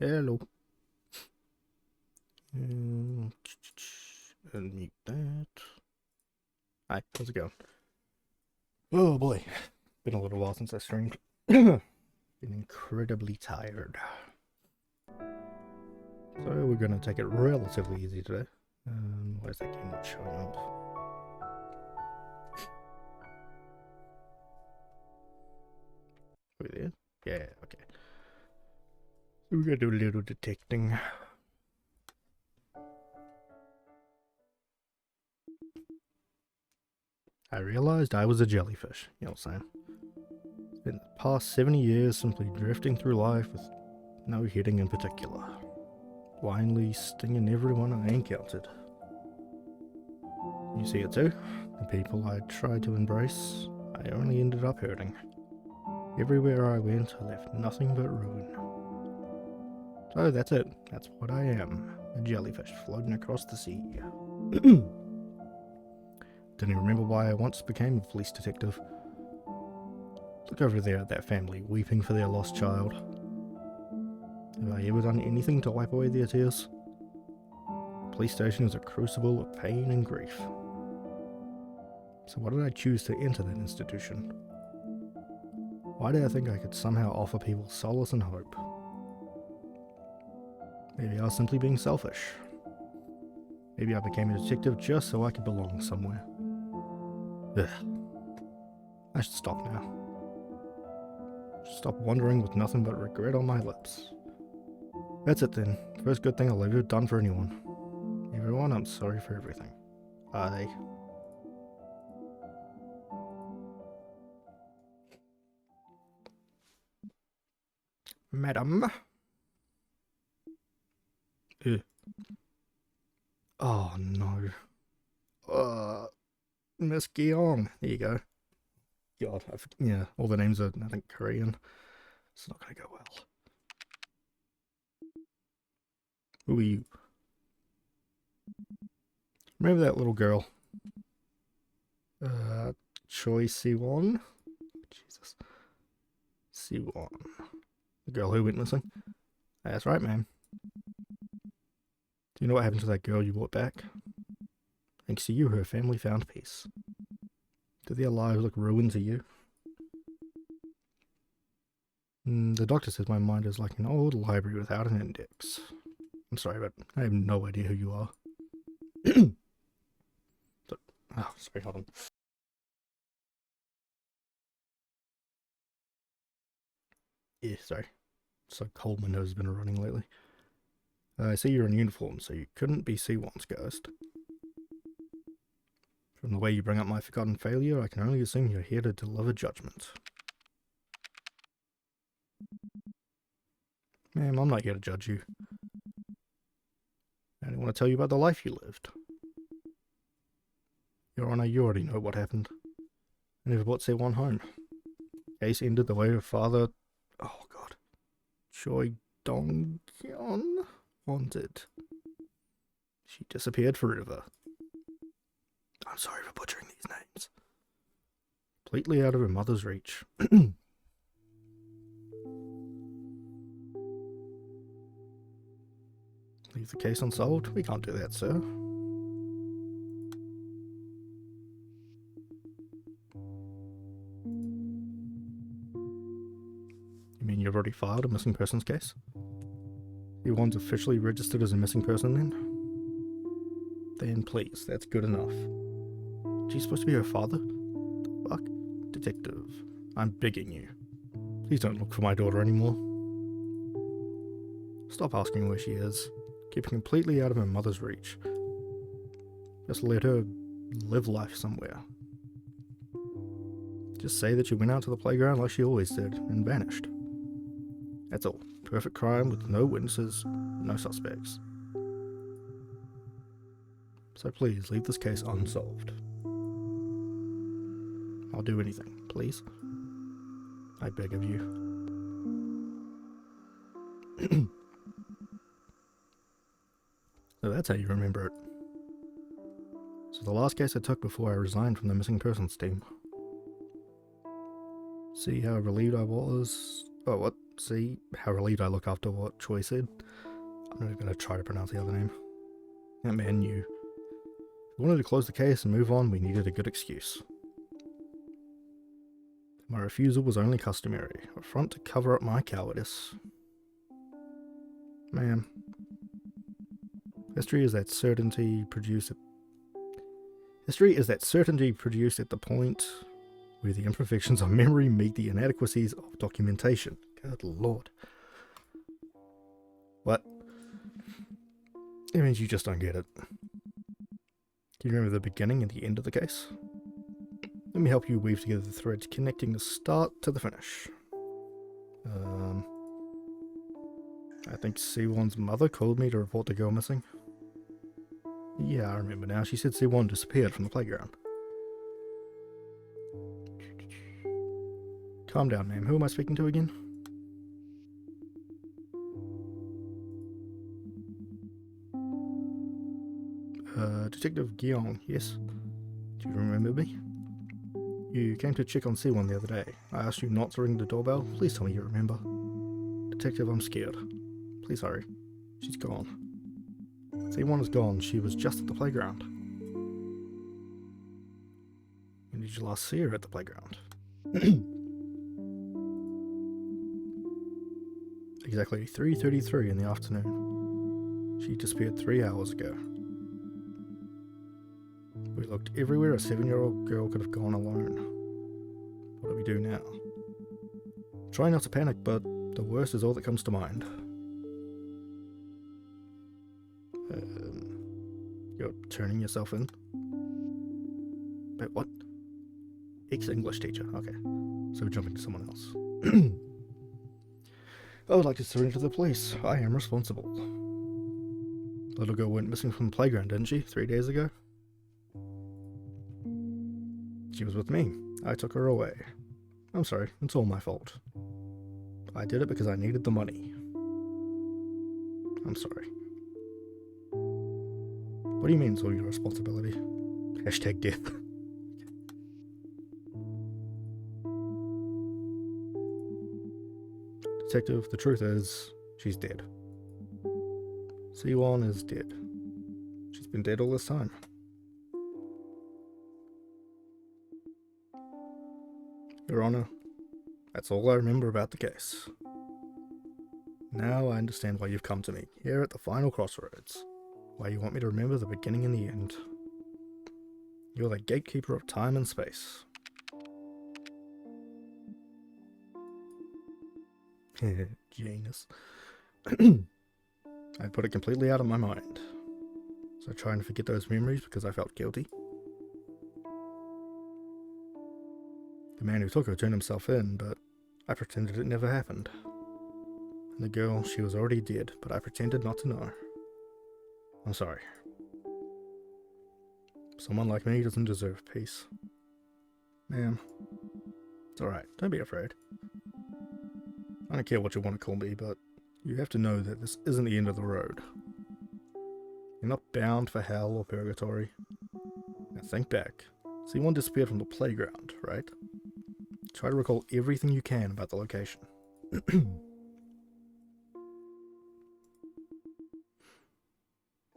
Hello. Unmute that. Hi, how's it going? Oh boy, been a little while since I streamed. Been incredibly tired. So we're gonna take it relatively easy today. Why is that game not showing up? Are we there? Yeah, okay. So we're gonna do a little detecting. I realized I was a jellyfish, you know what I'm saying? Spent the past 70 years simply drifting through life with no heading in particular. Blindly stinging everyone I encountered. You see it too? The people I tried to embrace, I only ended up hurting. Everywhere I went, I left nothing but ruin. So that's it. That's what I am. A jellyfish floating across the sea. Didn't remember why I once became a police detective. Look over there at that family, weeping for their lost child. Have I ever done anything to wipe away their tears? The police station is a crucible of pain and grief. So why did I choose to enter that institution? Why did I think I could somehow offer people solace and hope? Maybe I was simply being selfish. Maybe I became a detective just so I could belong somewhere. Ugh. I should stop now. Stop wandering with nothing but regret on my lips. That's it then. First good thing I'll ever done for anyone. Everyone, I'm sorry for everything. I... Madam? Oh no. Miss Geong. There you go. God, yeah, all the names are, I think, Korean. It's not gonna go well. Who are you? Remember that little girl? Choi Siwon? Jesus. Siwon. The girl who went missing? That's right, ma'am. Do you know what happened to that girl you brought back? Thanks to you, her family found peace. Do their lives look ruined to you? The doctor says my mind is like an old library without an index. I'm sorry, but I have no idea who you are. But, oh, sorry, hold on. Yeah, sorry. It's so cold, my nose has been running lately. I see you're in uniform, so you couldn't be Siwon's ghost. From the way you bring up my forgotten failure, I can only assume you're here to deliver judgment. Ma'am, I'm not here to judge you. I only want to tell you about the life you lived. Your Honor, you already know what happened. I never brought Siwon home. Case ended the way her father... Oh god. Choi Dong-hyun wanted. She disappeared forever. I'm sorry for butchering these names. Completely out of her mother's reach. Leave the case unsolved? We can't do that, sir. You mean you've already filed a missing persons case? Siwon's officially registered as a missing person then? Then please, that's good enough. She's supposed to be her father? The fuck? Detective, I'm begging you. Please don't look for my daughter anymore. Stop asking where she is. Keep her completely out of her mother's reach. Just let her live life somewhere. Just say that she went out to the playground like she always did and vanished. That's all. Perfect crime with no witnesses, no suspects. So please, leave this case unsolved. I'll do anything, please. I beg of you. So that's how you remember it. So the last case I took before I resigned from the missing persons team. See how relieved I was? Oh, what? See how relieved I look after what Choi said? I'm not even going to try to pronounce the other name. That man knew. If we wanted to close the case and move on, we needed a good excuse. My refusal was only customary, a front to cover up my cowardice. Ma'am. History is that certainty produced at the point where the imperfections of memory meet the inadequacies of documentation. Good lord. What? It means you just don't get it. Do you remember the beginning and the end of the case? Let me help you weave together the threads connecting the start to the finish. I think Siwon's mother called me to report the girl missing. Yeah, I remember now. She said Siwon disappeared from the playground. Calm down, ma'am. Who am I speaking to again? Detective Gyeong, yes. Do you remember me? You came to check on C1 the other day. I asked you not to ring the doorbell. Please tell me you remember. Detective, I'm scared. Please hurry. She's gone. C1 is gone. She was just at the playground. When did you last see her at the playground? Exactly 3:33 in the afternoon. She disappeared 3 hours ago. We looked everywhere a 7-year-old girl could have gone alone. What do we do now? Try not to panic, but the worst is all that comes to mind. You're turning yourself in? Wait, what? Ex-English teacher, okay. So we're jumping to someone else. I would like to surrender to the police. I am responsible. The little girl went missing from the playground, didn't she? 3 days ago? She was with me. I took her away. I'm sorry, it's all my fault. I did it because I needed the money. I'm sorry. What do you mean it's all your responsibility? Hashtag death. Detective, the truth is, she's dead. C1 is dead. She's been dead all this time. Your Honor, that's all I remember about the case. Now I understand why you've come to me, here at the final crossroads. Why you want me to remember the beginning and the end. You're the gatekeeper of time and space. Genius. I put it completely out of my mind. So trying to forget those memories because I felt guilty. The man who took her turned himself in, but I pretended it never happened. And the girl, she was already dead, but I pretended not to know. I'm sorry. Someone like me doesn't deserve peace. Ma'am, it's alright, don't be afraid. I don't care what you want to call me, but you have to know that this isn't the end of the road. You're not bound for hell or purgatory. Now think back. C1 disappeared from the playground, right? Try to recall everything you can about the location.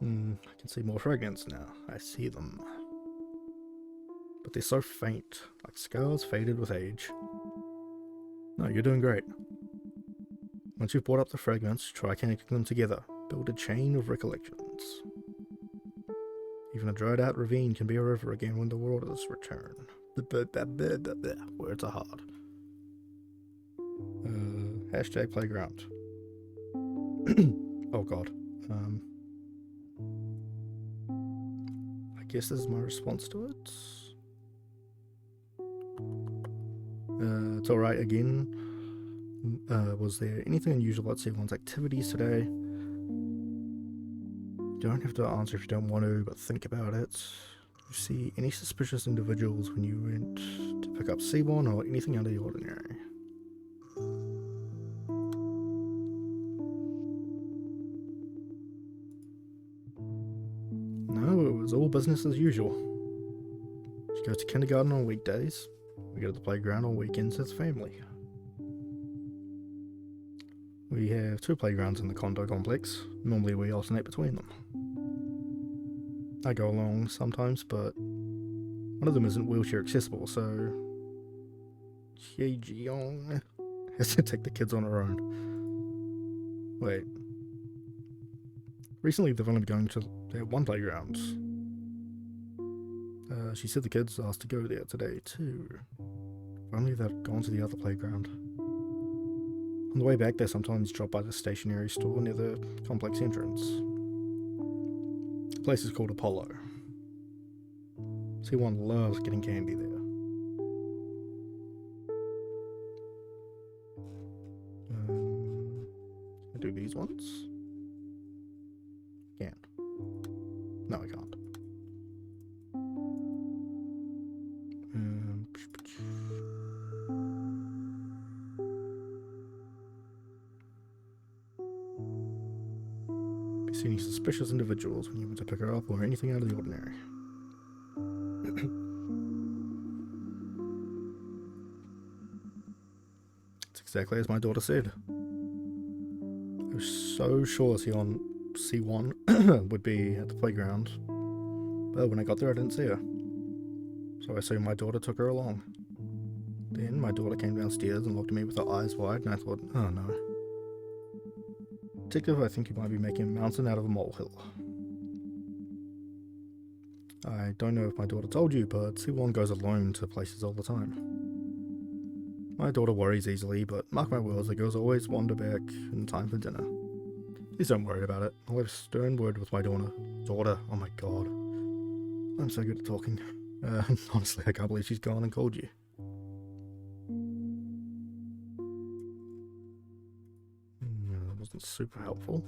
I can see more fragments now. I see them. But they're so faint, like scars faded with age. No, you're doing great. Once you've brought up the fragments, try connecting them together. Build a chain of recollections. Even a dried out ravine can be a river again when the waters return. Words are hard. Hashtag playground. Oh god. I guess this is my response to it. It's alright again. Was there anything unusual about C1's activities today? You don't have to answer if you don't want to, but think about it. You see any suspicious individuals when you went to pick up C1 or anything out of the ordinary? No, it was all business as usual. She goes to kindergarten on weekdays. We go to the playground on weekends as family. We have 2 playgrounds in the condo complex. Normally we alternate between them. I go along sometimes, but one of them isn't wheelchair accessible, so Ji-Jeong has to take the kids on her own. Wait. Recently they've only been going to their one playground. She said the kids asked to go there today too. If only they'd gone to the other playground. On the way back, they sometimes drop by the stationery store near the complex entrance. The place is called Apollo. C1 loves getting candy there. I do these ones? Can't. No, I can't. See any suspicious individuals when you went to pick her up or anything out of the ordinary? exactly as my daughter said. I was so sure C1 would be at the playground, but when I got there I didn't see her. So I assumed my daughter took her along. Then my daughter came downstairs and looked at me with her eyes wide, and I thought, oh no. Detective, I think you might be making a mountain out of a molehill. I don't know if my daughter told you, but C1 goes alone to places all the time. My daughter worries easily, but mark my words, the girls always wander back in time for dinner. Please don't worry about it. I'll have a stern word with my daughter. Daughter, oh my god. I'm so good at talking. Honestly, I can't believe she's gone and called you. That wasn't super helpful.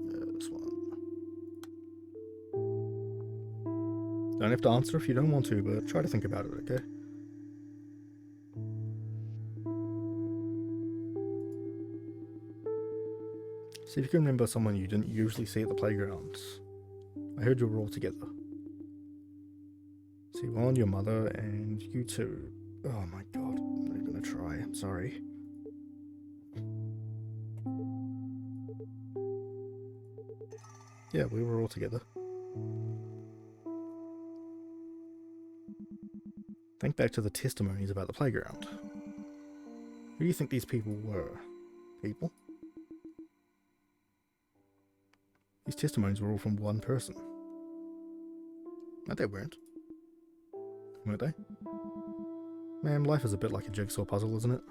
This one. Don't have to answer if you don't want to, but try to think about it, okay? See if you can remember someone you didn't usually see at the playground. I heard you were all together. C1, your mother, and you two. Oh my god, I'm not even gonna try, I'm sorry. Yeah, we were all together. Think back to the testimonies about the playground. Who do you think these people were? People? These testimonies were all from one person. No, they weren't. Weren't they? Man, life is a bit like a jigsaw puzzle, isn't it?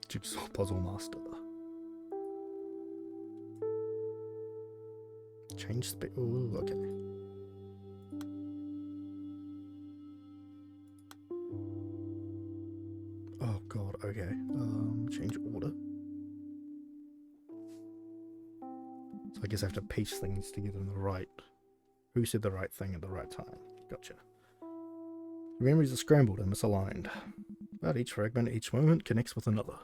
Jigsaw puzzle master. Change space. Ooh, okay. Oh god, okay. Change order. So I guess I have to piece things together in the right. Who said the right thing at the right time? Gotcha. Your memories are scrambled and misaligned, but each fragment, each moment connects with another.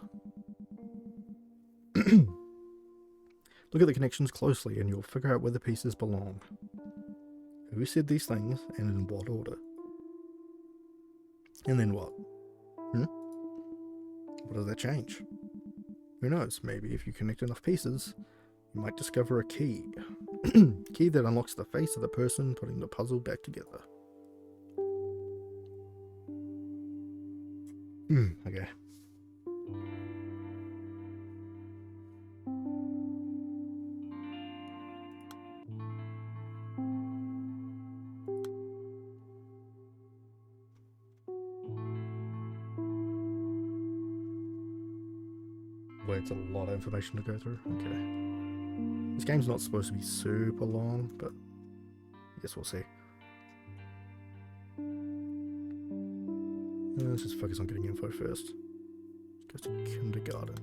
Look at the connections closely and you'll figure out where the pieces belong. Who said these things and in what order? And then what? What does that change? Who knows, maybe if you connect enough pieces, you might discover a key. Key that unlocks the face of the person putting the puzzle back together. Okay. Wait, it's a lot of information to go through. Okay. This game's not supposed to be super long, but I guess we'll see. Let's just focus on getting info first. Goes to kindergarten.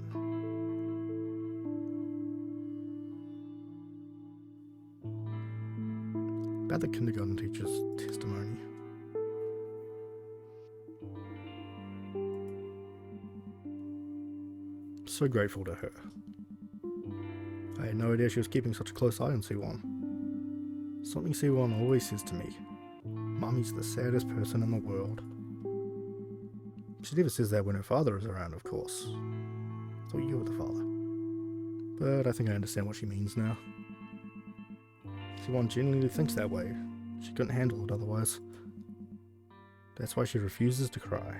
About the kindergarten teacher's testimony. So grateful to her. I had no idea she was keeping such a close eye on C1. Something C1 always says to me. Mummy's the saddest person in the world. She never says that when her father is around, of course. I thought you were the father. But I think I understand what she means now. C1 genuinely thinks that way. She couldn't handle it otherwise. That's why she refuses to cry.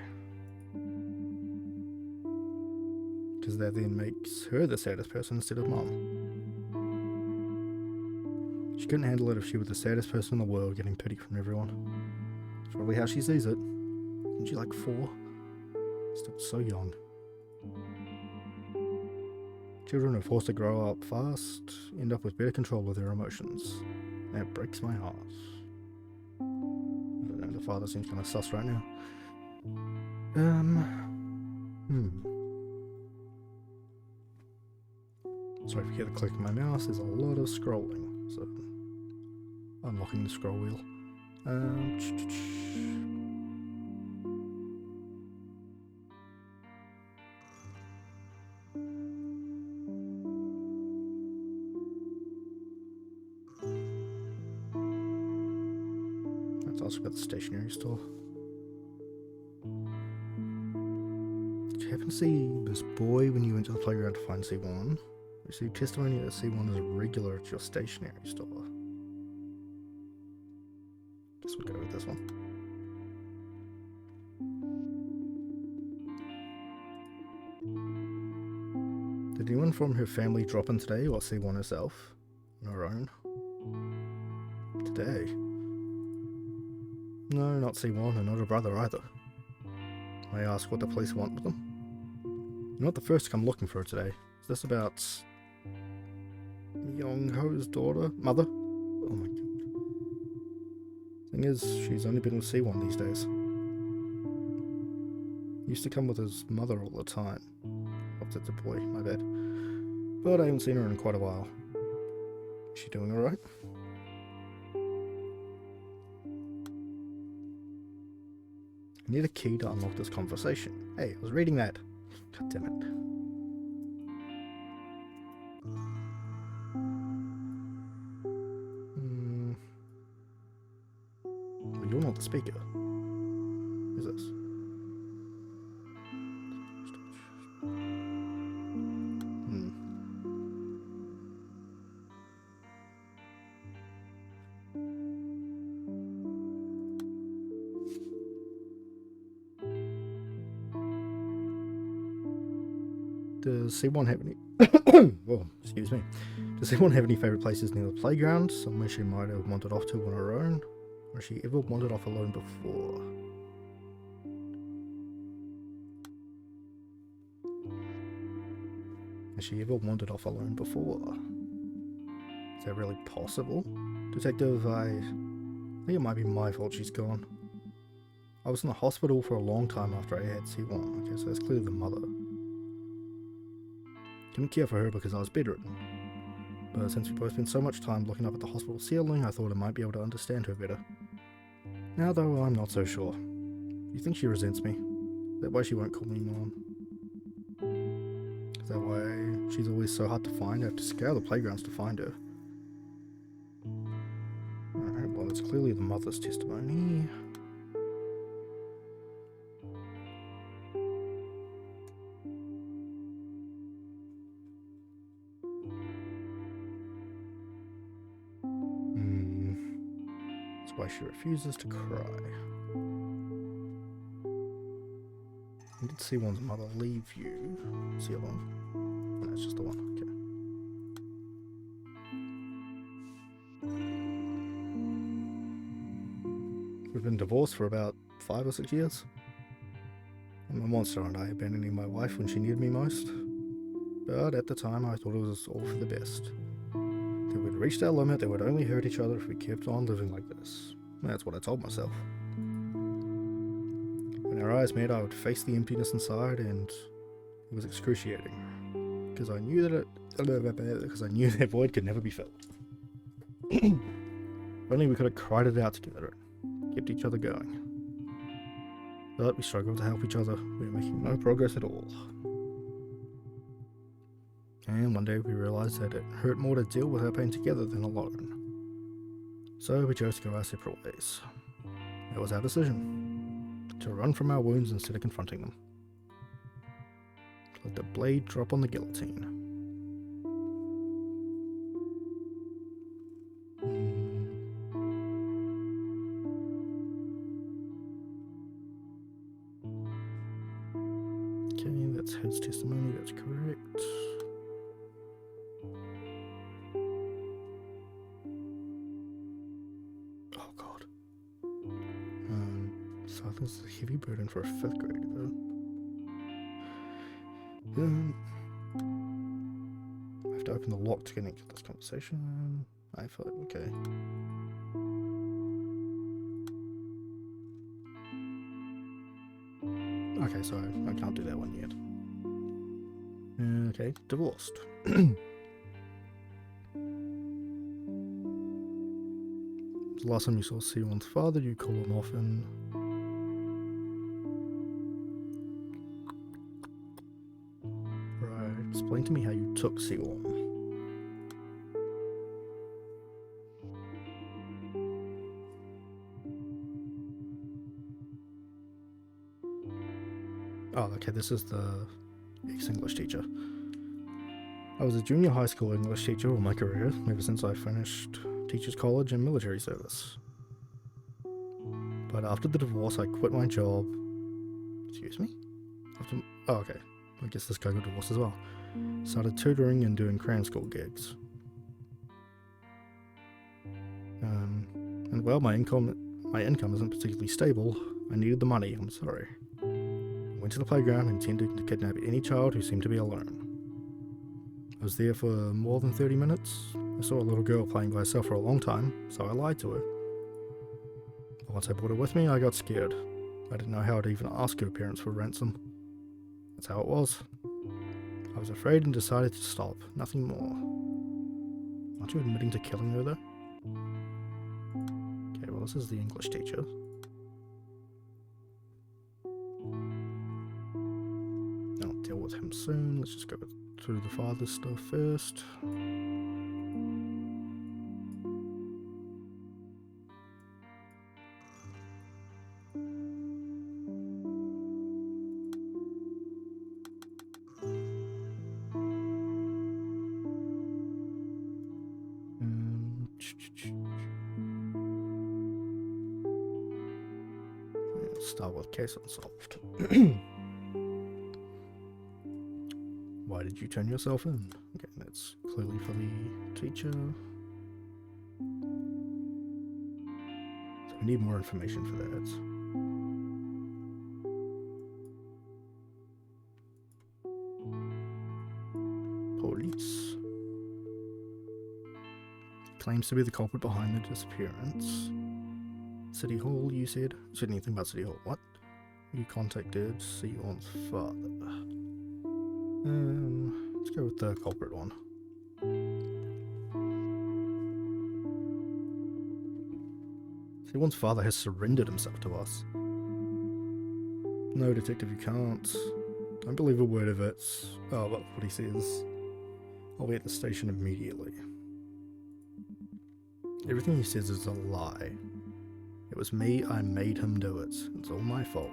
Because that then makes her the saddest person instead of Mum. She couldn't handle it if she were the saddest person in the world getting pity from everyone. It's probably how she sees it. Isn't she like 4? Still so young. Children are forced to grow up fast, end up with better control of their emotions. That breaks my heart. I don't know, the father seems kind of sus right now. Sorry if you hear the click of my mouse, there's a lot of scrolling, so unlocking the scroll wheel. Let's ask about the stationery store. you happen to see this boy when you went to the playground to find C1? You received testimony that C1 is a regular at your stationery store. Guess we'll go with this one. Did anyone from her family drop in today or C1 herself? On her own? Today? No, not C1 and not her brother either. May I ask what the police want with them? You're not the first to come looking for her today. Is this about Young-ho's mother? Oh my god. Thing is, she's only been with C1 these days. He used to come with his mother all the time. Oops, it's a boy, my bad. But I haven't seen her in quite a while. Is she doing alright? I need a key to unlock this conversation. Hey, I was reading that. God damn it. Well, you're not the speaker. Who's this? Does C1 have any... Whoa, excuse me. Does C1 have any favourite places near the playground? Somewhere she might have wandered off to on her own? Or has she ever wandered off alone before? Has she ever wandered off alone before? Is that really possible? Detective, I think it might be my fault she's gone. I was in the hospital for a long time after I had C1. Okay, so that's clearly the mother. Didn't care for her because I was bedridden. But since we both spent so much time looking up at the hospital ceiling, I thought I might be able to understand her better. Now though, I'm not so sure. You think she resents me? Is that why she won't call me Mom? Is that why she's always so hard to find? I have to scour the playgrounds to find her. Alright, well it's clearly the mother's testimony. Why she refuses to cry. Did C1's mother leave you? C1? No, it's just the one. Okay. We've been divorced for about 5 or 6 years. And my monster and I abandoning my wife when she needed me most. But at the time I thought it was all for the best. That we'd reached our limit, that we'd only hurt each other if we kept on living like this. That's what I told myself. When our eyes met, I would face the emptiness inside, and it was excruciating. Because I knew that void could never be filled. If only we could have cried it out together and kept each other going. But we struggled to help each other. We were making no progress at all. And one day we realised that it hurt more to deal with our pain together than alone. So we chose to go our separate ways. It was our decision. To run from our wounds instead of confronting them. Let the blade drop on the guillotine. Okay, that's his testimony, that's correct. This is a heavy burden for a 5th grader. I have to open the lock to connect to this conversation. I feel like, okay. Okay, so I can't do that one yet. Okay, divorced. The last time you saw C1's father, you call him often. Explain to me how you took C1. Oh, okay, this is the ex-English teacher. I was a junior high school English teacher all my career, ever since I finished teachers college and military service. But after the divorce, I quit my job. Excuse me? Oh, okay. I guess this guy got divorced as well. Started tutoring and doing cram school gigs. And well, my income isn't particularly stable. I needed the money, I'm sorry. I went to the playground intending to kidnap any child who seemed to be alone. I was there for more than 30 minutes. I saw a little girl playing by herself for a long time, so I lied to her. But once I brought her with me, I got scared. I didn't know how to even ask her parents for ransom. That's how it was. I was afraid and decided to stop, nothing more. Aren't you admitting to killing her though? Okay, well this is the English teacher. I'll deal with him soon. Let's just go through the father's stuff first. Start with case unsolved. Why did you turn yourself in? Okay, that's clearly for the teacher. So we need more information for that. Police. Claims to be the culprit behind the disappearance. City Hall, you said? Said anything about City Hall? What? You contacted Sion's father. Let's go with the culprit one. Sion's father has surrendered himself to us. No, detective, you can't. Don't believe a word of it. Oh, but what he says. I'll be at the station immediately. Everything he says is a lie. It was me, I made him do it. It's all my fault.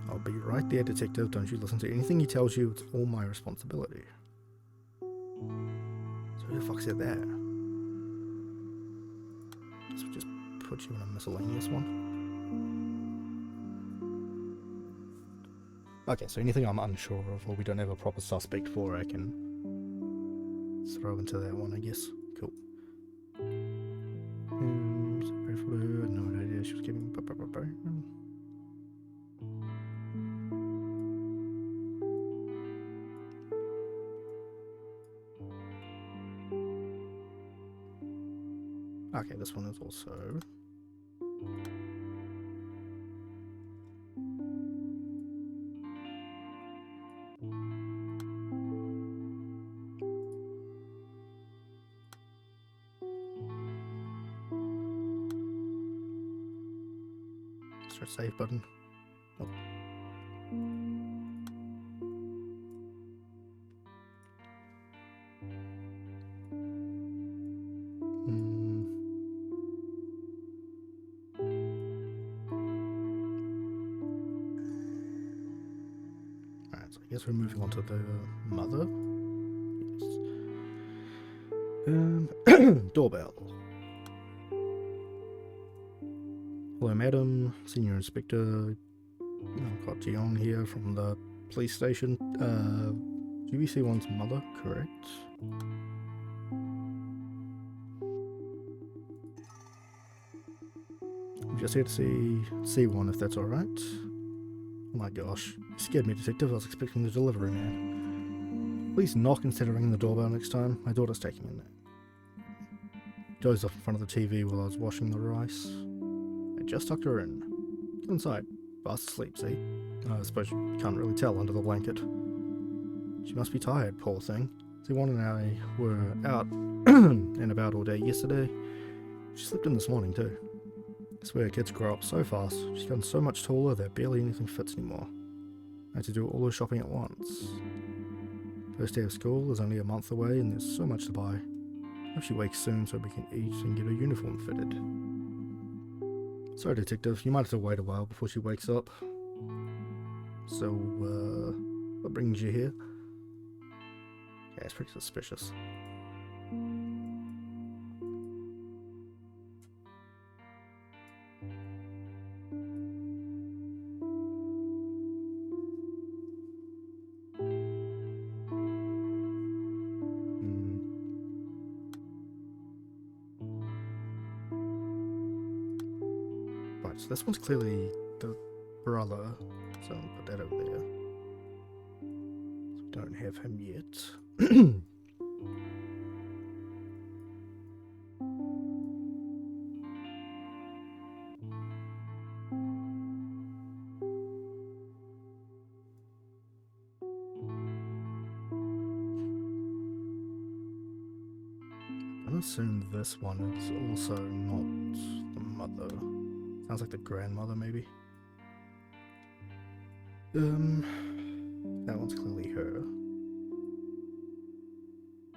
I'll be right there, detective. Don't you listen to anything he tells you. It's all my responsibility. So who the fuck said that? Just put you in a miscellaneous one. Okay, so anything I'm unsure of or we don't have a proper suspect for, I can throw into that one, I guess. Cool. For her, no idea she was giving. Okay, this one is also. Is there a save button? Oh. Alright, so I guess we're moving on to the mother. Yes. Doorbell. Hello, madam. Senior Inspector. I've got Jiong here from the police station. GBC1's mother, correct? I'm just here to see C1 if that's alright. Oh my gosh, you scared me, detective. I was expecting the delivery man. Please knock instead of ringing the doorbell next time. My daughter's taking a nap. Dozed off in front of the TV while I was washing the rice. I just tucked her in. Get inside. Fast asleep, see? I suppose you can't really tell under the blanket. She must be tired, poor thing. C1 and I were out and about all day yesterday. She slept in this morning too. I swear kids grow up so fast. She's gotten so much taller that barely anything fits anymore. I had to do all her shopping at once. First day of school is only a month away and there's so much to buy. I hope she wakes soon so we can eat and get her uniform fitted. Sorry, detective, you might have to wait a while before she wakes up. So, what brings you here? Yeah, it's pretty suspicious. Right, so this one's clearly the brother, so I'll put that over there. So we don't have him yet. I assume this one is also not the mother. Sounds like the grandmother, maybe. That one's clearly her.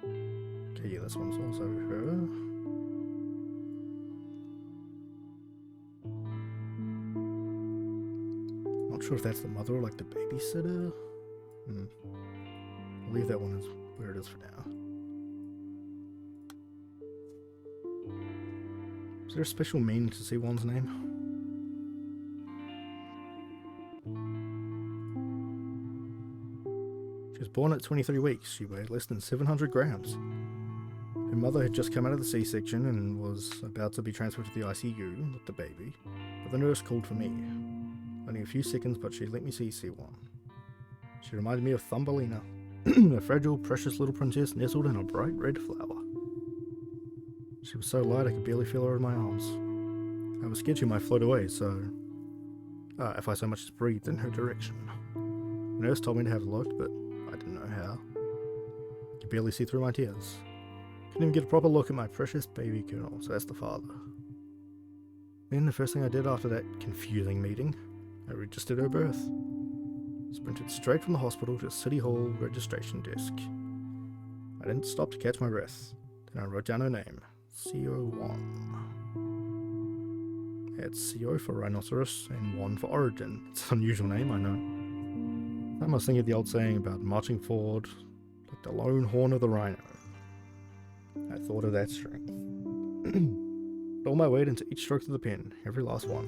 Okay, yeah, this one's also her. Not sure if that's the mother or like the babysitter. I'll leave that one as where it is for now. Is there a special meaning to C1's name? She was born at 23 weeks. She weighed less than 700 grams. Her mother had just come out of the C-section and was about to be transferred to the ICU with the baby, but the nurse called for me. Only a few seconds, but she let me see C1. She reminded me of Thumbelina, a fragile, precious little princess nestled in a bright red flower. She was so light I could barely feel her in my arms. I was scared she might float away, so if I so much as breathed in her direction. The nurse told me to have a look, but I didn't know how. I could barely see through my tears. Couldn't even get a proper look at my precious baby girl, so that's the father. Then the first thing I did after that confusing meeting, I registered her birth. Sprinted straight from the hospital to City Hall registration desk. I didn't stop to catch my breath. Then I wrote down her name, CO1. It's CO for rhinoceros and 1 for origin. It's an unusual name, I know. I was thinking of the old saying about marching forward like the lone horn of the rhino. I thought of that string. Put all my weight into each stroke of the pen, every last one.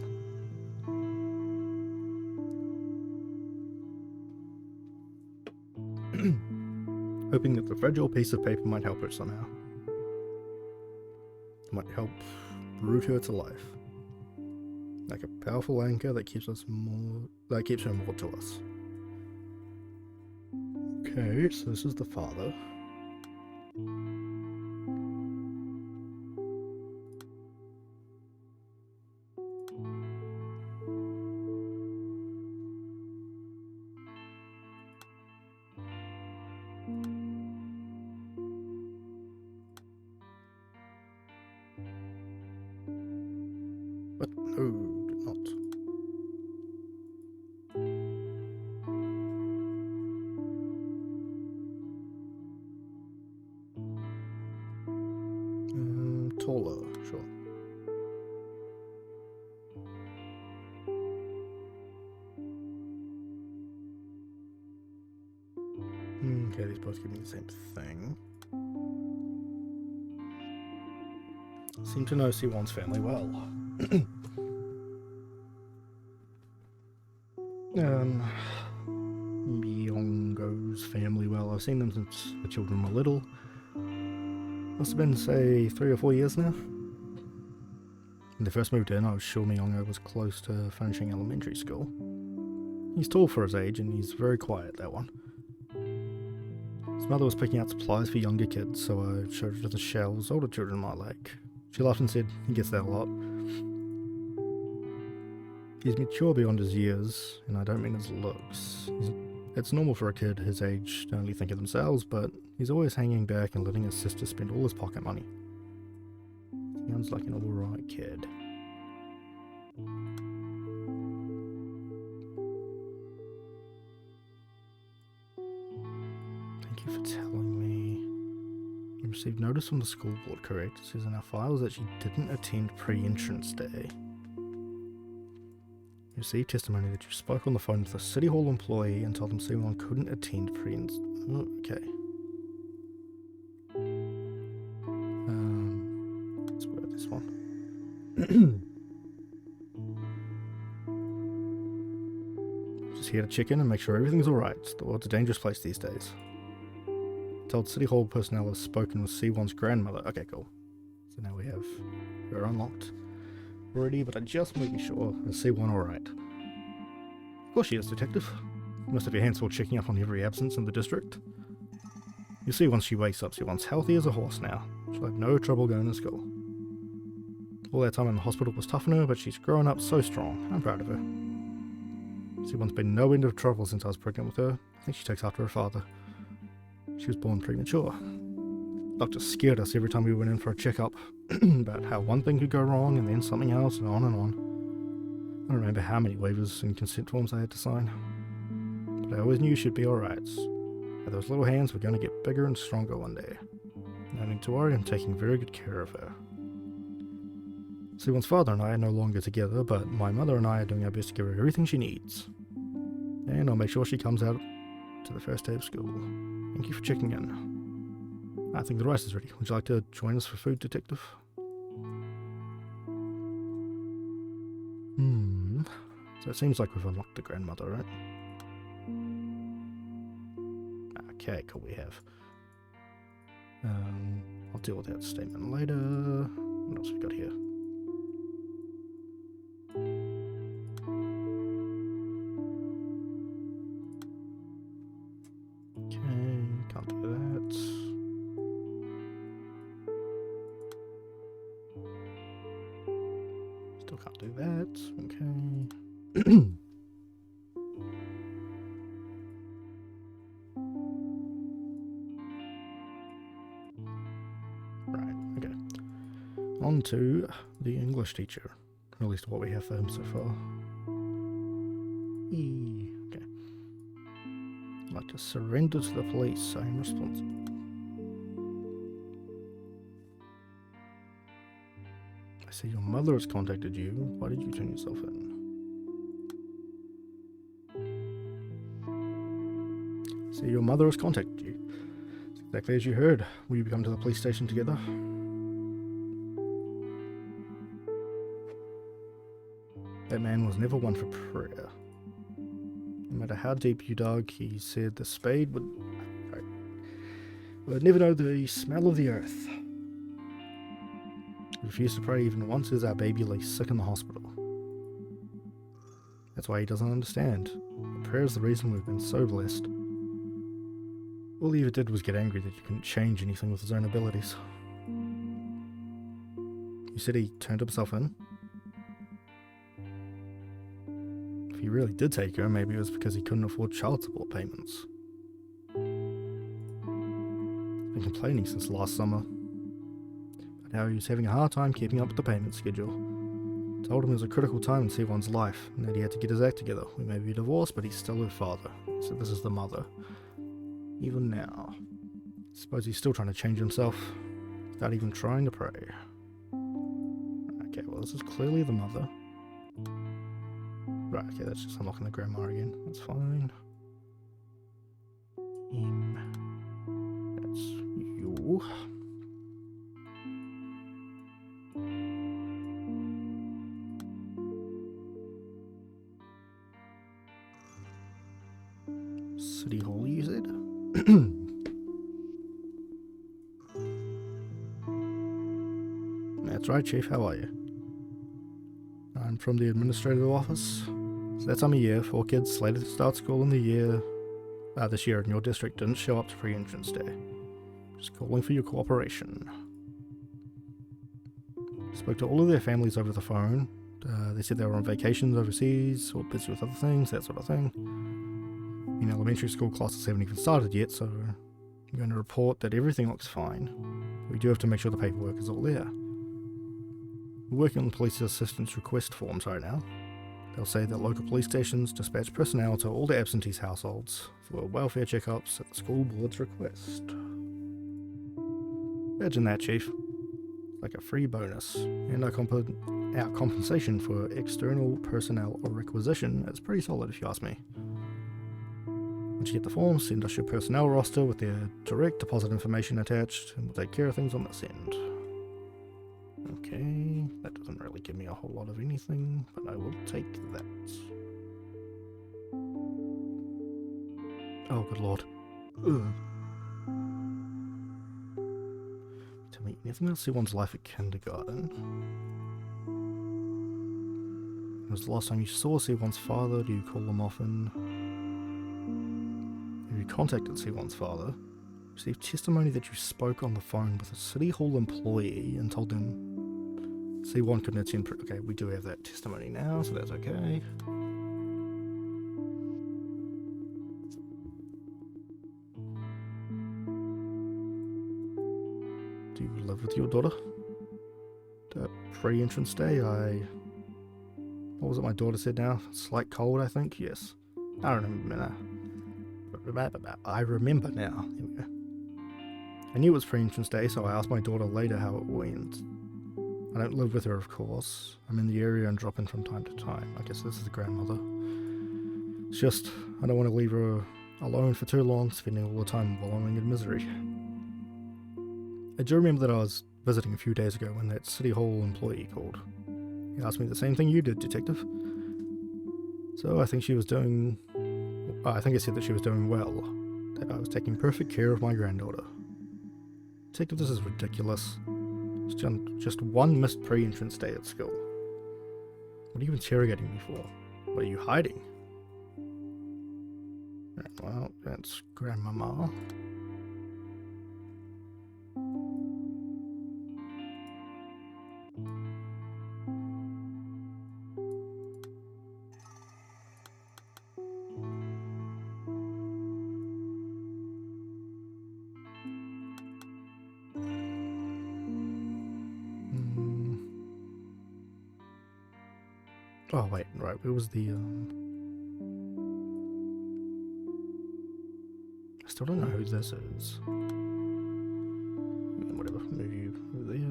Hoping that the fragile piece of paper might help her somehow. It might help root her to life. Like a powerful anchor that keeps her moored to us. Okay, so this is the father. But no, did not. Taller, sure. Okay, these both give me the same thing. Seem to know C1's family well. Myongo's family well. I've seen them since the children were little. Must have been, say, 3 or 4 years now. When they first moved in, I was sure Myongo was close to finishing elementary school. He's tall for his age, and he's very quiet, that one. His mother was picking out supplies for younger kids, so I showed her to the shelves older children might like. She laughed and said, he gets that a lot. He's mature beyond his years, and I don't mean his looks. It's normal for a kid his age to only think of themselves, but he's always hanging back and letting his sister spend all his pocket money. Sounds like an alright kid. Thank you for telling me. You received notice from the school board, correct? It says in our files that she didn't attend pre-entrance day. received testimony that you spoke on the phone with a City Hall employee and told him C1 couldn't attend okay. Let's go with this one. Just here to check in and make sure everything's alright. The world's a dangerous place these days. Told City Hall personnel has spoken with C1's grandmother. Okay, cool. So now we have her unlocked already, but I just want to be sure. Is C1 alright? Of course she is, Detective. You must have your hands full checking up on every absence in the district. You'll see once she wakes up, C1's healthy as a horse now. She'll have no trouble going to school. All that time in the hospital was tough on her, but she's grown up so strong. I'm proud of her. C1's been no end of trouble since I was pregnant with her. I think she takes after her father. She was born premature. Doctor scared us every time we went in for a checkup about how one thing could go wrong and then something else and on and on. I don't remember how many waivers and consent forms I had to sign. But I always knew she'd be alright. That those little hands were going to get bigger and stronger one day. No need to worry, I'm taking very good care of her. C1's father and I are no longer together, but my mother and I are doing our best to give her everything she needs. And I'll make sure she comes out to the first day of school. Thank you for checking in. I think the rice is ready. Would you like to join us for food, Detective? So it seems like we've unlocked the grandmother, right? Okay, cool, we have. I'll deal with that statement later. What else we got here? Okay, can't do that. Still can't do that. Okay. Right, okay. On to the English teacher. Or at least what we have for him so far. Okay. I'd like to surrender to the police. I am responsible. I see your mother has contacted you. Why did you turn yourself in? See, your mother has contacted you. It's exactly as you heard. Will you come to the police station together? That man was never one for prayer. No matter how deep you dug, he said the spade would never know the smell of the earth. He refused to pray even once as our baby lay sick in the hospital. That's why he doesn't understand. Prayer is the reason we've been so blessed. All he ever did was get angry that you couldn't change anything with his own abilities. You said he turned himself in? If he really did take her, maybe it was because he couldn't afford child support payments. He's been complaining since last summer. But now he was having a hard time keeping up with the payment schedule. Told him it was a critical time in C1's life, and that he had to get his act together. We may be divorced, but he's still her father. So this is the mother. Even now. Suppose he's still trying to change himself, without even trying to pray. Okay, well this is clearly the mother. Right, okay, that's just unlocking the grandma again. That's fine. That's you. City Hall, you said? That's right, Chief. How are you? I'm from the administrative office. It's that time of year. 4 kids slated to start school in the year this year in your district didn't show up to pre-entrance day. Just calling for your cooperation. Spoke to all of their families over the phone. They said they were on vacations overseas or busy with other things, that sort of thing. In elementary school, classes haven't even started yet, so I'm going to report that everything looks fine. We do have to make sure the paperwork is all there. We're working on police assistance request forms right now. They'll say that local police stations dispatch personnel to all the absentees' households for welfare checkups at the school board's request. Imagine that, Chief. like a free bonus, and our compensation for external personnel or requisition is pretty solid if you ask me. Once you get the form, send us your personnel roster with their direct deposit information attached, and we'll take care of things on this end. Okay, that doesn't really give me a whole lot of anything, but I will take that. Oh, good lord. Ugh. Tell me anything else see one's life at kindergarten? When was the last time you saw C1's father? Do you call him often? Have you contacted C1's father? Received testimony that you spoke on the phone with a City Hall employee and told them C1 couldn't attend. Okay, we do have that testimony now, so that's okay. Do you live with your daughter? The pre-entrance day, what was it my daughter said now? Slight cold, I think? Yes. I don't remember now. I remember now. There we go. I knew it was pre-entrance day, so I asked my daughter later how it went. I don't live with her, of course. I'm in the area and drop in from time to time. I guess this is the grandmother. It's just, I don't want to leave her alone for too long, spending all the time wallowing in misery. I do remember that I was visiting a few days ago when that City Hall employee called. He asked me the same thing you did, Detective. So I think I said that she was doing well, that I was taking perfect care of my granddaughter. Detective, this is ridiculous. It's just one missed pre-entrance day at school. What are you interrogating me for? What are you hiding? Well, that's Grandmama. Oh wait, right, where was the I still don't know who this is. Whatever, move you over there.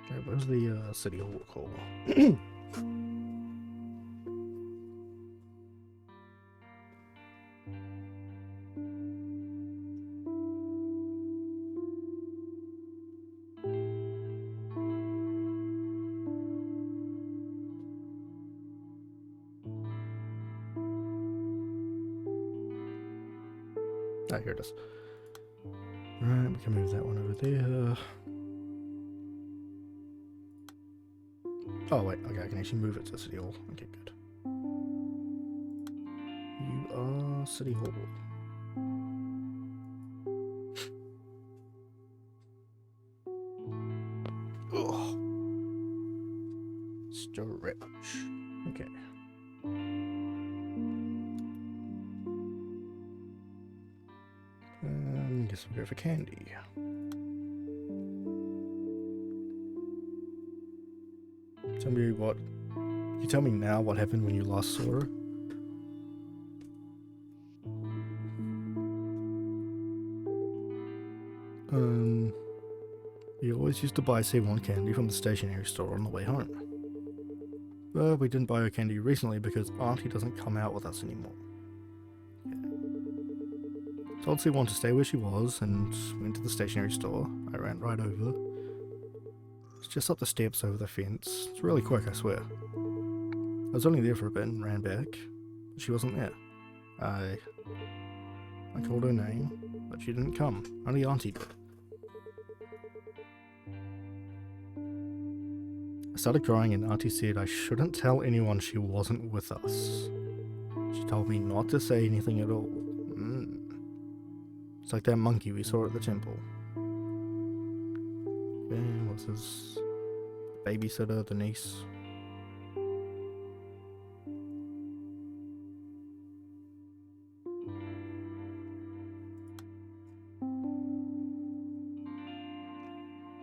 Okay, where's the City Hall call? Ah, here it is. Right, we can move that one over there. Oh wait, okay, I can actually move it to City Hall. Okay, good. You are City Hall. Ugh. Stretch. Okay. Guess we'll go for candy. Tell me what. Can you tell me now what happened when you last saw her? We always used to buy C1 candy from the stationery store on the way home. But we didn't buy her candy recently because Auntie doesn't come out with us anymore. Told C1 to stay where she was and went to the stationery store. I ran right over. It's just up the steps over the fence. It's really quick, I swear. I was only there for a bit and ran back. But she wasn't there. I called her name, but she didn't come. Only Auntie did. I started crying and Auntie said I shouldn't tell anyone she wasn't with us. She told me not to say anything at all. It's like that monkey we saw at the temple. Okay, what's this? babysitter, the niece.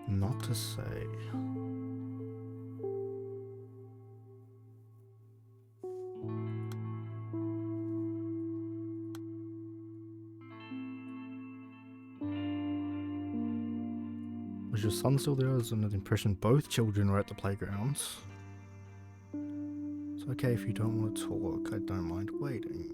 Not to say. Was your son still there? I was under the impression both children were at the playgrounds. It's okay if you don't want to talk, I don't mind waiting.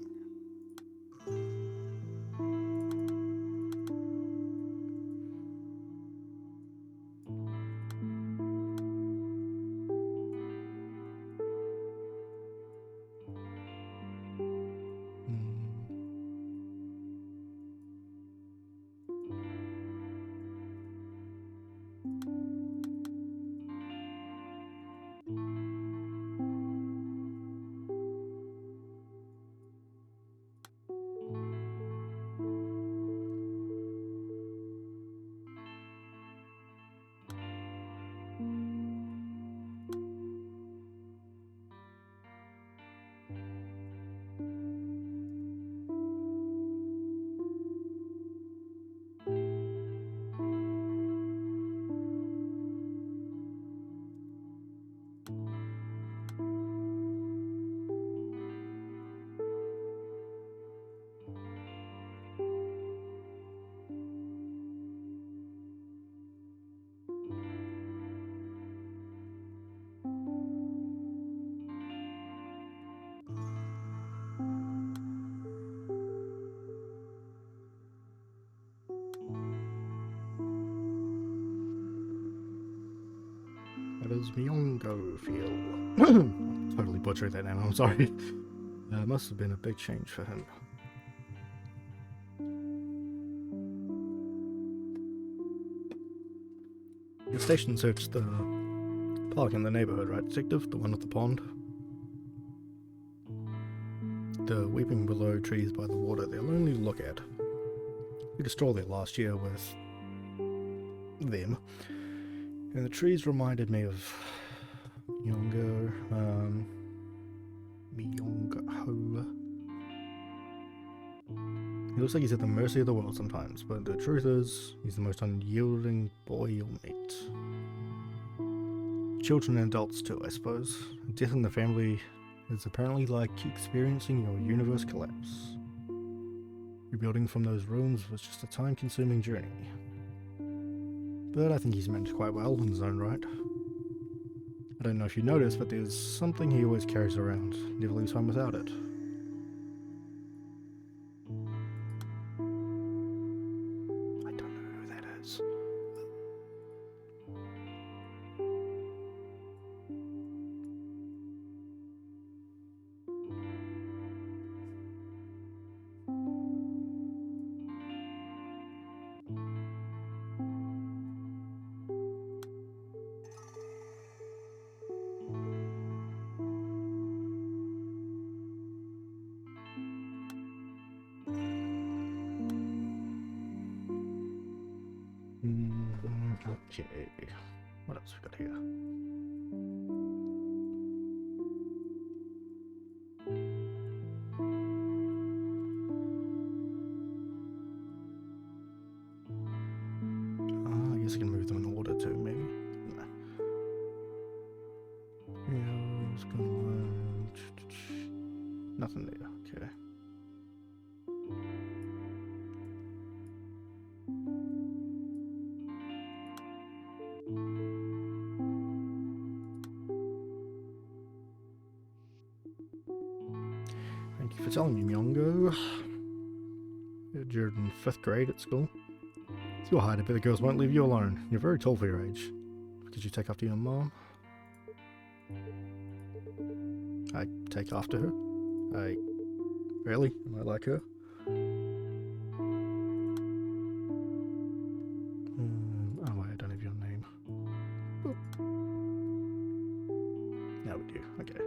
How does Myongo feel? Totally butchered that name, I'm sorry. Must have been a big change for him. Your station searched the park in the neighborhood, right, Detective? The one with the pond? The weeping willow trees by the water, they'll only look at. We destroyed there last year with them. And the trees reminded me of Myongo, Myongo. He looks like he's at the mercy of the world sometimes, but the truth is, he's the most unyielding boy you'll meet. Children and adults too, I suppose. Death in the family is apparently like experiencing your universe collapse. Rebuilding from those ruins was just a time-consuming journey. But I think he's managed quite well in his own right. I don't know if you noticed, but there's something he always carries around. Never leaves home without it. I don't know who that is. Okay, what else we got here? I guess I can move them in order too, maybe? No. Yeah, it's gonna... Nothing there, okay. Thank you for telling me, Myongo. You're in 5th grade at school. If you'll hide a bit, the girls won't leave you alone. You're very tall for your age. Did you take after your mom? I take after her? Really? Am I like her? Oh wait, I don't have your name. Boop. Now we do, okay.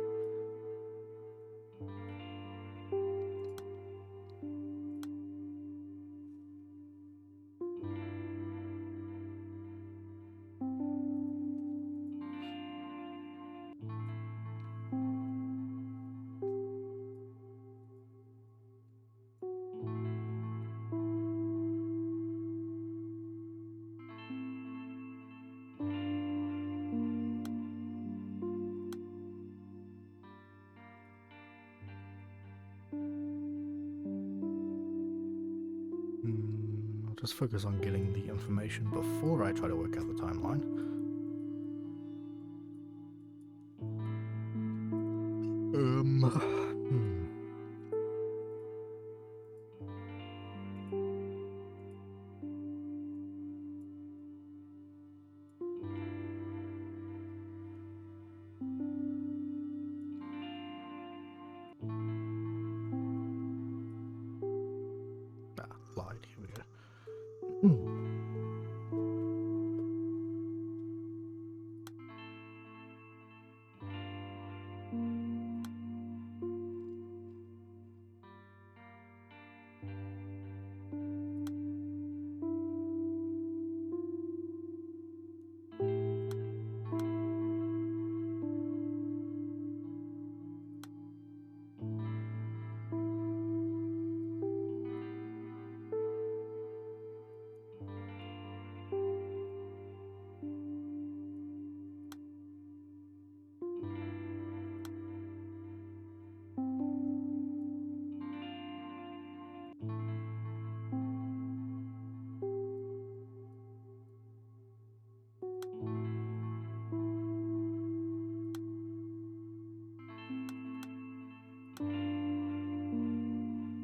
just focus on getting the information before I try to work out the timeline. Lied. Here we go.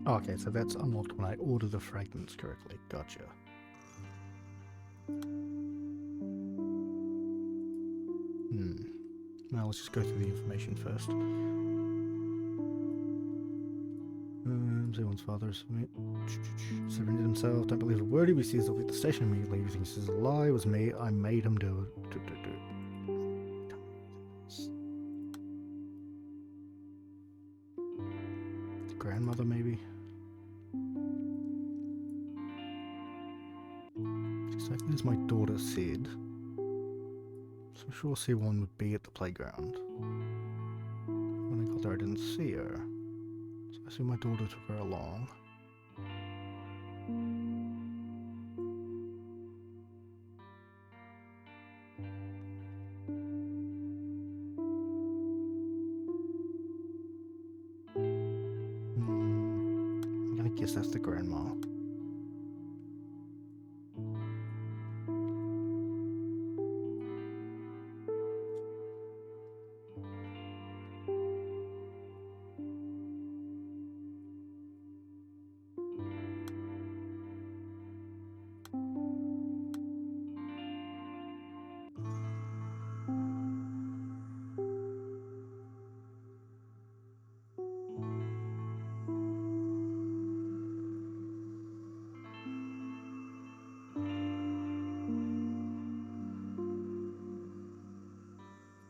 Okay, so that's unlocked when I order the fragments correctly. Gotcha. Now let's just go through the information first. Someone's father surrendered himself. Don't believe a word he sees. He'll be at the station immediately. Everything says a lie. It was me. I made him do it. Grandmother, maybe? Exactly as my daughter said. So I'm sure C1 would be at the playground. When I got there, I didn't see her. So I assume my daughter took her along. I'm gonna guess that's the grandma.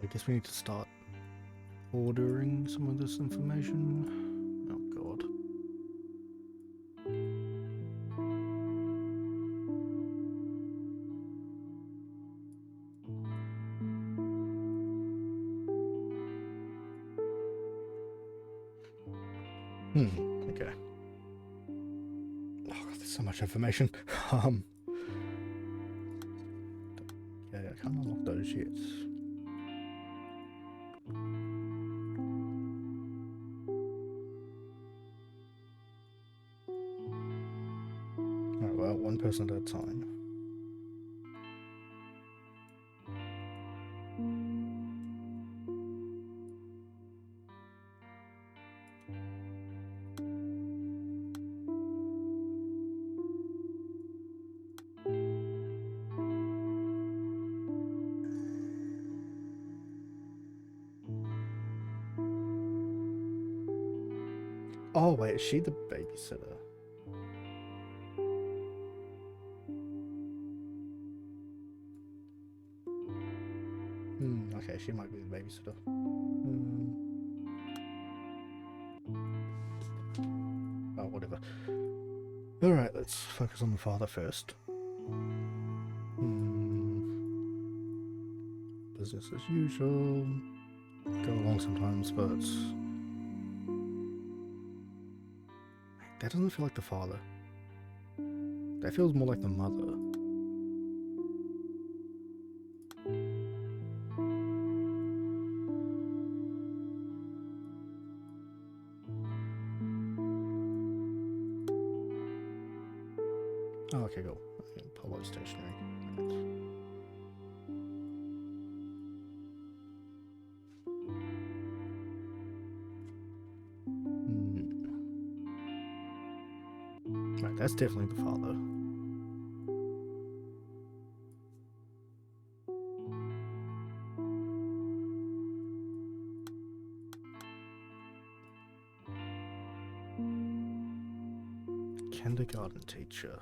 I guess we need to start ordering some of this information. Oh god. Okay. Oh god, there's so much information. Yeah, I can't unlock those yet. Alright, well, one person at a time. Oh wait, is she the babysitter? Okay, she might be the babysitter. Oh, whatever. Alright, let's focus on the father first. Business as usual. Go along sometimes, but that doesn't feel like the father. That feels more like the mother. Oh, okay, cool. Okay, Polo stationery. Right. Right, that's definitely the father. Kindergarten teacher.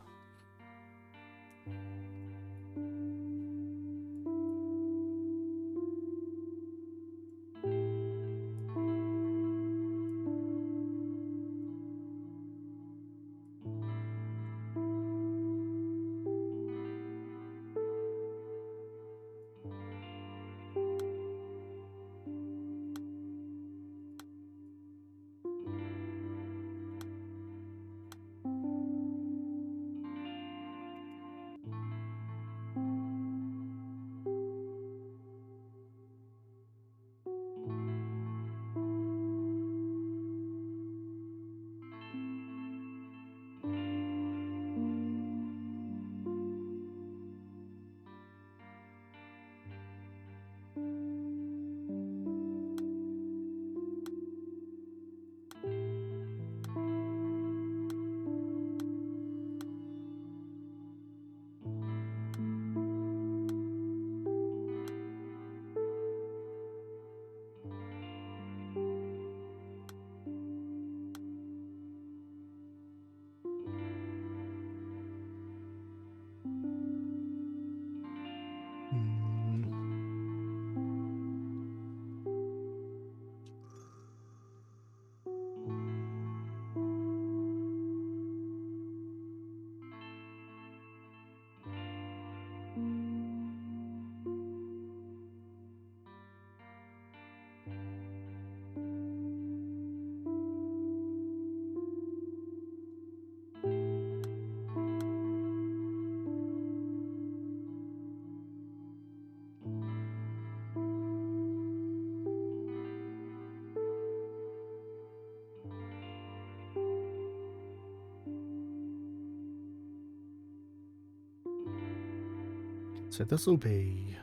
So this will be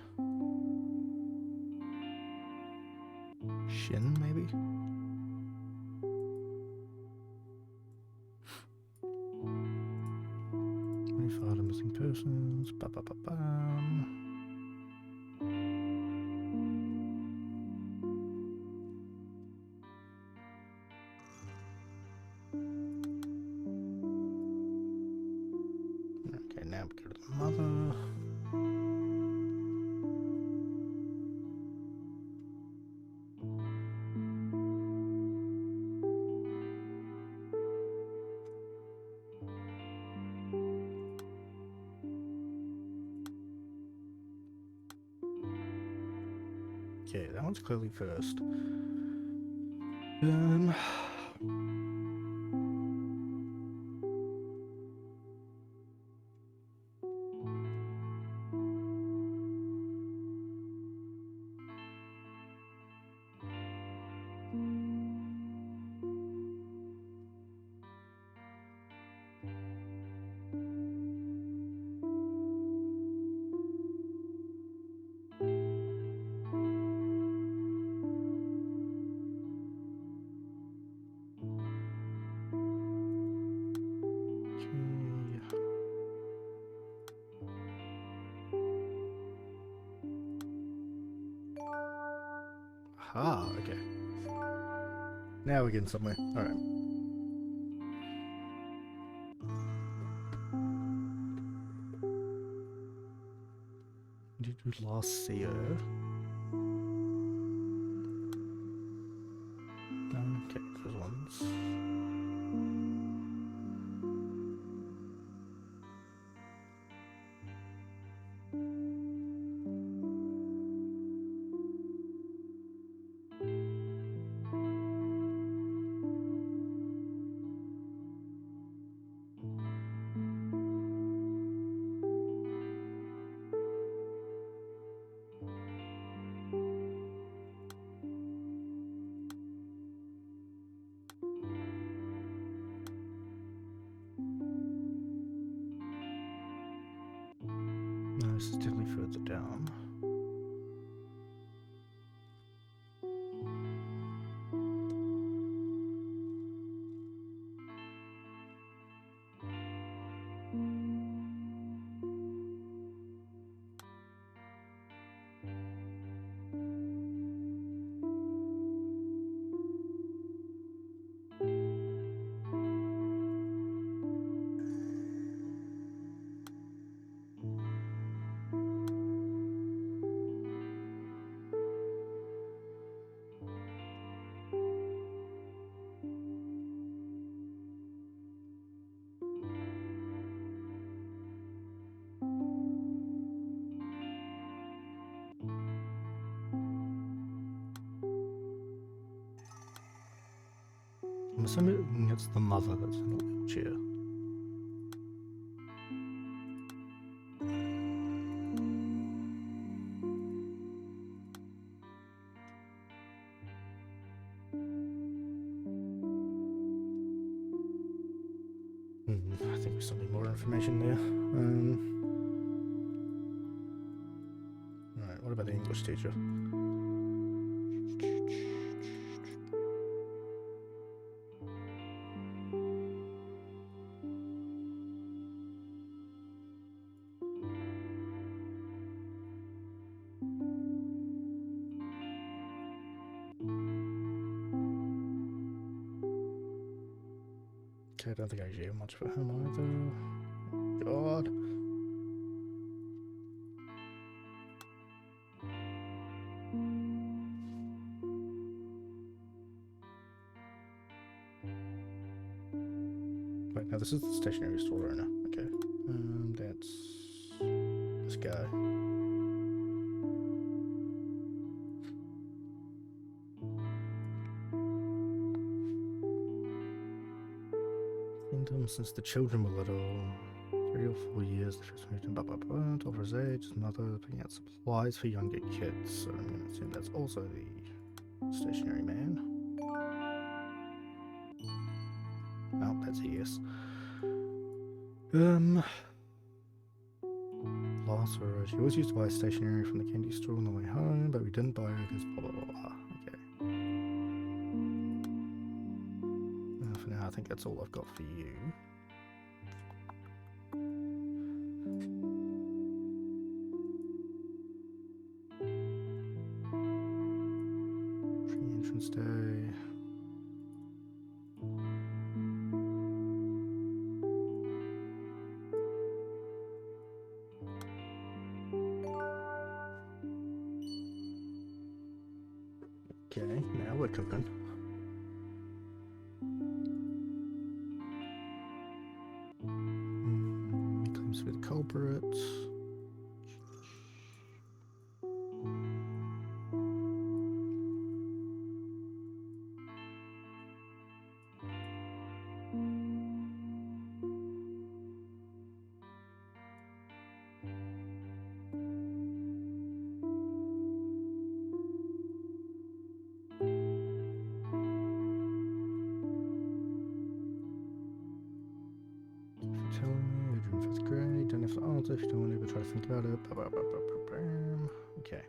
Shin, maybe? Father missing persons. Ba-ba-ba-bam. Okay, now we go to the mother. Okay, that one's clearly first. Ah, okay. Now we're getting somewhere. Alright. Did you last see her? Okay, those ones. further down. I'm assuming it's the mother that's in a wheelchair. I think we still need more information there. Right, what about the English teacher? Okay, I don't think I actually have much for him either. God. Wait, no, this is the stationery store owner. Okay. That's this guy. Seen him since the children were little. 3 or 4 years, the first moved in, blah blah blah, told for his age, his mother picking out supplies for younger kids. So I'm going to assume that's also the stationery man. Oh, that's a yes. Last word. She always used to buy stationery from the candy store on the way home, but we didn't buy her because blah blah blah. Okay. For now, I think that's all I've got for you. Pre-entrance day. Okay, now we're cooking. Claims to be the culprit. Don't have to answer if you don't want to, but try to think about it. Okay.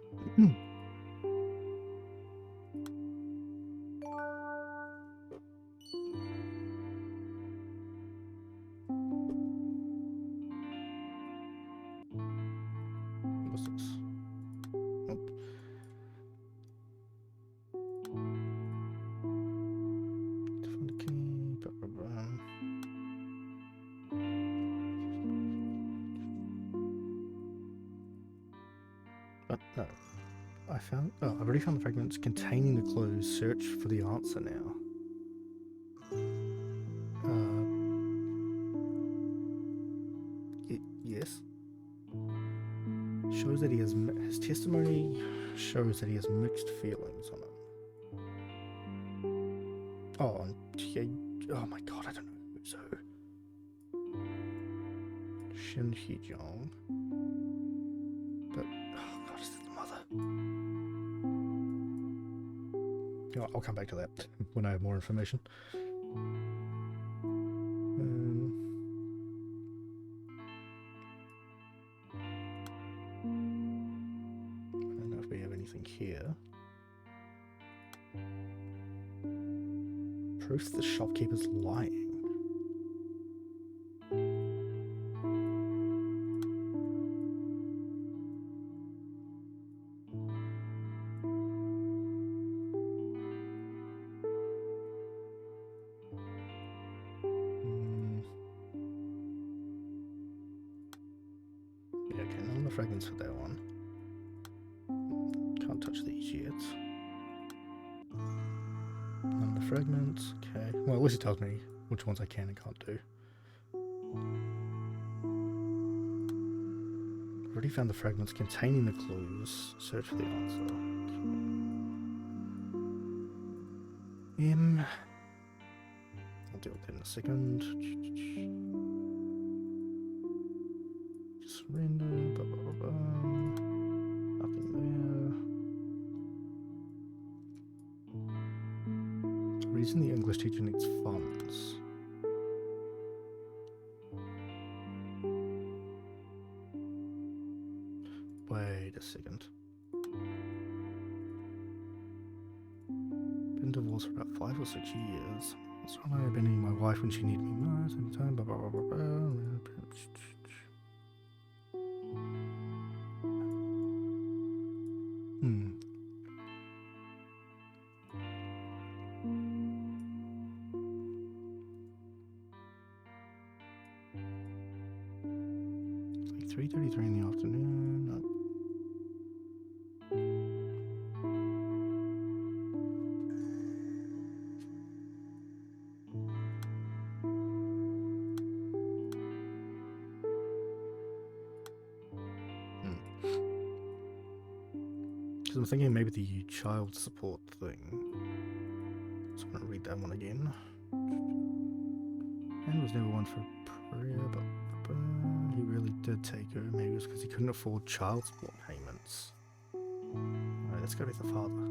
What's this? Nope. To find a key. But no. I've already found the fragments containing the clues. Search for the answer now. Yes. Shows that his testimony shows that he has mixed feelings on it. Oh, and yeah, oh my god, I don't know who's who. Shin Hee-jong. But, oh god, is that the mother? You know, I'll come back to that when I have more information. here. Proof the shopkeeper's lying. Yeah, okay, none of the fragments for that one. Can't touch these yet. None of the fragments, okay. Well, at least it tells me which ones I can and can't do. Already found the fragments containing the clues. Search for the answer. Okay. I'll deal with that in a second. Surrender. Blah, blah, blah, blah. Nothing there. The reason the English teacher needs funds. Wait a second. Been divorced for about 5 or 6 years. So I have been abandoning my wife when she needed me most of the time. Blah, blah, blah, blah, blah. It's like 3:33 in the afternoon. No. Because I'm thinking maybe the child support thing. So I'm going to read that one again. And was never one for prayer, but he really did take her. Maybe it was because he couldn't afford child support payments. Alright, let's go with the father.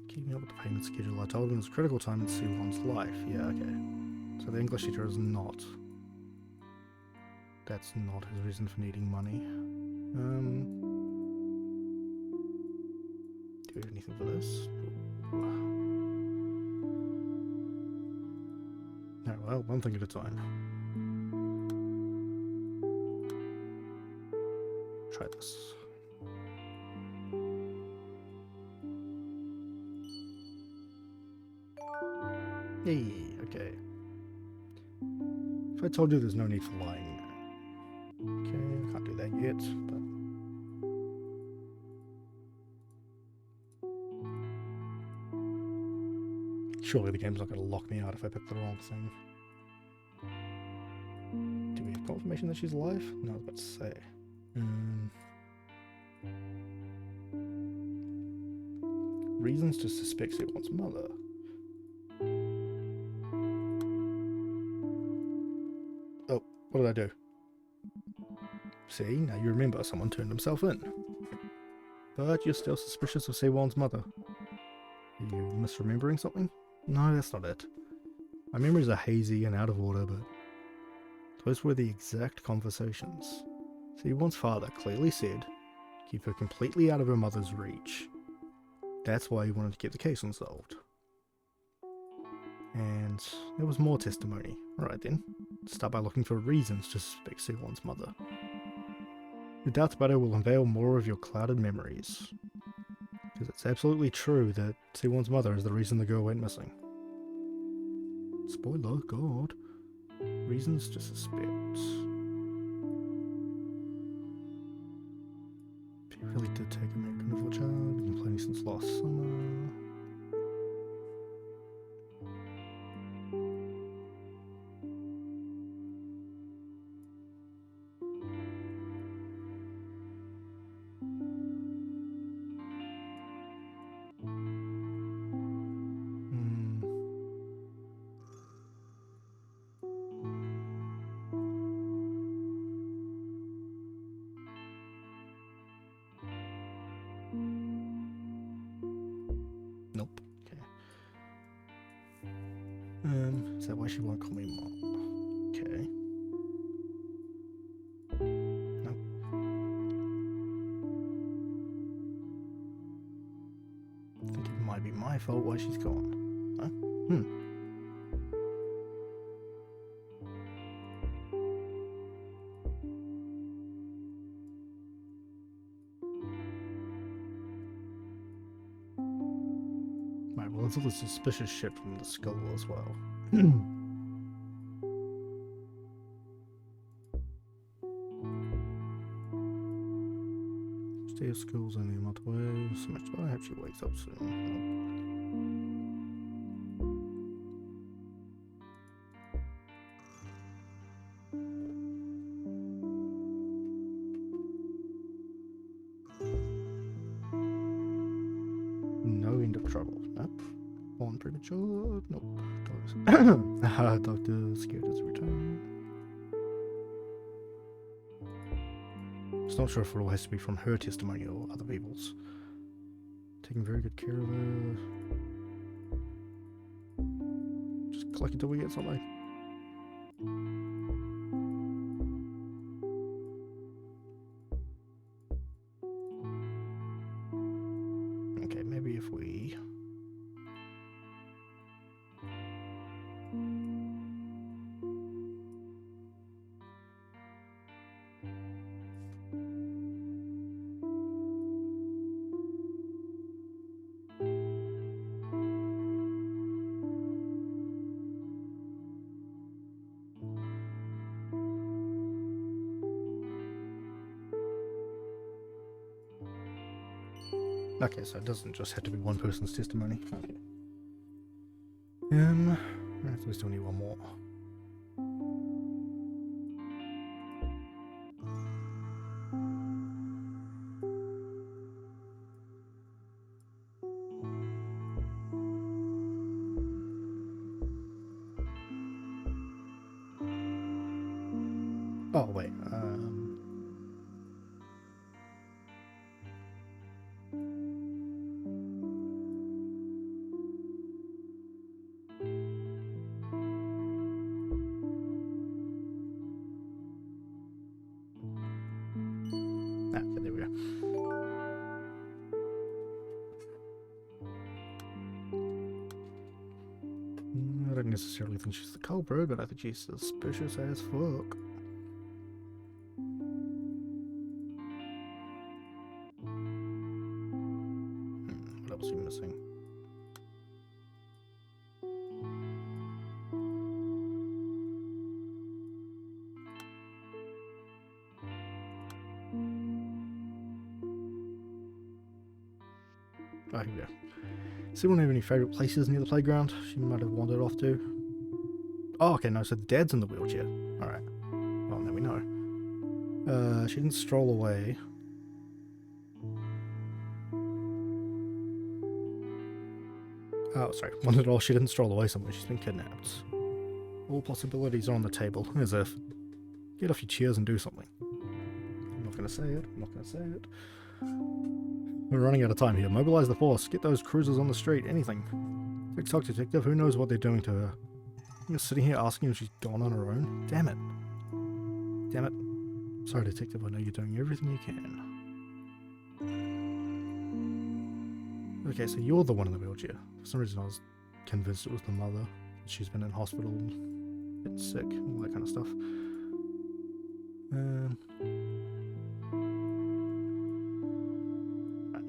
Keeping up with the payment schedule. I told him it was a critical time in Siwon's life. Yeah, okay. So the English teacher is not. That's not his reason for needing money. Do we have anything for this? No, well, one thing at a time. Try this. Hey, okay. If I told you there's no need for lying. Okay, I can't do that yet, but... Surely the game's not going to lock me out if I pick the wrong thing. Do we have confirmation that she's alive? No, I was about to say. Reasons to suspect Siwon's mother. Oh, what did I do? See, now you remember someone turned himself in. But you're still suspicious of Siwon's mother. Are you misremembering something? No, that's not it. My memories are hazy and out of order, but those were the exact conversations. Siwon's father clearly said, keep her completely out of her mother's reach. That's why he wanted to get the case unsolved. And there was more testimony. Alright then, start by looking for reasons to suspect Siwon's mother. Your doubts about her will unveil more of your clouded memories. Because it's absolutely true that Siwon's mother is the reason the girl went missing. Spoiler, God. Reasons to suspect. He really did take American for child, been playing since last summer. Nope. Okay. Is that why she won't call me mom? Okay. Nope. fault why she's gone. Huh? Right, well, there's all this suspicious shit from the skull as well. Stay of school's only a month away. So much. I hope she wakes up soon. No end of trouble. Nope. Born premature. Nope. Doctor scared his return. Just not sure if it all has to be from her testimony or other people's. Taking very good care of her. Just click until we get something. Okay, maybe if we... Okay, so it doesn't just have to be one person's testimony. Okay. We still need one more. Oh, wait. Okay, there we go. I don't necessarily think she's the culprit, but I think she's suspicious as fuck. What else are you missing? Oh, here we go. Does anyone have any favourite places near the playground she might have wandered off to? Oh, okay, no, so the dad's in the wheelchair. Alright. Well, now we know. She didn't stroll away. Oh, sorry. Wandered off, she didn't stroll away somewhere. She's been kidnapped. All possibilities are on the table, as if. Get off your chairs and do something. I'm not going to say it. I'm not going to say it. We're running out of time here. Mobilize the force. Get those cruisers on the street. Anything. TikTok detective. Who knows what they're doing to her? You're sitting here asking if she's gone on her own. Damn it. Damn it. Sorry, detective. I know you're doing everything you can. Okay, so you're the one in the wheelchair. For some reason I was convinced it was the mother. She's been in hospital, been sick, all that kind of stuff. I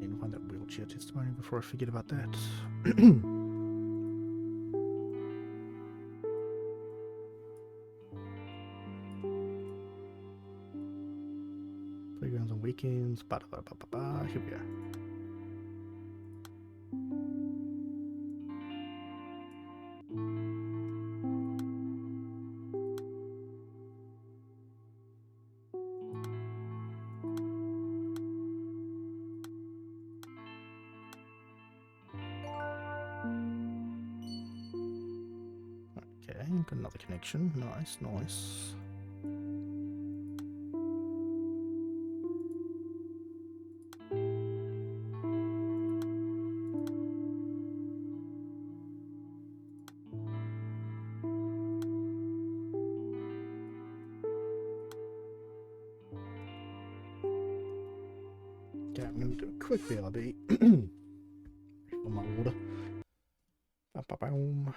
need to find that wheelchair testimony before I forget about that. Playgrounds on weekends. Here we go. Okay, got another connection. Nice, nice. Okay, I'm going to do a quick BRB. For my water. Ba-boom.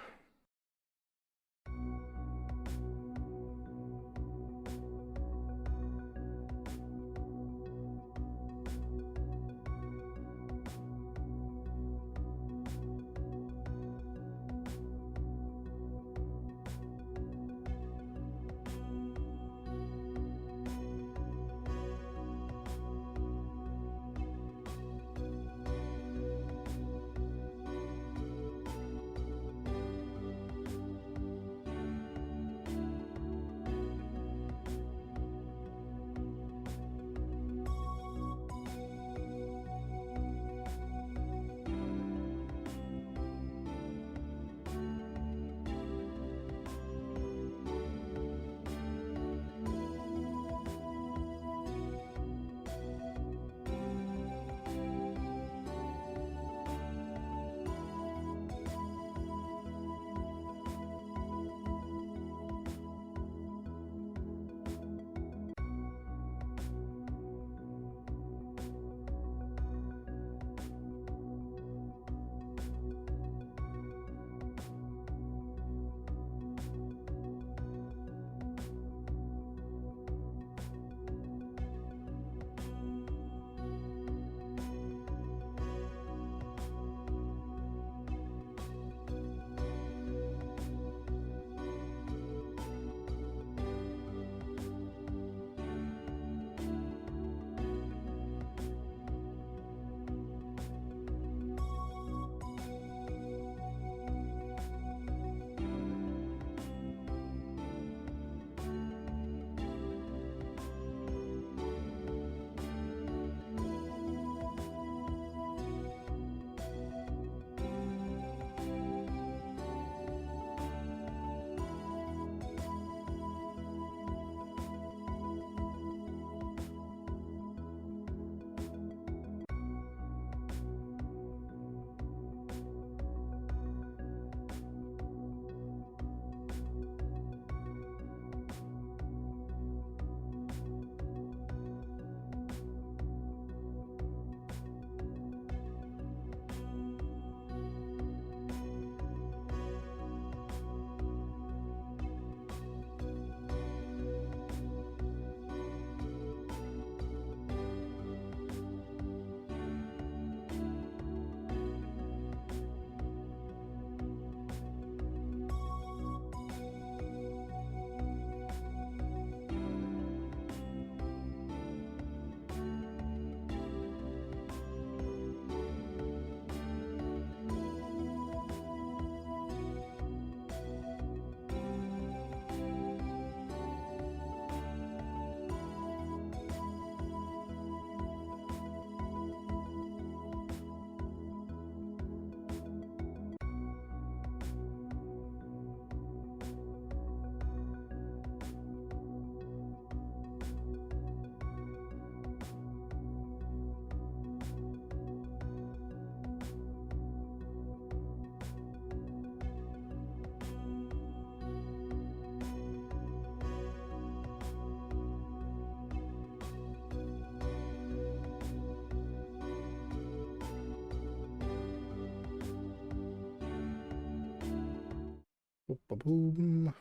Boom.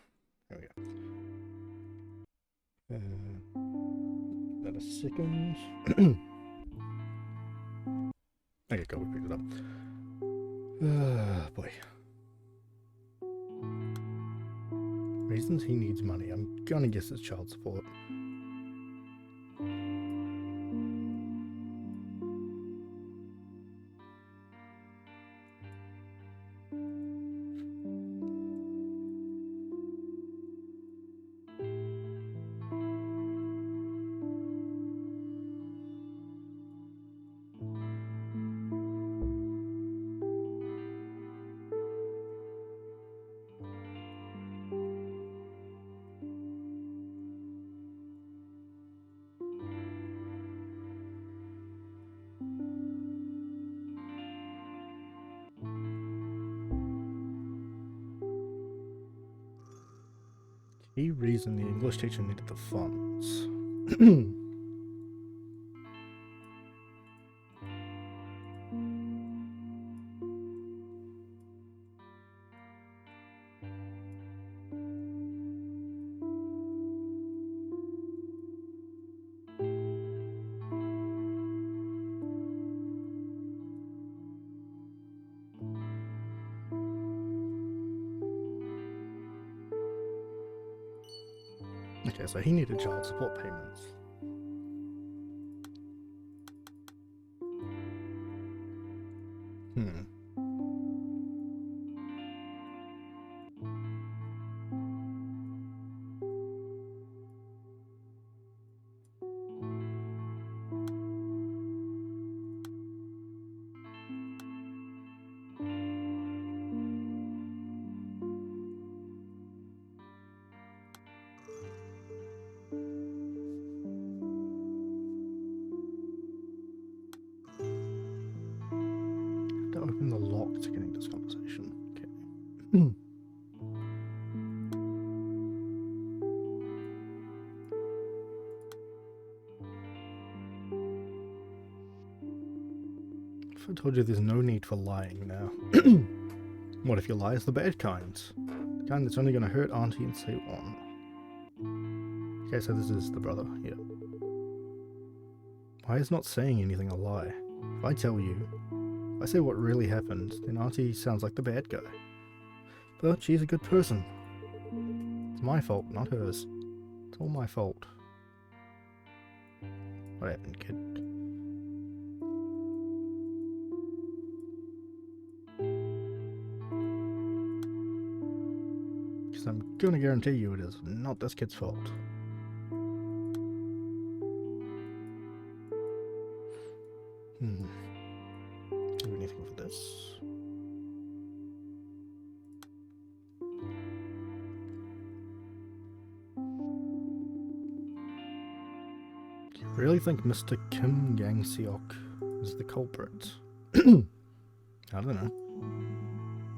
There we go. About a second. Okay, cool, we picked it up. Boy. Reasons he needs money. I'm gonna guess it's child support. Key reason the English teacher needed the funds. Okay, so he needed child support payments. To open the lock to getting this conversation. Okay. If I told you there's no need for lying now. What if your lie is the bad kind? The kind that's only going to hurt Auntie and say on. Okay, so this is the brother, yeah. Why is not saying anything a lie? If I tell you, if I say what really happened, then Auntie sounds like the bad guy. But she's a good person. It's my fault, not hers. It's all my fault. What happened, kid? Because I'm gonna guarantee you it is not this kid's fault. Do anything for this. Do you really think Mr. Kim Gang Seok is the culprit? I don't know.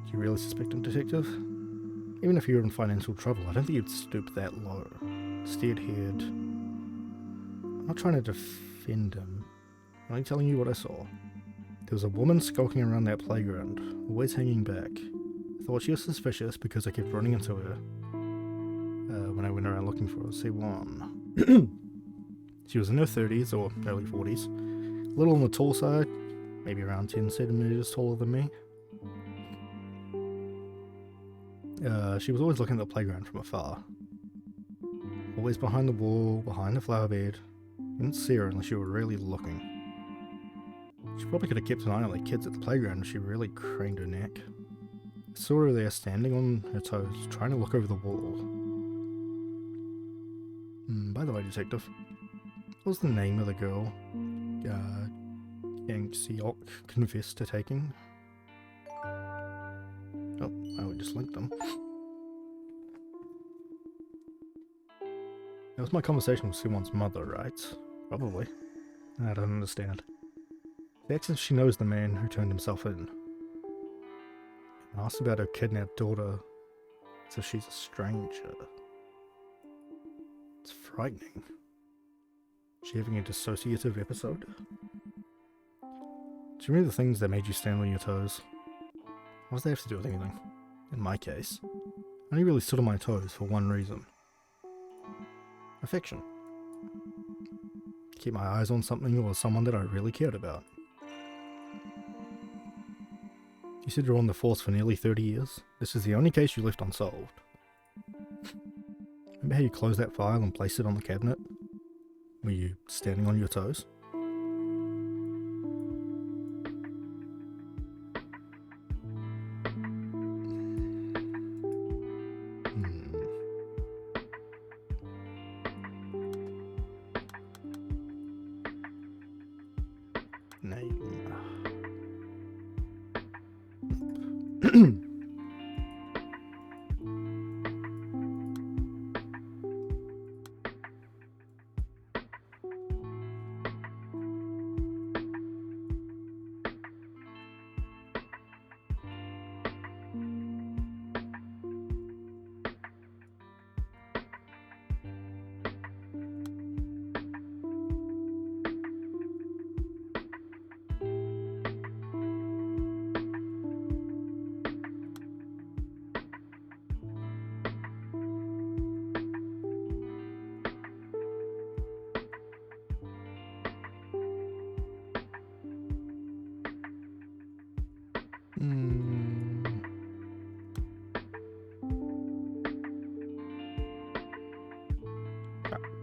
Do you really suspect him, detective? Even if you were in financial trouble, I don't think you'd stoop that low. Steered head. I'm not trying to defend him. I'm only telling you what I saw. There was a woman skulking around that playground, always hanging back. I thought she was suspicious because I kept running into her when I went around looking for her. C1. She was in her 30s or early 40s. A little on the tall side, maybe around 10 centimeters taller than me. She was always looking at the playground from afar. Always behind the wall, behind the flower bed. You didn't see her unless you were really looking. She probably could have kept an eye on the kids at the playground if she really craned her neck. I saw her there standing on her toes, trying to look over the wall. By the way, detective, what was the name of the girl Yang Seok confessed to taking? Oh, we just linked them. That was my conversation with Siwon's mother, right? Probably. I don't understand. She acts as if she knows the man who turned himself in. And asks about her kidnapped daughter as if she's a stranger. It's frightening. Is she having a dissociative episode? Do you remember the things that made you stand on your toes? What does that have to do with anything? In my case, I only really stood on my toes for one reason. Affection. Keep my eyes on something or someone that I really cared about. You said you're on the force for nearly 30 years. This is the only case you left unsolved. Remember how you closed that file and placed it on the cabinet? Were you standing on your toes? Name.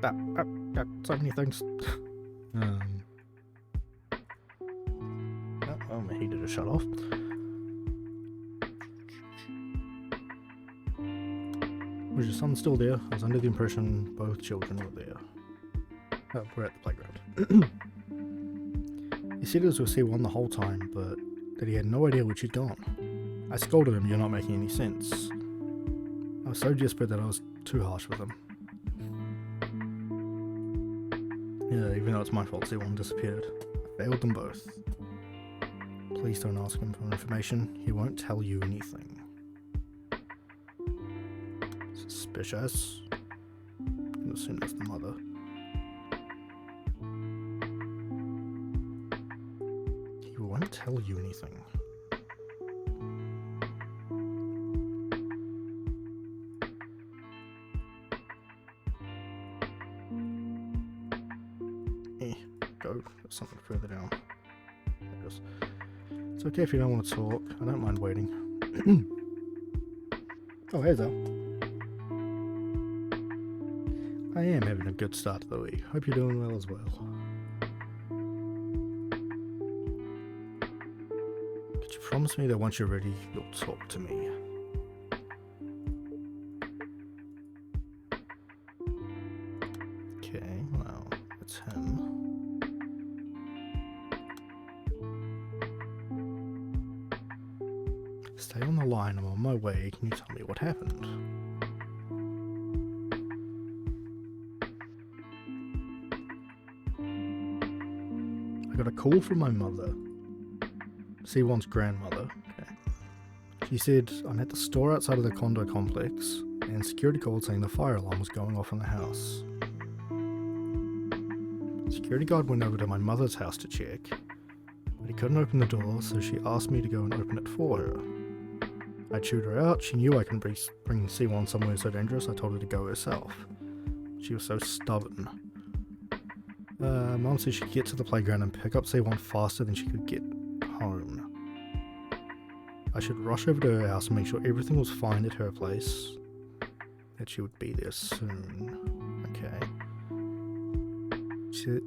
So many things. Oh, my heater just shut off. Was your son still there? I was under the impression both children were there. We're at the playground. He said he was with C1 the whole time, but that he had no idea where she'd gone. I scolded him, "You're not making any sense." I was so desperate that I was too harsh with him. Yeah, even though it's my fault, C1 disappeared. I failed them both. Please don't ask him for information. He won't tell you anything. Suspicious. I'm assuming that's the mother. He won't tell you anything. Go. There's something further down. There it is. It's okay if you don't want to talk. I don't mind waiting. Oh, hey there. I am having a good start to the week. Hope you're doing well as well. Could you promise me that once you're ready, you'll talk to me? Okay, well, it's him. Stay on the line, I'm on my way. Can you tell me what happened? I got a call from my mother, C1's grandmother. Okay. She said, "I'm at the store outside of the condo complex, and security called saying the fire alarm was going off in the house." Security guard went over to my mother's house to check, but he couldn't open the door, so she asked me to go and open it for her. I chewed her out. She knew I couldn't bring C1 somewhere so dangerous. I told her to go herself. She was so stubborn. Mom said she could get to the playground and pick up C1 faster than she could get home. I should rush over to her house and make sure everything was fine at her place. That she would be there soon. Okay.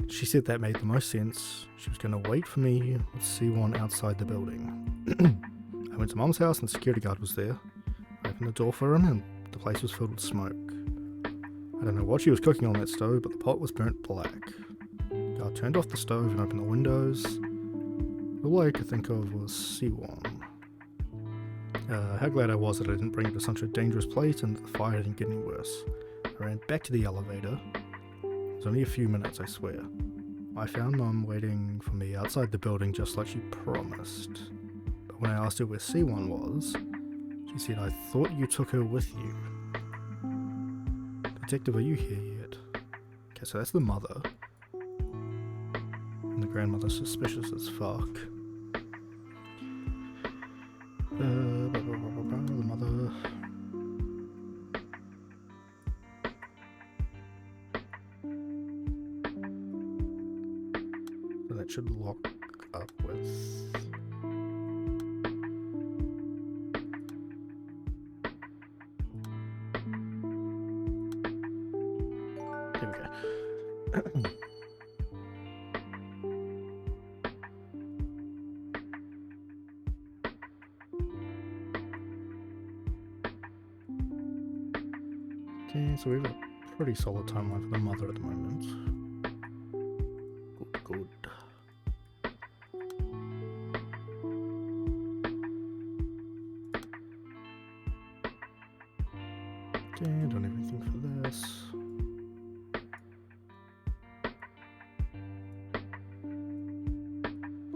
She said that made the most sense. She was going to wait for me with C1 outside the building. I went to Mom's house and the security guard was there. I opened the door for him and the place was filled with smoke. I don't know what she was cooking on that stove, but the pot was burnt black. The guard turned off the stove and opened the windows. All I could think of was C1. How glad I was that I didn't bring it to such a dangerous place and that the fire didn't get any worse. I ran back to the elevator. It was only a few minutes, I swear. I found Mum waiting for me outside the building just like she promised. But when I asked her where C1 was, she said, "I thought you took her with you." Detective, are you here yet? Okay, so that's the mother. And the grandmother's suspicious as fuck. The mother. So that should lock up with. Here we go. Okay, so we have a pretty solid timeline for the mother at the moment. Good. Okay, done everything for this.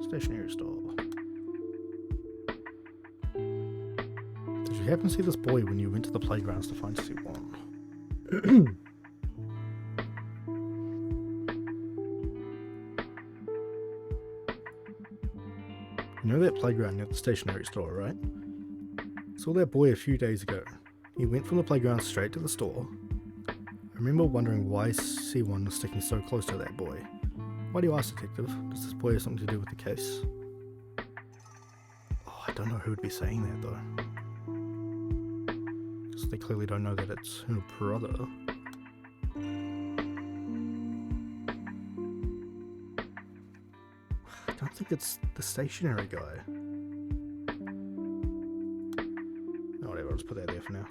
Stationery store. Did you happen to see this boy when you went to the playgrounds to find C1? You know that playground near the stationery store, right? Saw that boy a few days ago. He went from the playground straight to the store. I remember wondering why C1 was sticking so close to that boy. Why do you ask, Detective? Does this boy have something to do with the case? Oh, I don't know who would be saying that though. Because they clearly don't know that it's her brother. think it's the stationary guy. Oh, whatever, I'll just put that there for now.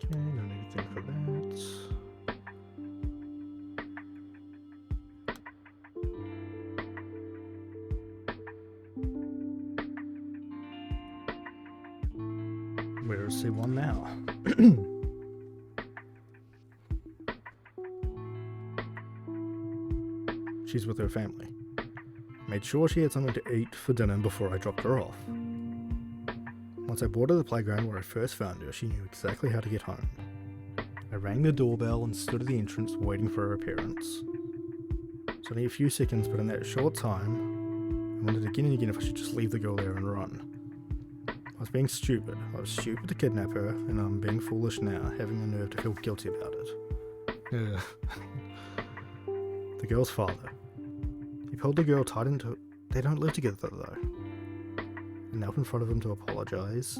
Okay, don't need anything for that. Where is C1 now? She's with her family. Made sure she had something to eat for dinner before I dropped her off. Once I brought her to the playground where I first found her, she knew exactly how to get home. I rang the doorbell and stood at the entrance waiting for her appearance. It's only a few seconds, but in that short time, I wondered again and again if I should just leave the girl there and run. I was being stupid. I was stupid to kidnap her, and I'm being foolish now, having the nerve to feel guilty about it. The girl's father. He pulled the girl tight into... They don't live together though. I knelt in front of him to apologise.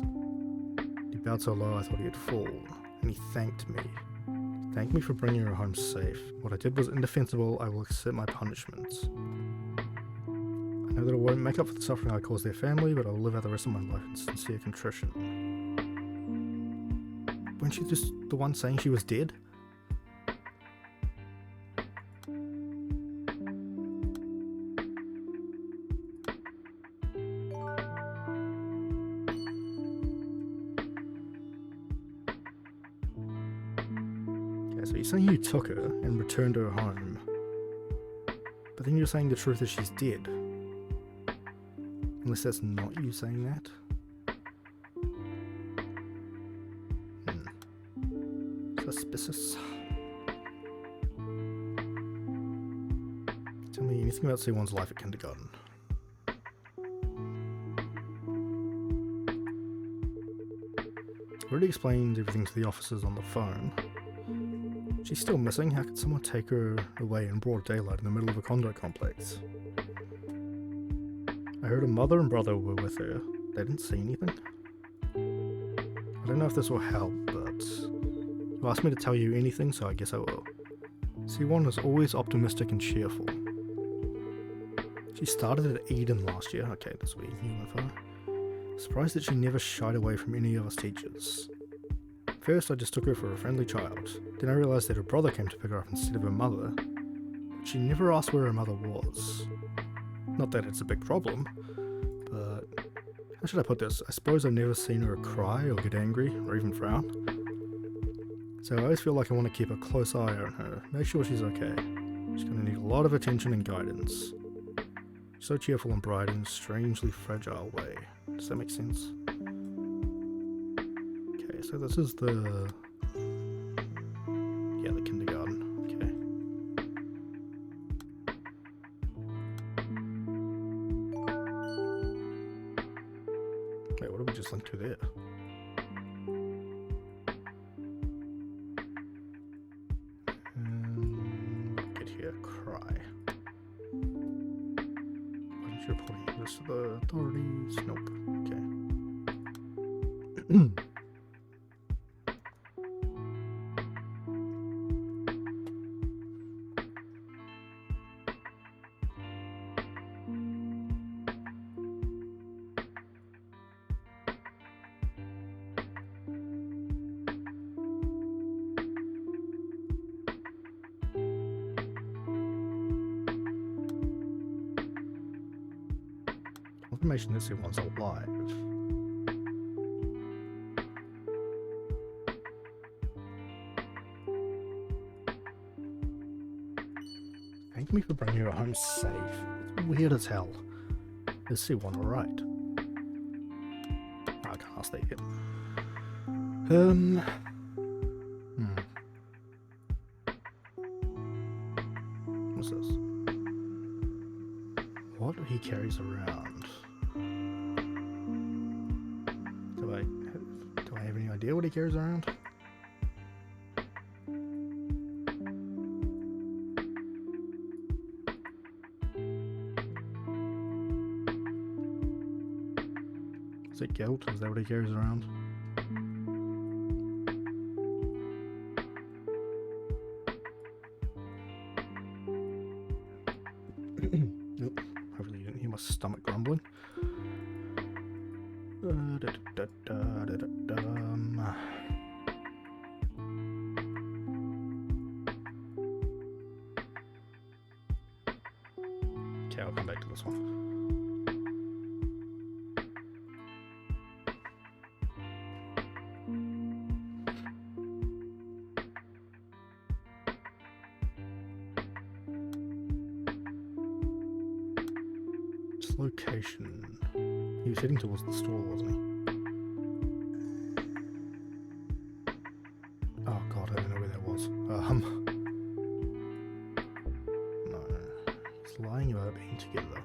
He bowed so low I thought he'd fall, and he thanked me. Thanked me for bringing her home safe. What I did was indefensible. I will accept my punishments. I know that I won't make up for the suffering I caused their family, but I will live out the rest of my life in sincere contrition. Weren't you just the one saying she was dead? Okay, so you're saying you took her and returned her home, but then you're saying the truth is she's dead. Unless that's not you saying that. Suspicious. Tell me anything about C1's life at kindergarten. I already explained everything to the officers on the phone. She's still missing. How could someone take her away in broad daylight in the middle of a condo complex? I heard her mother and brother were with her. They didn't see anything. I don't know if this will help, but you asked me to tell you anything, so I guess I will. C1 is always optimistic and cheerful. She started at Eden last year. Okay, that's weird. New info. Surprised that she never shied away from any of us teachers. First, I just took her for a friendly child. Then I realised that her brother came to pick her up instead of her mother. But she never asked where her mother was. Not that it's a big problem, but how should I put this? I suppose I've never seen her cry or get angry or even frown. So I always feel like I want to keep a close eye on her, make sure she's okay. She's going to need a lot of attention and guidance. She's so cheerful and bright in a strangely fragile way. Does that make sense? Okay, so this is the... yeah, the kindergarten. Okay. Wait, what did we just link to there? Get here, cry. Why don't you report this to the authorities? Nope. Okay. Confirmation that someone's alive. Thank me for bringing her home safe. It's weird as hell. Is C1 alright? I can't ask that yet. What's this? What he carries around? Do I have any idea what he carries around? Is it guilt? Is that what he carries around? Nope. Hopefully you didn't hear my stomach grumbling. Okay, I'll come back to this one. Its location. He was heading towards the store, wasn't he? Oh god, I don't know where that was. No. He's lying about being together.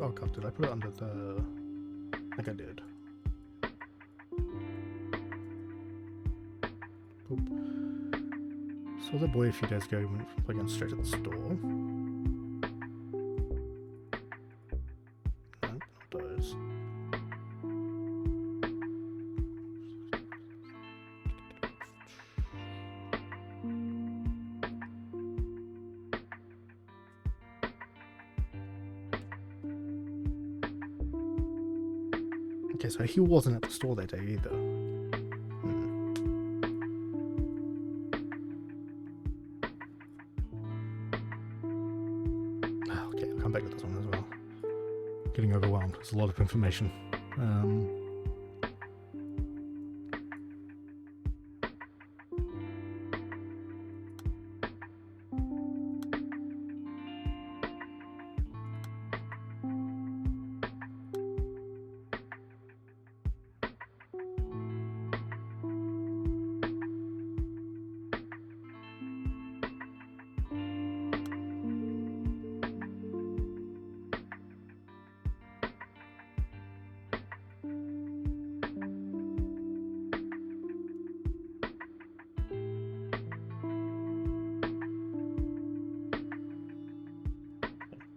Oh god, did I put it under the... I think I did. Oop. Saw the boy a few days ago went from plugging straight to the store. Nope, not those. Okay, so he wasn't at the store that day either. Okay, I'll come back to this one as well. Getting overwhelmed. It's a lot of information.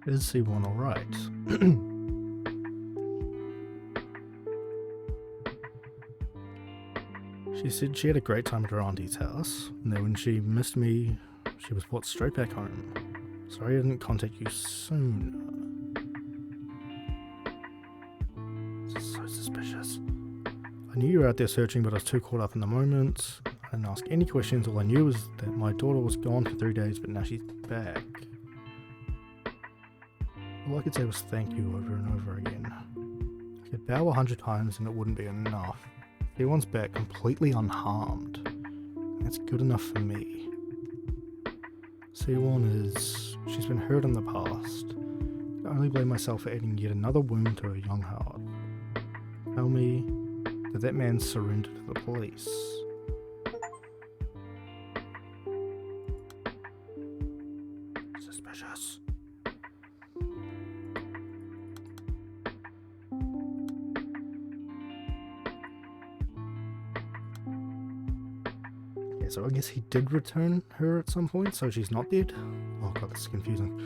Is C1 alright? She said she had a great time at her auntie's house, and that when she missed me, she was brought straight back home. Sorry I didn't contact you sooner. This is so suspicious. I knew you were out there searching, but I was too caught up in the moment. I didn't ask any questions. All I knew was that my daughter was gone for 3 days, but now she's back. All I could say was thank you over and over again. I could bow 100 times and it wouldn't be enough. Everyone's back completely unharmed. That's good enough for me. C1 is... she's been hurt in the past. I only blame myself for adding yet another wound to her young heart. Tell me, did that man surrender to the police? Suspicious. So I guess he did return her at some point, so she's not dead. Oh god, this is confusing.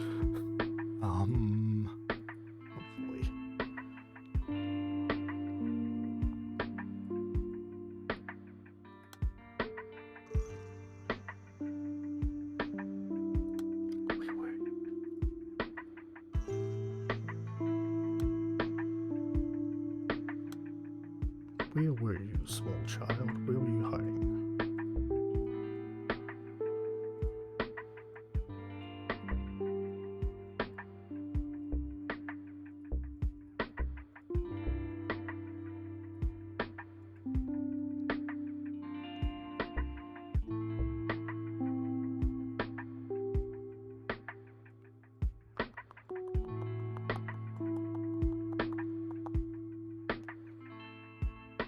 Hopefully. Where were you, small child? Where were you hiding?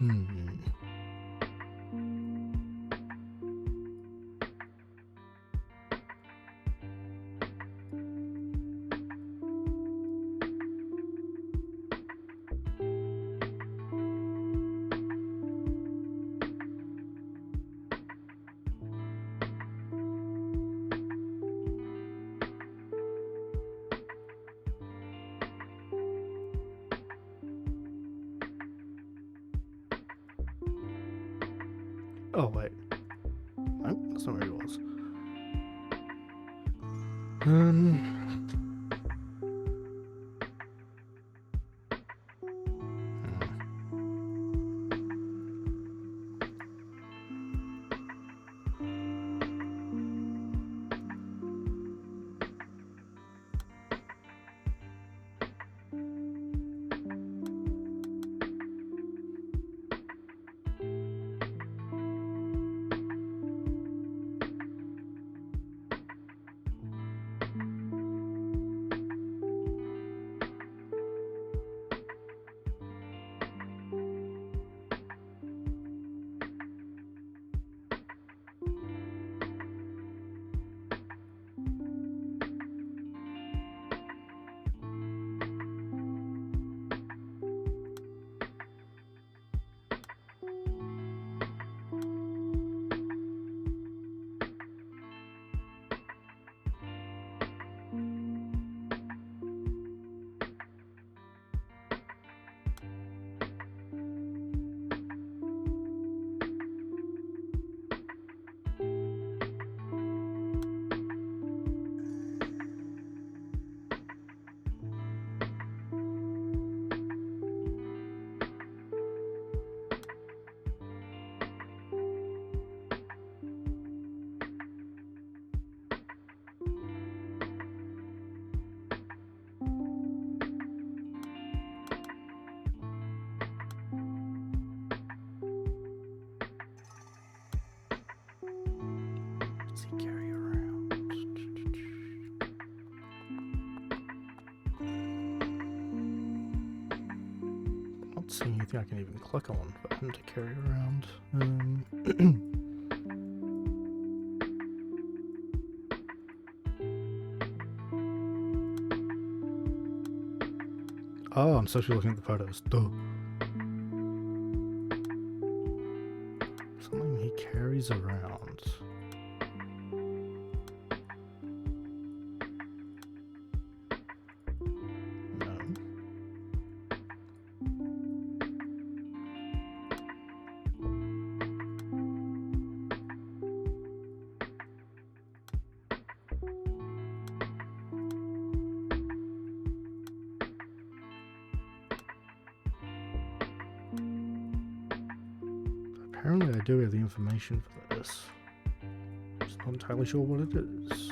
Hmm. Oh, wait. No, that's not where he was. Does he carry around? Not seeing anything I can even click on for him to carry around. Oh, I'm supposed to be looking at the photos. Duh. Something he carries around. No. Apparently I do have the information for this. Just not entirely sure what it is.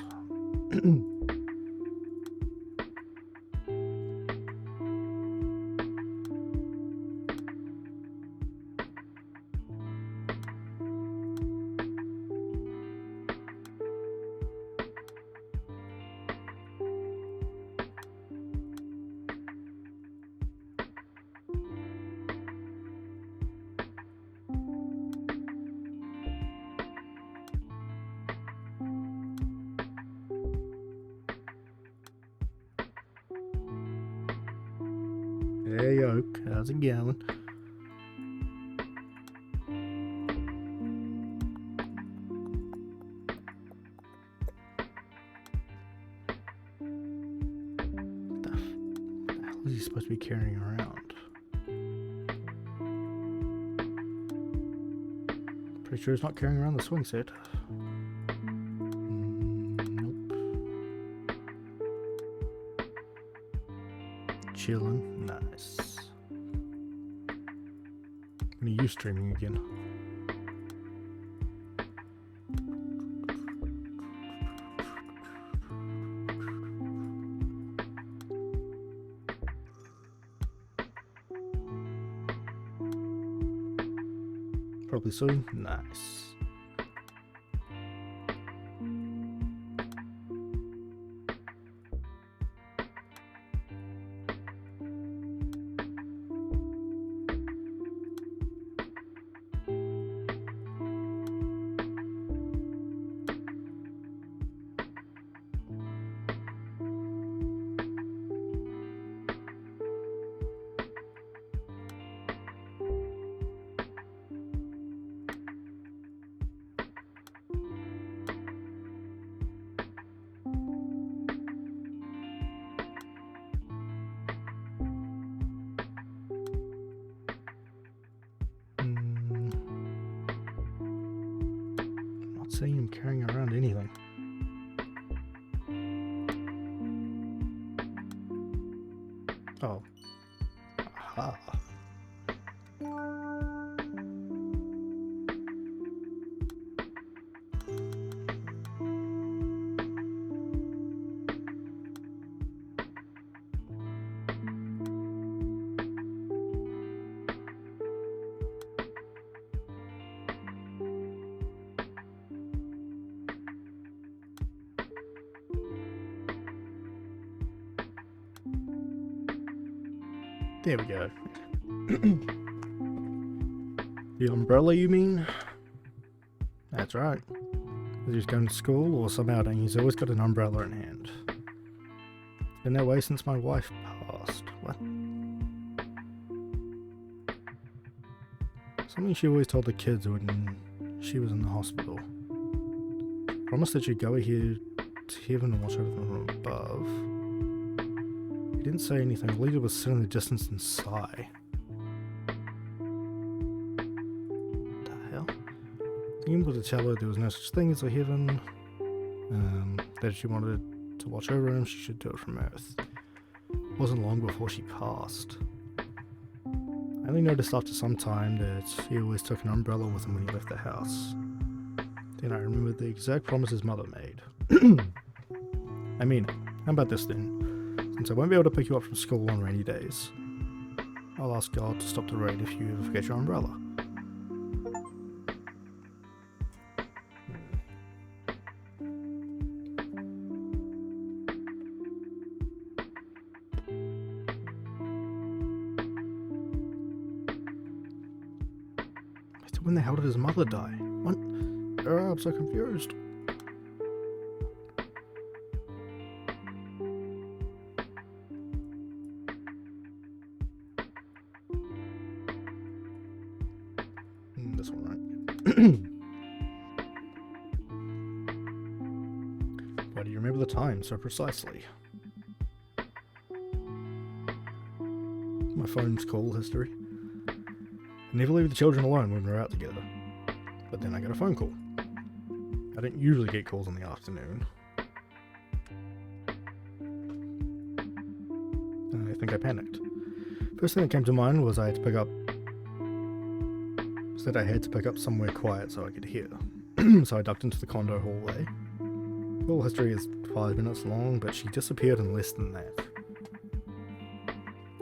Hey, Oak, how's it going? What the hell is he supposed to be carrying around? Pretty sure he's not carrying around the swing set. Nope. Chilling. Nice. When are you streaming again? Probably soon. Nice. not seeing him carrying around anything. Oh. Aha. There we go. The umbrella, you mean? That's right. Whether he's going to school or some outing, he's always got an umbrella in hand. It's been that way since my wife passed. What? Something she always told the kids when she was in the hospital. Promised that she'd go here to heaven and watch over them from above. He didn't say anything. All he did was sit in the distance and sigh. What the hell? He able to tell her there was no such thing as a heaven. That if she wanted to watch over him, she should do it from Earth. It wasn't long before she passed. I only noticed after some time that he always took an umbrella with him when he left the house. Then I remembered the exact promise his mother made. I mean, how about this then? Since I won't be able to pick you up from school on rainy days, I'll ask God to stop the rain if you ever forget your umbrella. So when the hell did his mother die? What? Oh, I'm so confused. This one, right? Why do you remember the time so precisely? My phone's call history. I never leave the children alone when we're out together. But then I get a phone call. I don't usually get calls in the afternoon. And I think I panicked. First thing that came to mind was I had to pick up somewhere quiet so I could hear. So I ducked into the condo hallway. The call history is 5 minutes long, but she disappeared in less than that.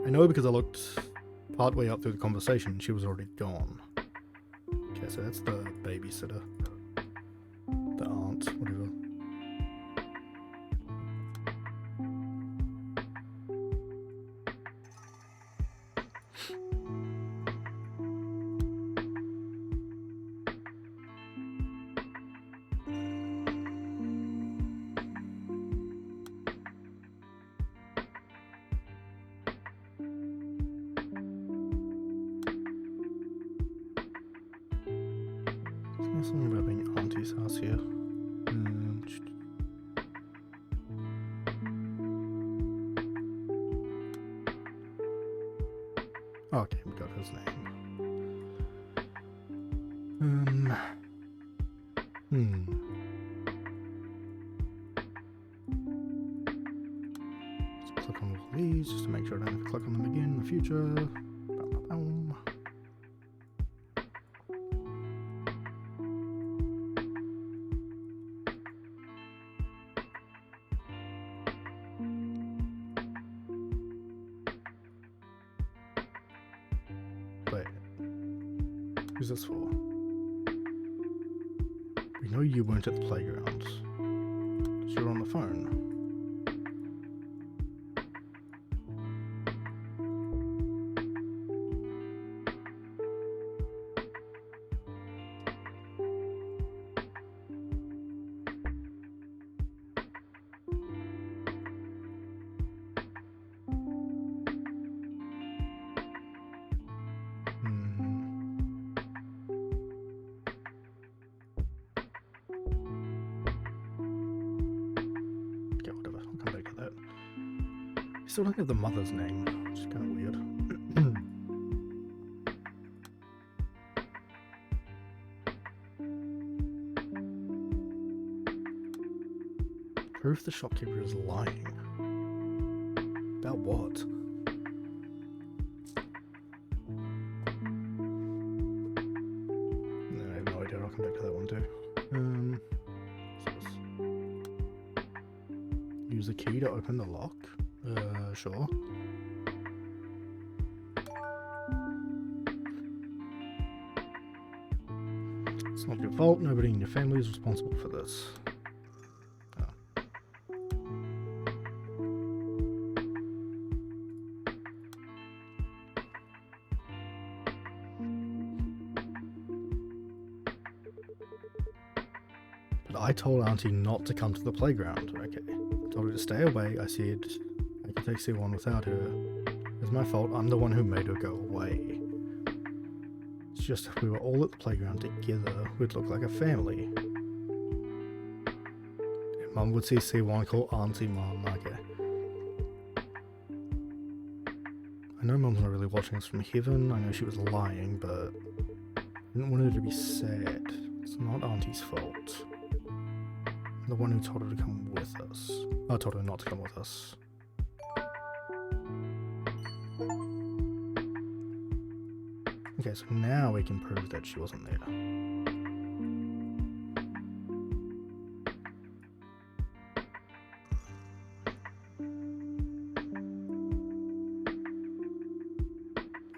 I know because I looked partway up through the conversation, she was already gone. Okay, so that's the babysitter. The aunt, whatever. Something about being auntie's house here. Okay, we got his name. Just click on all these just to make sure I don't have to click on them again in the future. Wait, who's this for? We know you weren't at the playground. You were on the phone. Still don't have the mother's name, which is kind of weird. Proof the shopkeeper is lying. About what? No, I have no idea. I'll come back to that one too. Use the key to open the lock? Sure. It's not your fault. Nobody in your family is responsible for this. But I told Auntie not to come to the playground. Okay. I told her to stay away. I said I could take C1 without her. It's my fault. I'm the one who made her go away. It's just if we were all at the playground together, we'd look like a family. And Mum would see C1 call Auntie Mum. Okay. I know Mum's not really watching us from heaven. I know she was lying, but I didn't want her to be sad. It's not Auntie's fault. I'm the one who told her to come with us. I told her not to come with us. Okay, so now we can prove that she wasn't there.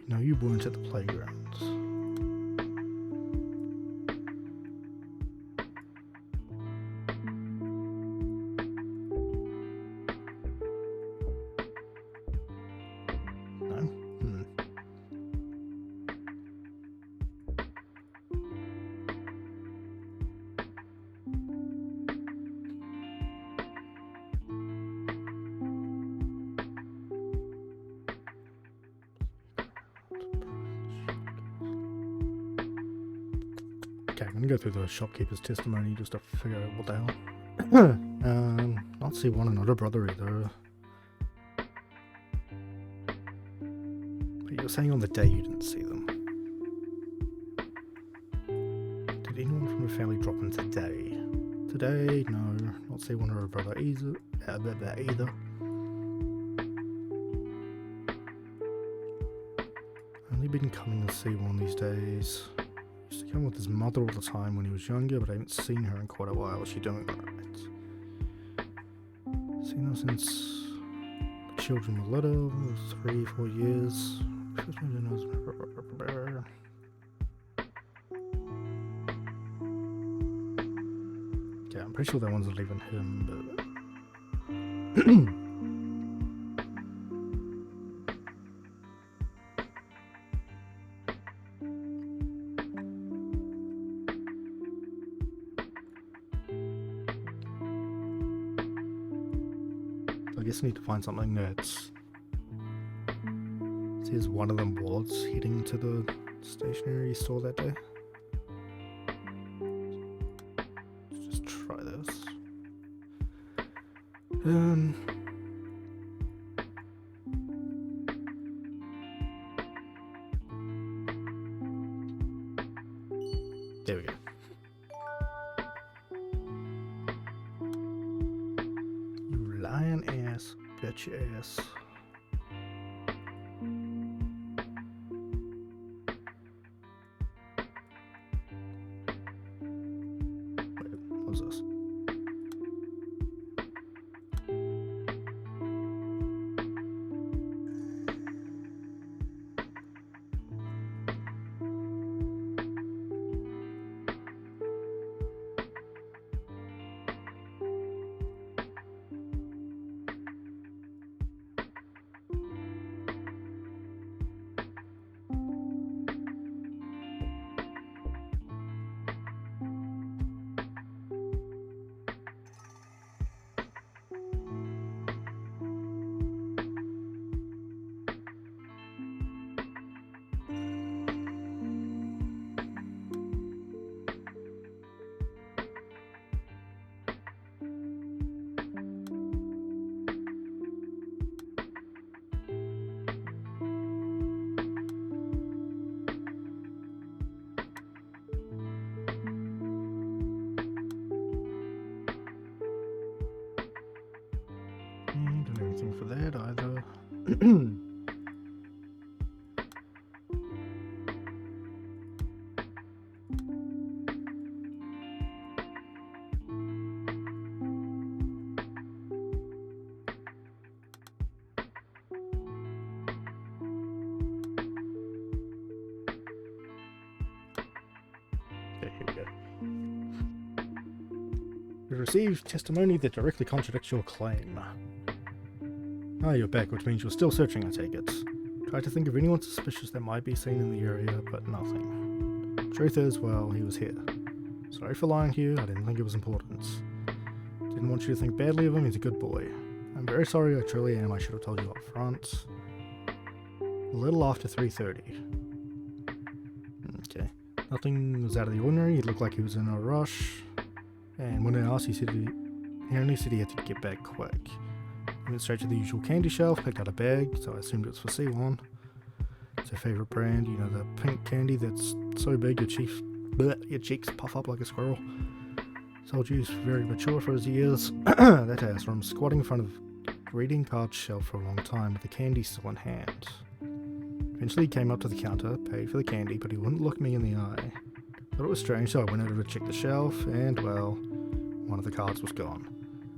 No, you weren't at the playground. Okay, I'm gonna go through the shopkeeper's testimony just to figure out what the hell. Not see one another brother either. But you were saying on the day you didn't see them. Did anyone from the family drop in today? Today, no. Not see one or her brother either. Only been coming to see one these days. Used to come with his mother all the time when he was younger, but I haven't seen her in quite a while. Is she doing alright? Seen her since the children were little, 3-4 years. Yeah, I'm pretty sure that one's not even him, but I guess I need to find something that's... It says one of them was heading to the stationery store that day. Let's just try this. There we go. You lying ass, bitch ass. Wait, what was this? that either. Okay, here we go. We received testimony that directly contradicts your claim. Ah, you're back, which means you're still searching, I take it. Tried to think of anyone suspicious that might be seen in the area, but nothing. Truth is, well, he was here. Sorry for lying to you, I didn't think it was important. Didn't want you to think badly of him, he's a good boy. I'm very sorry, I truly am, I should have told you up front. A little after 3:30. Okay. Nothing was out of the ordinary, he looked like he was in a rush. And when I asked, he only said he had to get back quick. He went straight to the usual candy shelf, picked out a bag, so I assumed it was for C1. It's her favourite brand, you know, the pink candy that's so big your cheeks puff up like a squirrel. Told you he's very mature for his years. That has, from squatting in front of a greeting card shelf for a long time with the candy still in hand. Eventually he came up to the counter, paid for the candy, but he wouldn't look me in the eye. Thought it was strange, so I went over to check the shelf, and well, one of the cards was gone.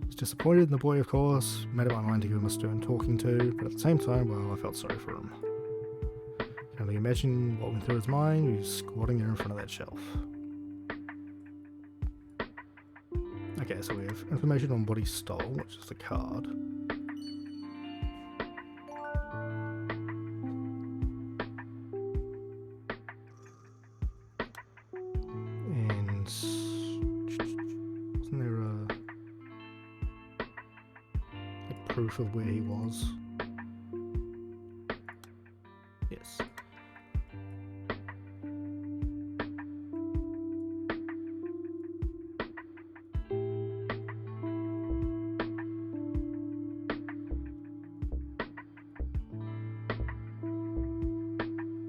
I was disappointed in the boy, of course, made up my mind to give him a stern talking to, but at the same time, well, I felt sorry for him. Can only imagine what went through his mind. He was squatting there in front of that shelf. Okay, so we have information on what he stole, which is the card. And wasn't there a proof of where he was? Yes.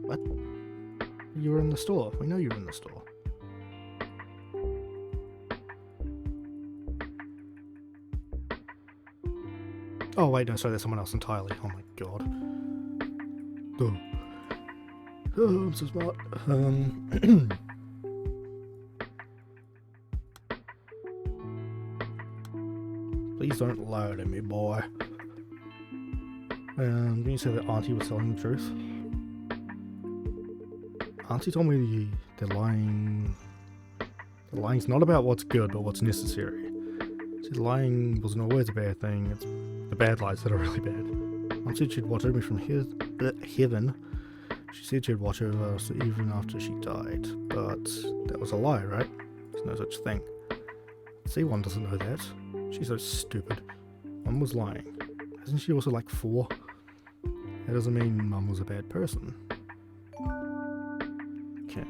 What? You were in the store. We know you were in the store. Oh wait, no, sorry, there's someone else entirely. Oh my god. Oh, I'm so smart. Please don't lie to me, boy. Didn't you say that Auntie was telling the truth? Auntie told me the lying's not about what's good, but what's necessary. She said lying wasn't always a bad thing, it's the bad lies that are really bad. Mom said she'd watch over me from heaven. She said she'd watch over us even after she died, but that was a lie, right? There's no such thing. C1 doesn't know that. She's so stupid. Mum was lying. Isn't she also like 4? That doesn't mean Mum was a bad person. Okay.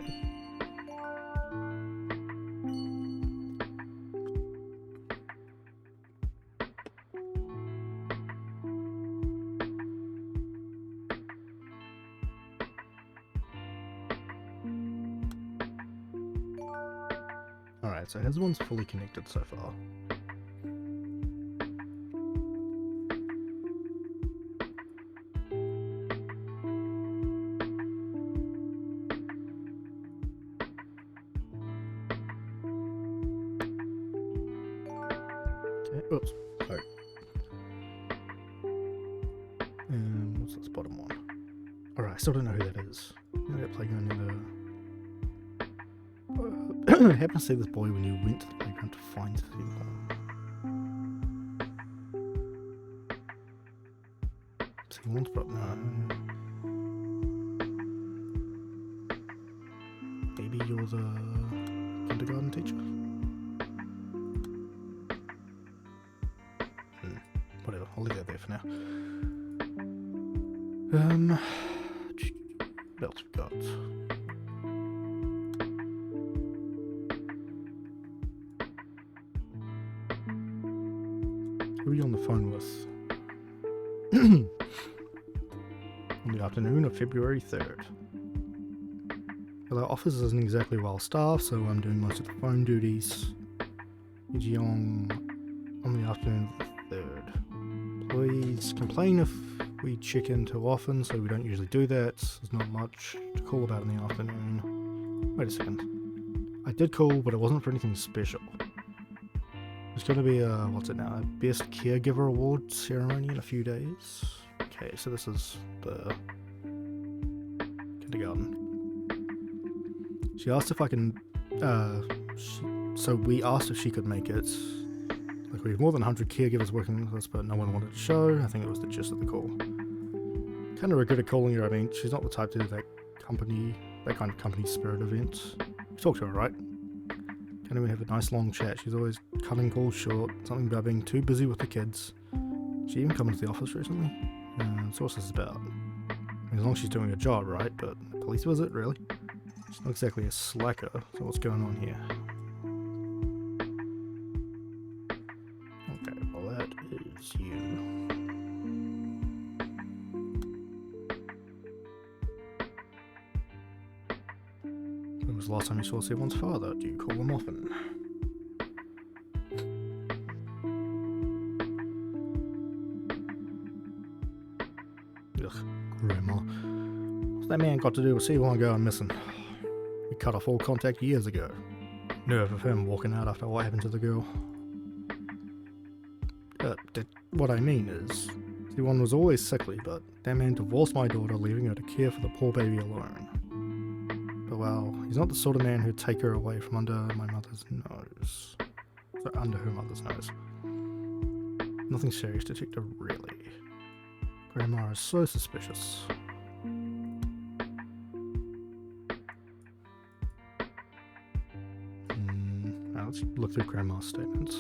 Alright, so his one's fully connected so far. Oops, sorry. What's this bottom one? Alright, I still don't know who that is. That playground never... happened to see this boy when you went to the playground to find him. Someone's brought... No. Maybe you're the kindergarten teacher? Whatever, I'll leave that there for now. What else we got? Who are you on the phone with? On the afternoon of February 3rd. Well, our office isn't exactly well staffed, so I'm doing most of the phone duties. Jiong on the afternoon of the 3rd. Please complain if we check in too often, so we don't usually do that. There's not much to call about in the afternoon. Wait a second. I did call, but it wasn't for anything special. There's going to be a, what's it now, a Best Caregiver Award ceremony in a few days. Okay, so this is the kindergarten. She asked if I can, so we asked if she could make it. Like, we have more than 100 caregivers working with us, but no one wanted to show. I think it was the gist of the call. Kind of regretted calling her. I mean, she's not the type to do that kind of company spirit event. Talk to her, right? Can't even have a nice long chat. She's always cutting calls short, something about being too busy with the kids. She even come into the office recently. That's what this is about. I mean, as long as she's doing her job, right? But a police visit, really? She's not exactly a slacker, so what's going on here? Okay, well that is you. When was the last time you saw someone's father? Do you call him often? Ugh, Grandma. What's that man got to do with C1 going missing? He cut off all contact years ago. Nerve of him walking out after what happened to the girl. What I mean is, C1 was always sickly, but that man divorced my daughter, leaving her to care for the poor baby alone. But well, he's not the sort of man who'd take her away from under my mother's nose. So under her mother's nose. Nothing serious, Detective, really. Grandma is so suspicious. Now let's look through Grandma's statements.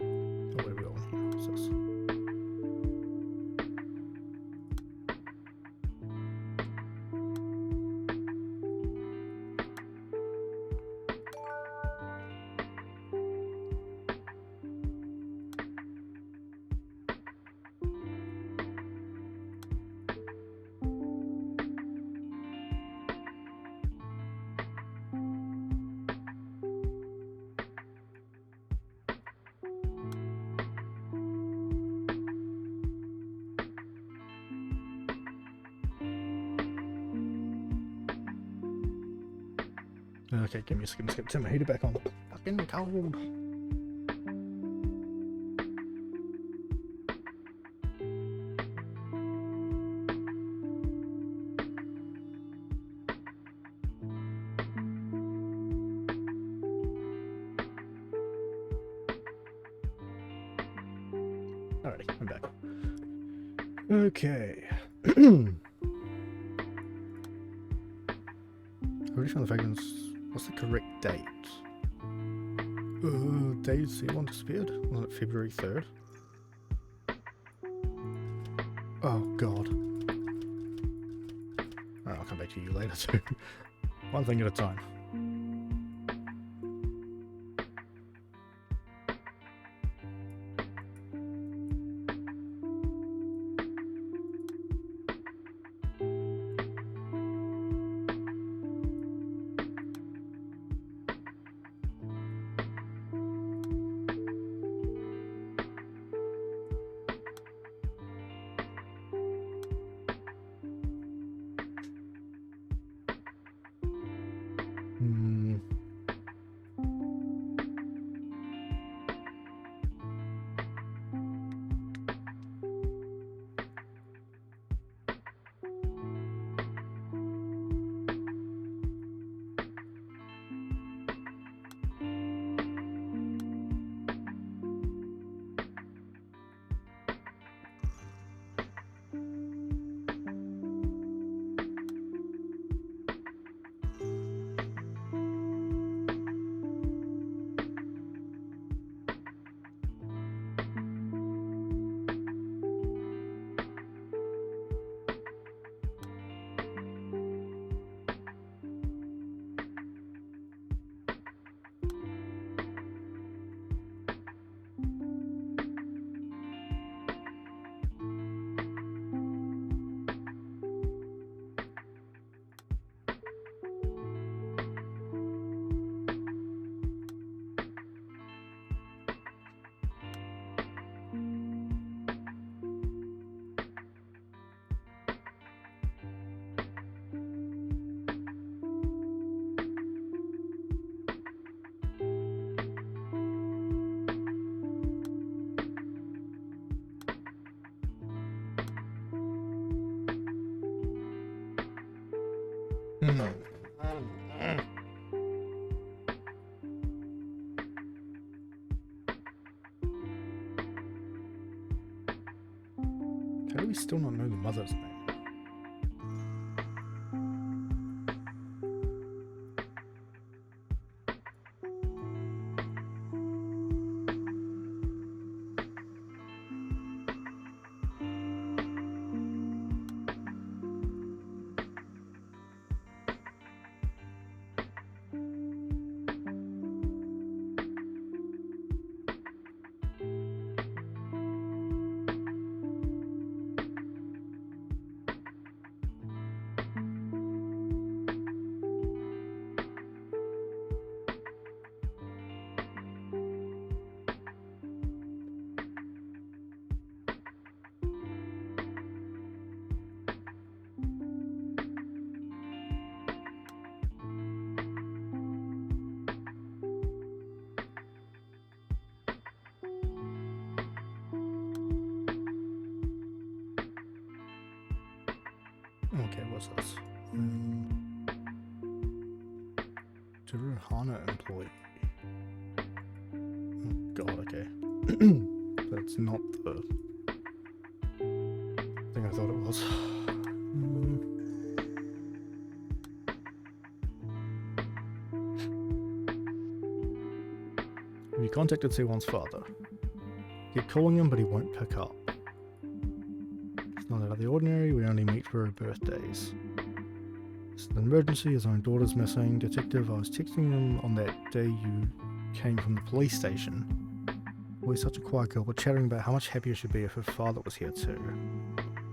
Oh, where are we going here? What's this? Okay, give me a second to turn my heater back on. Fucking cold. Alrighty, I'm back. Okay. Already found the fragments. What's the correct date? Date C1 disappeared? Wasn't it February 3rd? Oh god. Alright, I'll come back to you later too. One thing at a time. How do we still not know the mother's name? Okay, what's this? Hana employee. Oh god, okay. That's not the thing I thought it was. Have you contacted C1's father? Keep calling him, but he won't pick up. It's not out of the ordinary, we only meet for her birthdays. It's an emergency, his own daughter's missing. Detective, I was texting him on that day you came from the police station. Always such a quiet girl, but chatting about how much happier she'd be if her father was here too.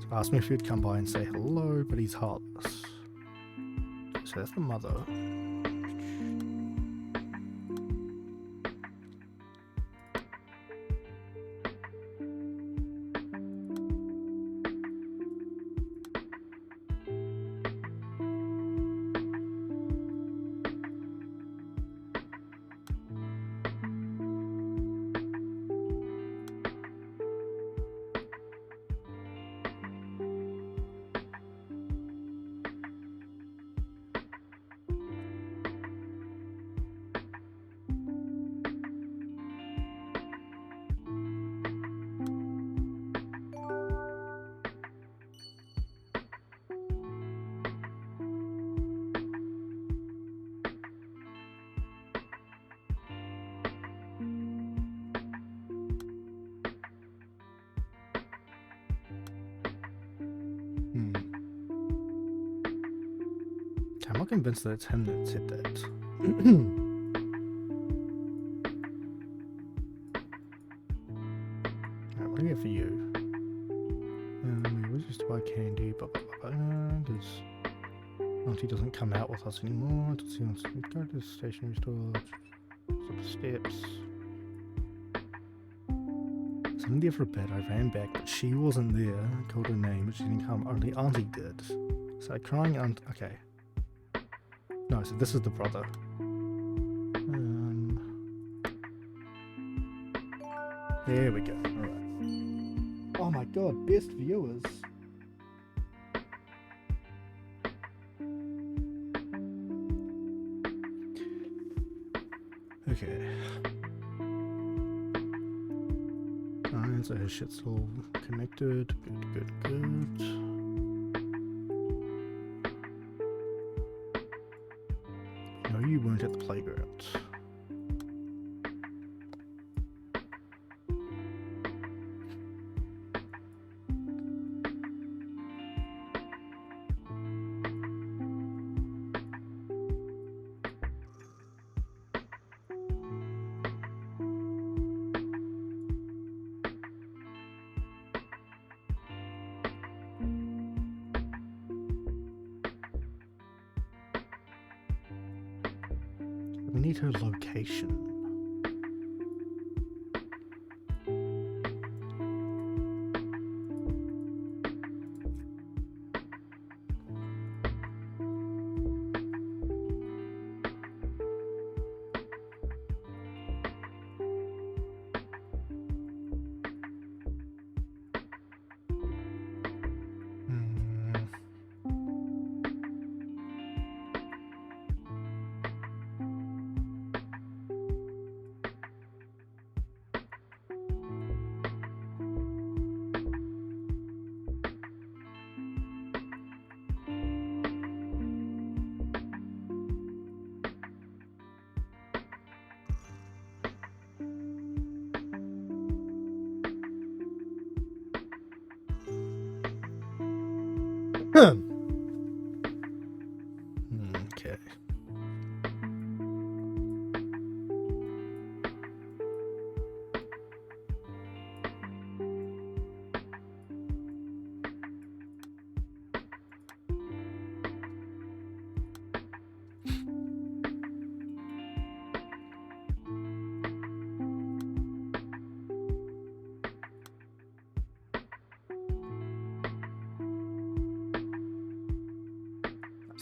So asked me if he'd come by and say hello, but he's heartless. So that's the mother. I'm not convinced that it's him that said that. Alright, what do we have for you? We was just to buy candy, but his auntie doesn't come out with us anymore. Go to the stationery store, up the steps. So I'm in there for a bit. I ran back, but she wasn't there. I called her name, but she didn't come. Only auntie did. So crying aunt. Okay. No, so this is the brother. There we go. Alright. Oh my god, best viewers. Okay. Alright, so his shit's all connected. Good. No, you weren't at the playground. We need her location.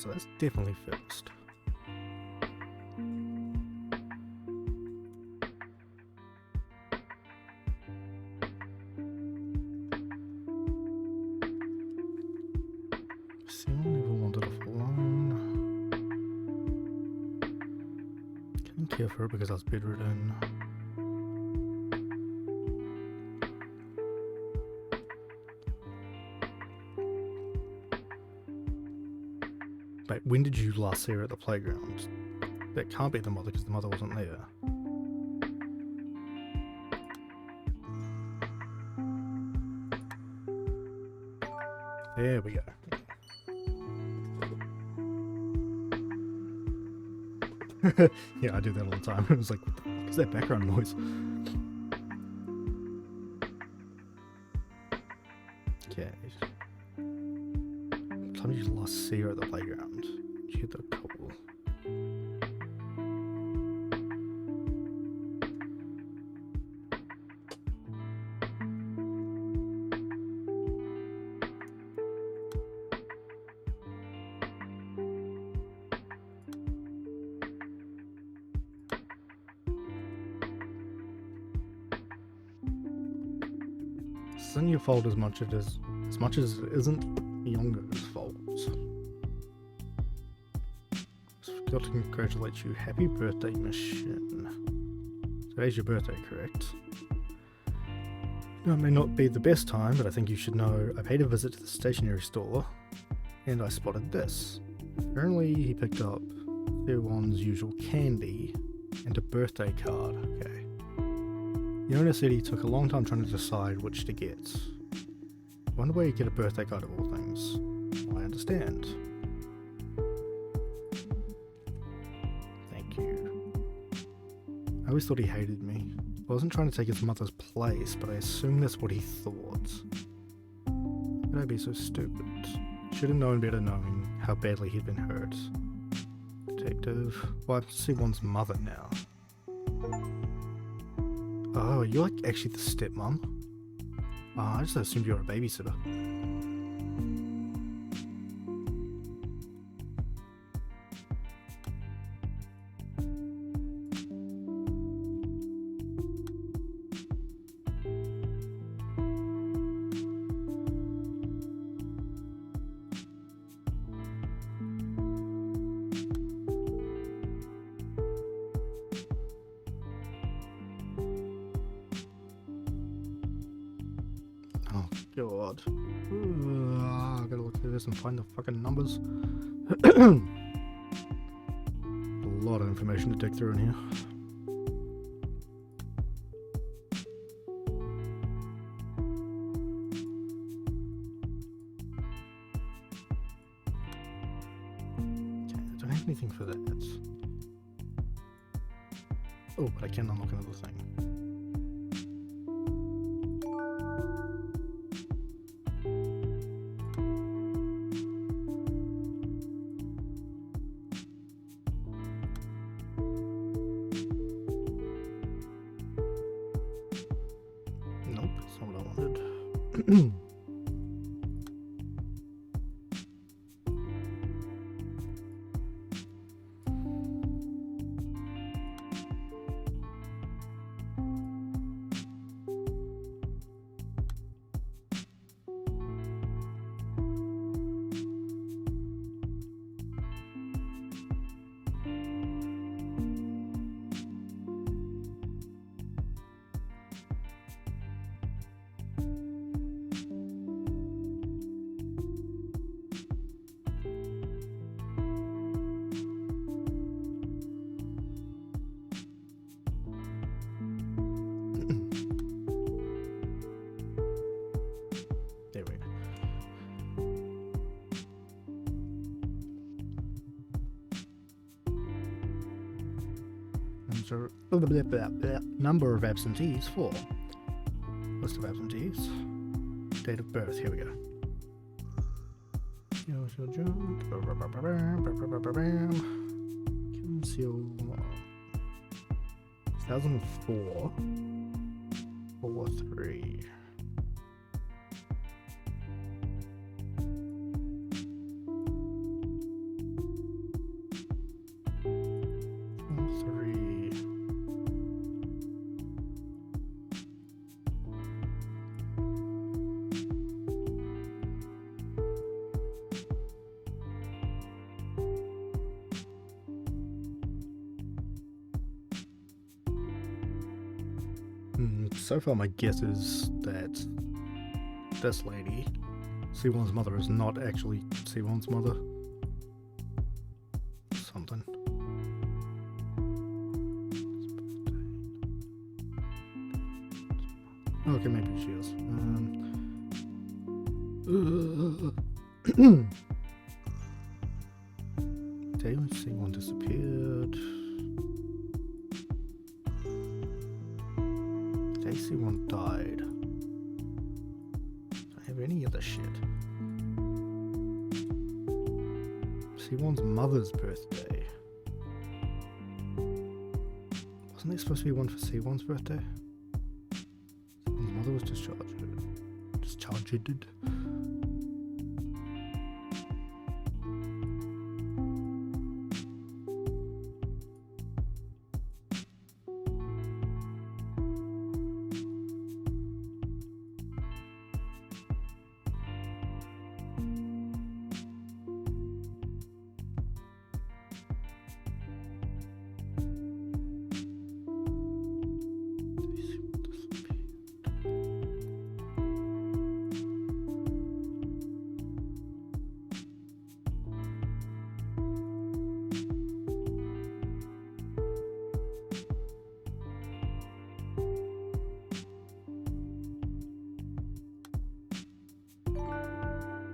so that's definitely first. Ceiling never wanted off alone. Couldn't care for it because I was bedridden. Wait, when did you last see her at the playground? That can't be the mother because the mother wasn't there. There we go. Yeah, I do that all the time. It was like, what the fuck is that background noise? Okay. What time did you last see her at the playground? Did you get the call? This isn't your fault as much as it isn't Yongo's fault. Just forgot to congratulate you. Happy birthday, Miss Shin. Today's your birthday, correct? It may not be the best time, but I think you should know I paid a visit to the stationery store and I spotted this. Apparently he picked up Fairwan's usual candy and a birthday card. Okay. The owner said he took a long time trying to decide which to get. I wonder where you get a birthday card of all things. I understand. Thank you. I always thought he hated me. I wasn't trying to take his mother's place, but I assumed that's what he thought. How could I be so stupid? Should have known better knowing how badly he'd been hurt. Detective. Well, I see one's mother now. Oh, you're like actually the stepmom? Oh, I just assumed you were a babysitter. Oh god. I gotta look through this and find the fucking numbers. A lot of information to dig through in here. Okay, I don't have anything for that. Oh, but I can unlock another thing. Nope, that's not what I wanted. There we go. Number of absentees 4. List of absentees. Date of birth. Here we go. Conceal 2004 4-3. So far my guess is that this lady, C1's mother, is not actually C1's mother. Something. Okay, maybe she is. Day when C1 disappeared. Day C1 died. Don't have any of the shit. C1's mother's birthday. Wasn't there supposed to be one for C1's birthday? C1's mother was discharged. Discharged.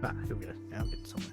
Ah, here we go. Now I'm getting somewhere.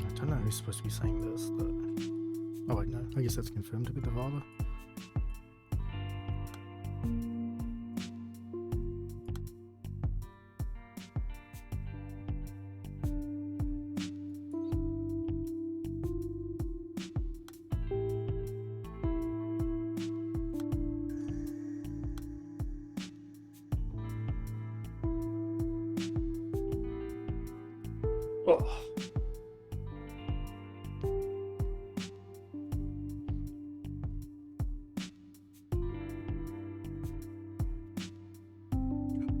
I don't know who's supposed to be saying this, though. Oh wait, no. I guess that's confirmed to be the father. Oh.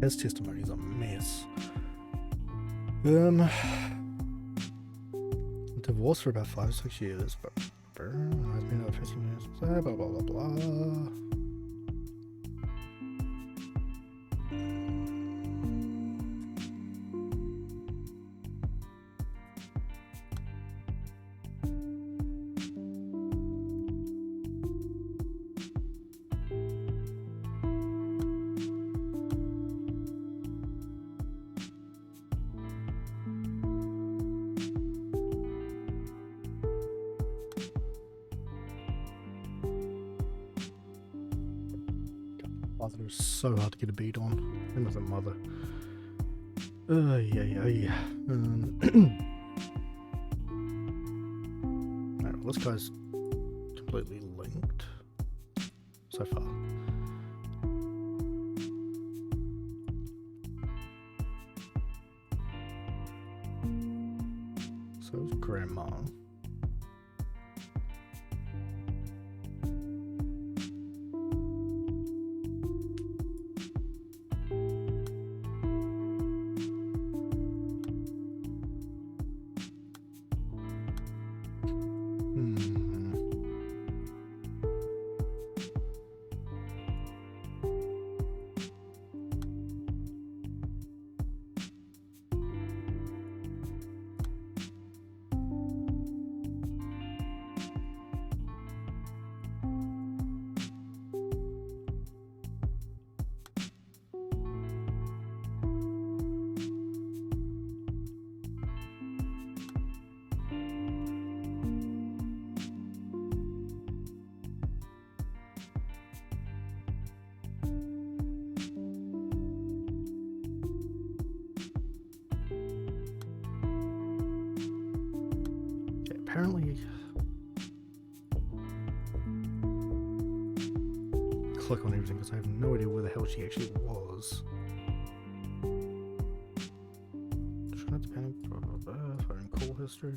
His testimony is a mess. Divorced for about 5-6 years, but has been over 15 years. Blah blah blah blah blah. Father is so hard to get a beat on. Him as a mother. Yeah. Alright, well, this guy's completely linked so far. So is grandma. apparently click on everything because I have no idea where the hell she actually was. Try not to panic. Phone call history.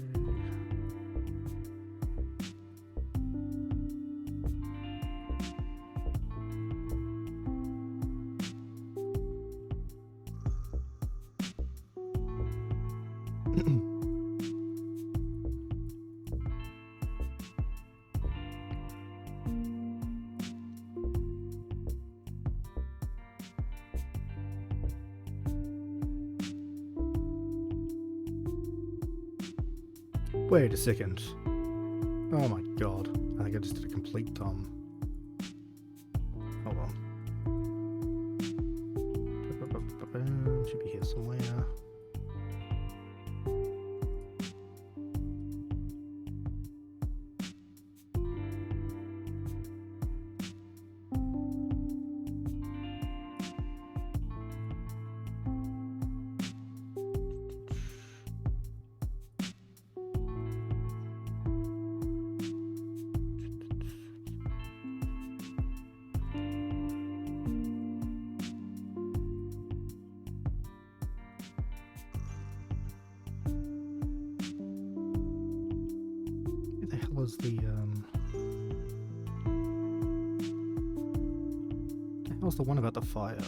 Wait a second. Oh my god. I think I just did a complete dumb. Hold on. Should be here somewhere. Was the hell's the one about the fire?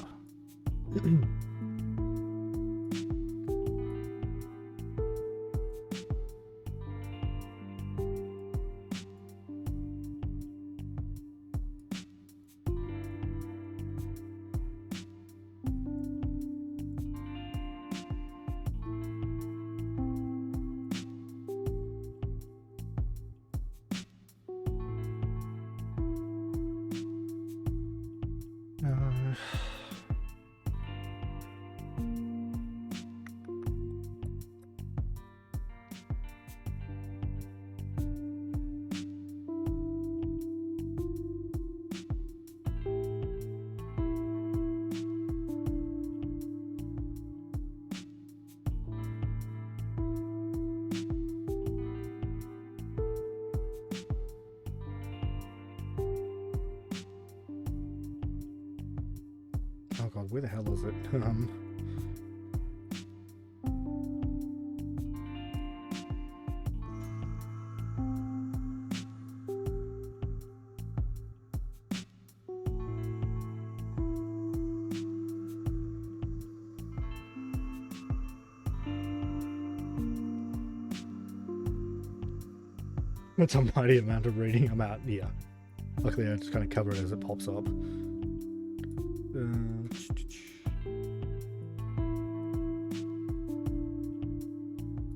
Oh god, where the hell is it? It's a mighty amount of reading. I'm out, yeah. Luckily I just kind of cover it as it pops up.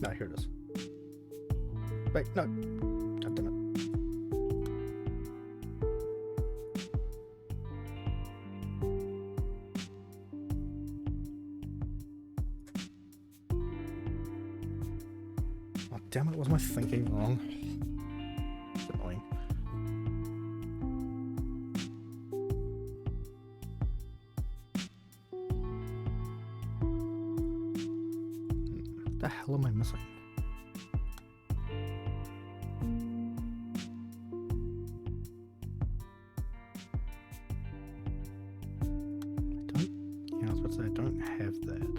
No, here it is. Wait, no. God damn it. Oh, damn it, was my thinking wrong? It's annoying. What the hell am I missing? I was about to say, I don't have that.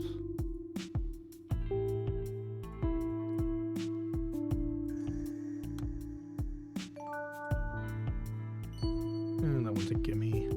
And that one's a gimme.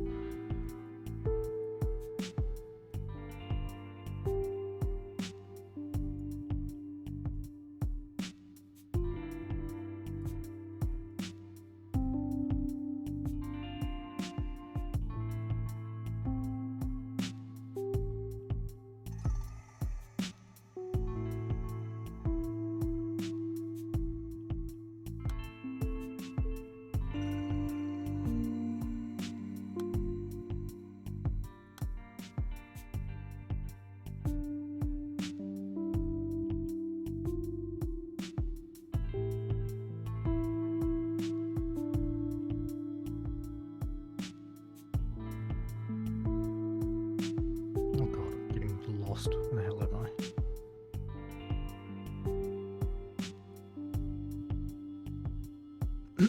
Where the hell am I? I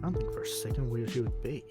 don't think for a second where she would be.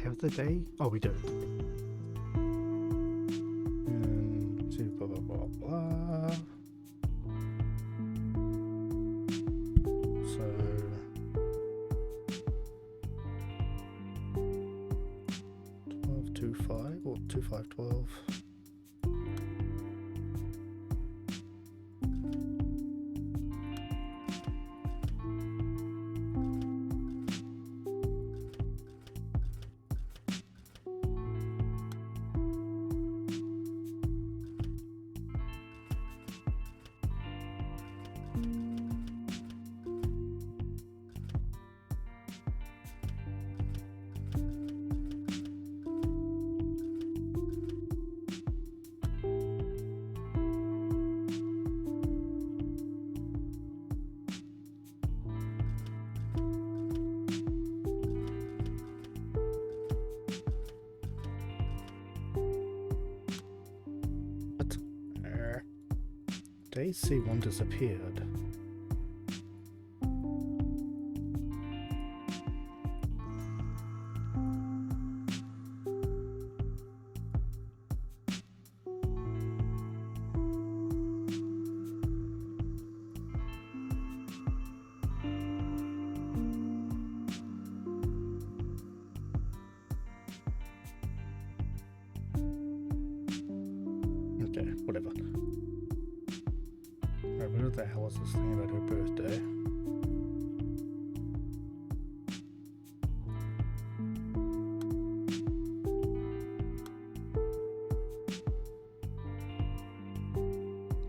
Have the day? Oh, we do. And see, blah blah blah blah. So 1225 or 2512. Day C1 disappeared. Okay, whatever. Alright, what the hell is this thing about her birthday?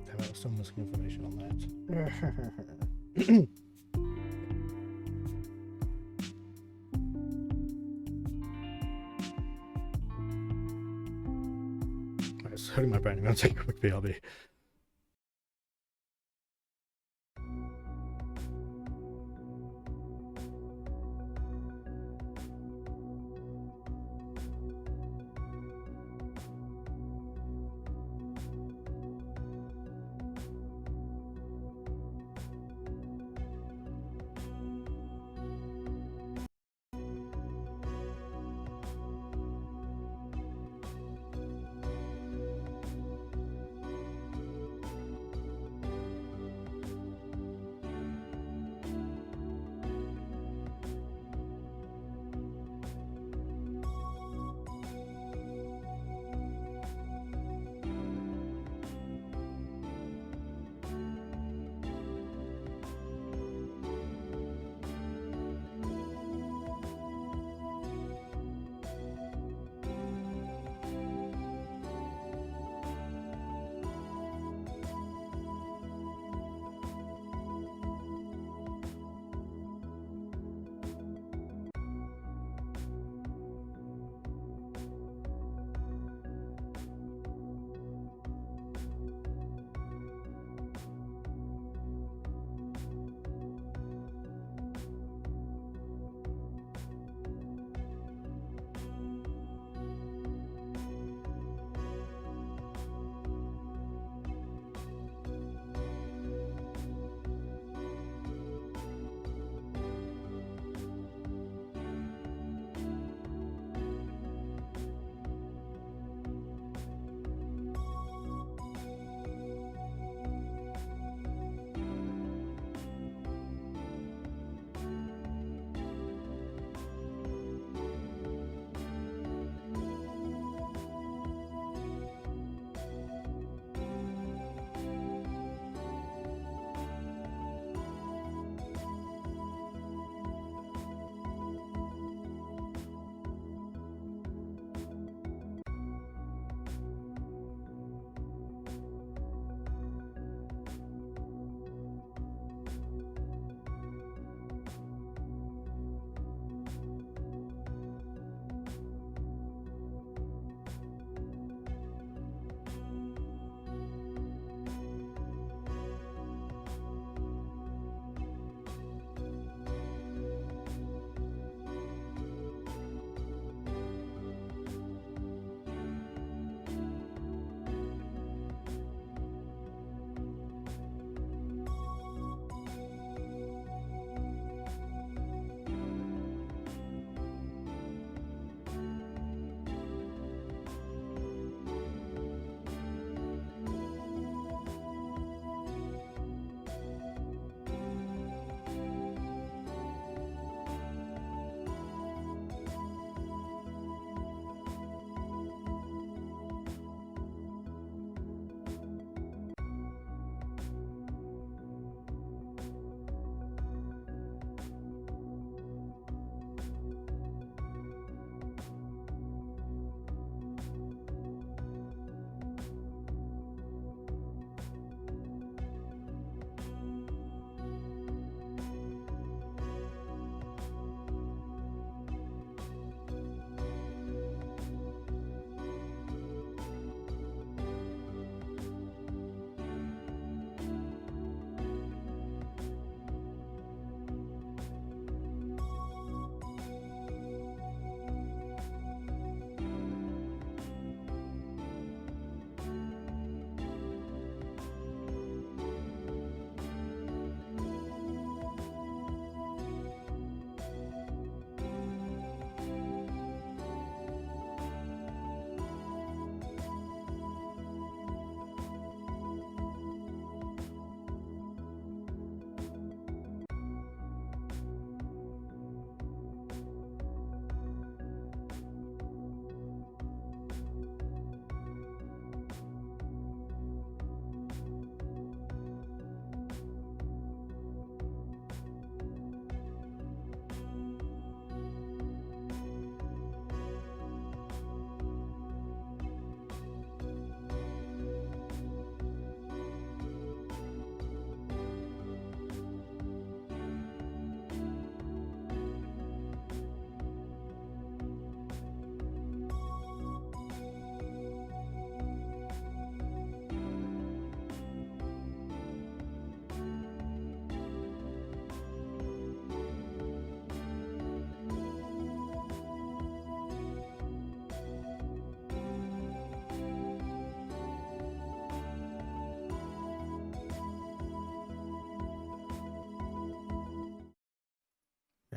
Damn, I was still missing information on that. Alright, so my brain, I'm gonna take a quick BRB.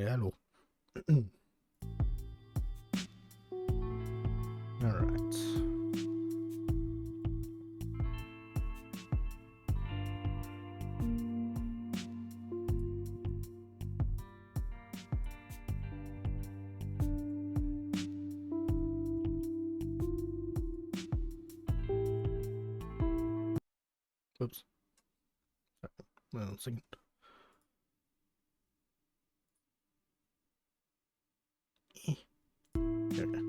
Hello. Alright. Oops. Wait a second. There we go.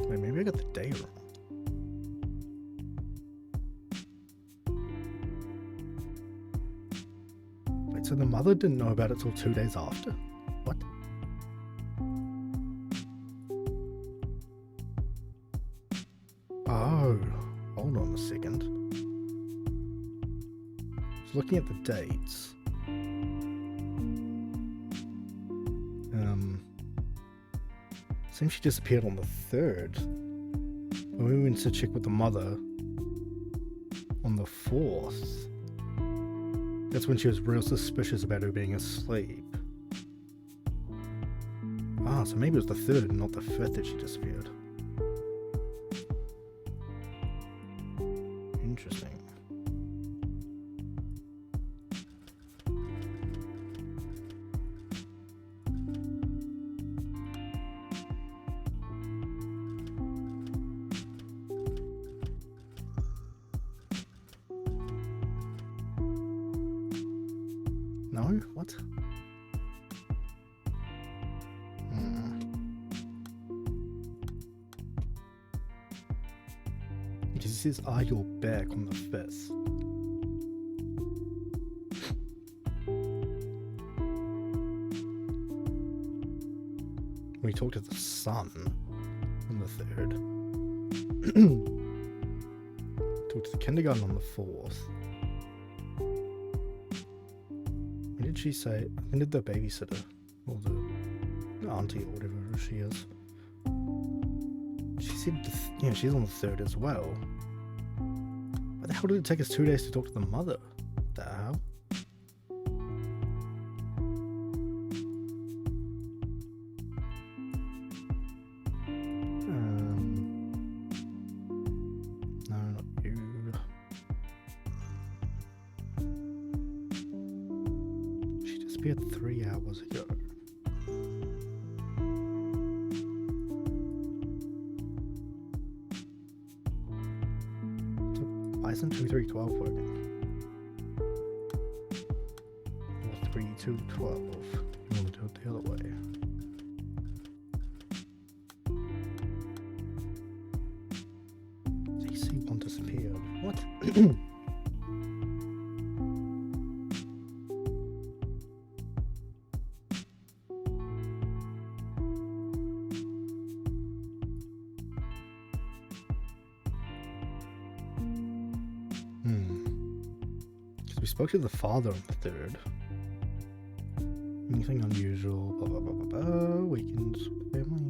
Wait, maybe I got the day wrong. Wait, so the mother didn't know about it till 2 days after? What? Oh, hold on a second. So looking at the dates. Seems she disappeared on the 3rd. When we went to check with the mother on the 4th, that's when she was real suspicious about her being asleep. Ah, so maybe it was the 3rd and not the 5th that she disappeared. Interesting. No? What? It says, "Are you back on the 5th?" We talked to the son on the 3rd. Talked to the kindergarten on the 4th. When did she say? When did the babysitter or the auntie or whatever she is? She said, yeah, she's on the 3rd as well. Why the hell did it take us 2 days to talk to the mother? What the hell? No, not you. She disappeared 3 hours ago. Why isn't 2312 working? Or 3212. You want to do it the other way. CC1 disappeared. What? spoke to the father on the 3rd. Anything unusual? Blah blah blah blah blah. Weekends, family.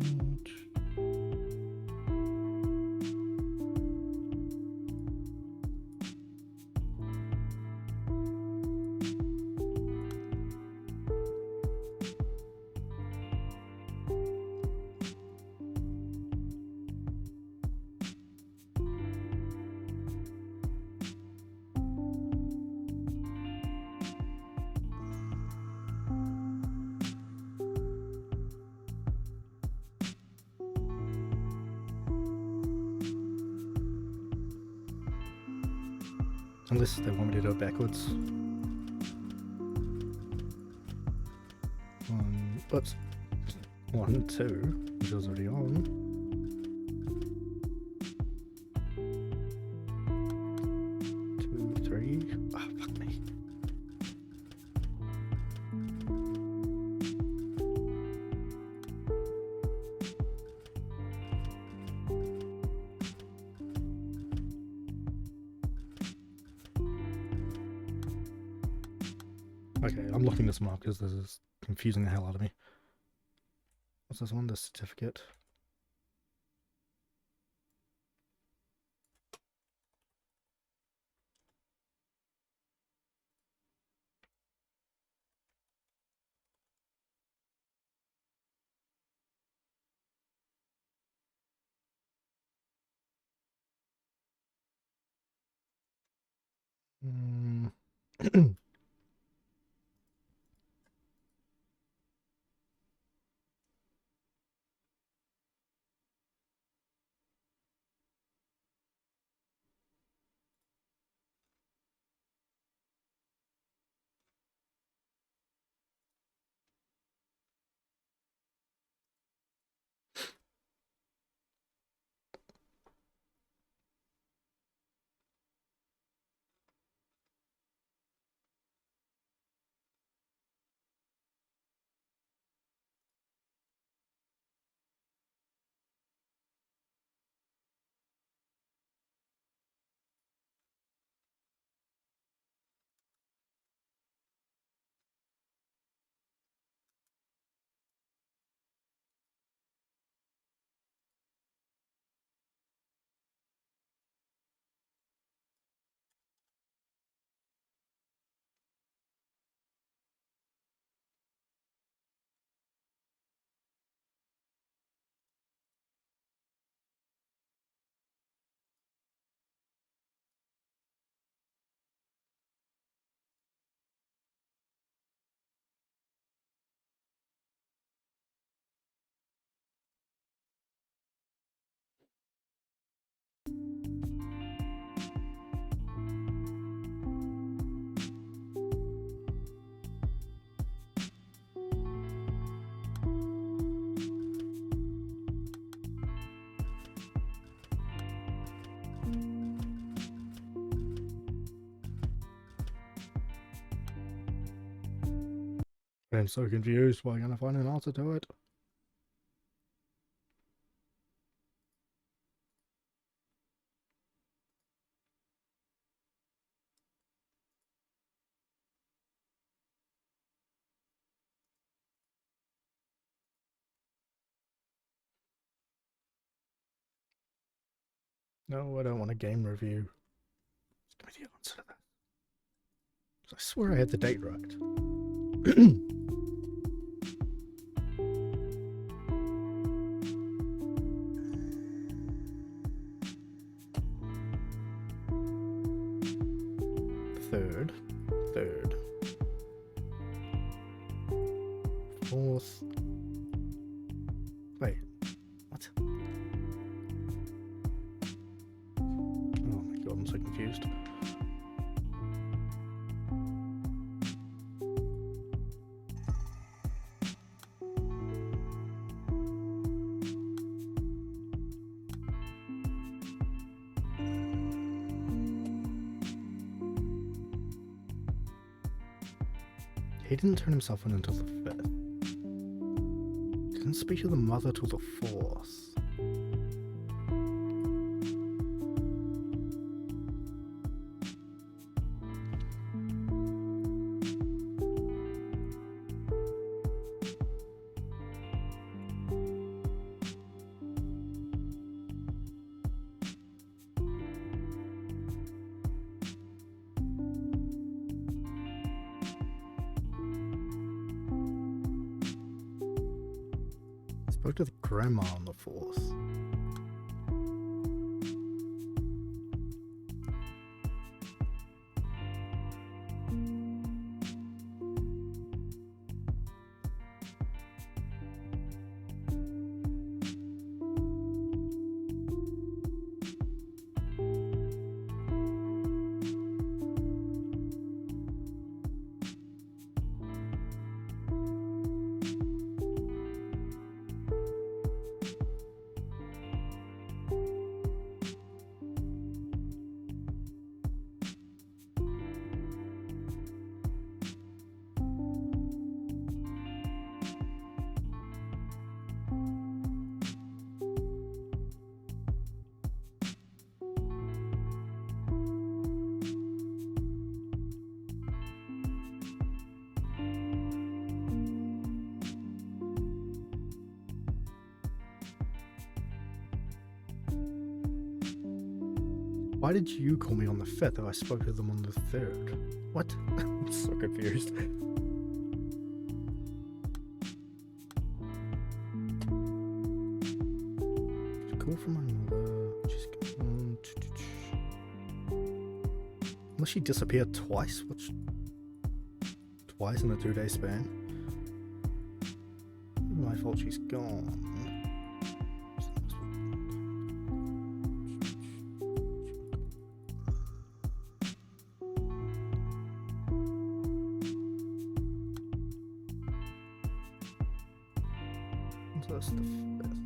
Unless they want me to do it backwards. Oops. 1, 2, which was already on. 2, 3. Ah, fuck me. Okay, I'm looking this one up because this is confusing the hell out of me. What's this one? The certificate. I'm so confused. Why can't I find an answer to it? No, I don't want a game review. Just give me the answer to that. I swear I had the date right. Third. Fourth. Wait, what? Oh my god, I'm so confused. He didn't turn himself in until the 5th. Didn't speak to the mother till the 4th. Spoke to the grandma on the 4th. Why did you call me on the 5th if I spoke to them on the 3rd? What? I'm so confused. Call from my mother. She's gone. Unless she disappeared twice? Twice in a 2-day span? My fault she's gone. So that's the 5th.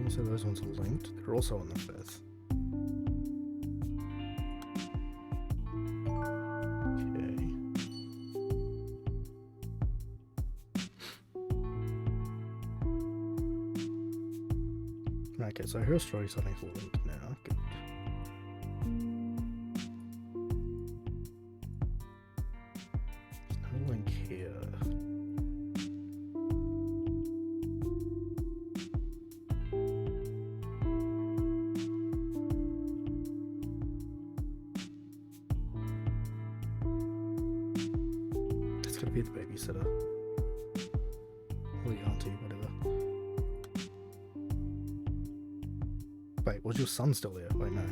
So those ones are linked. They're also on the 5th. Okay. Okay, so her story something's linked now. Good. There's no link here. It's gonna be the babysitter. Or the auntie, whatever. Wait, was your son still there? Wait, no.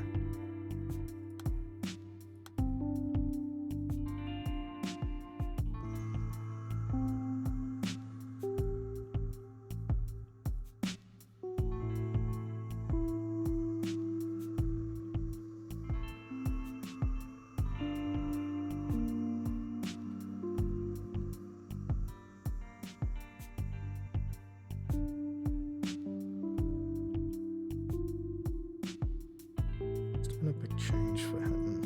It's been a big change for him.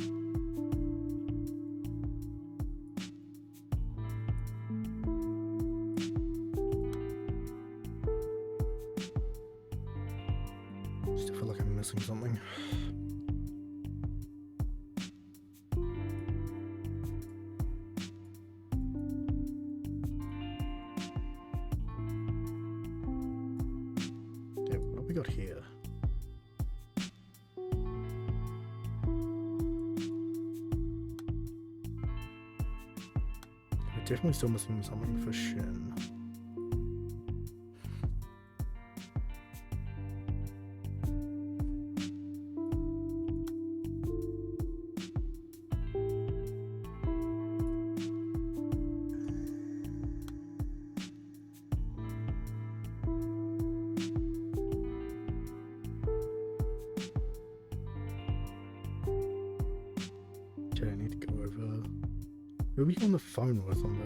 Still feel like I'm missing something. Yeah, what have we got here? We're definitely still missing something for Shin. Who are we on the phone with on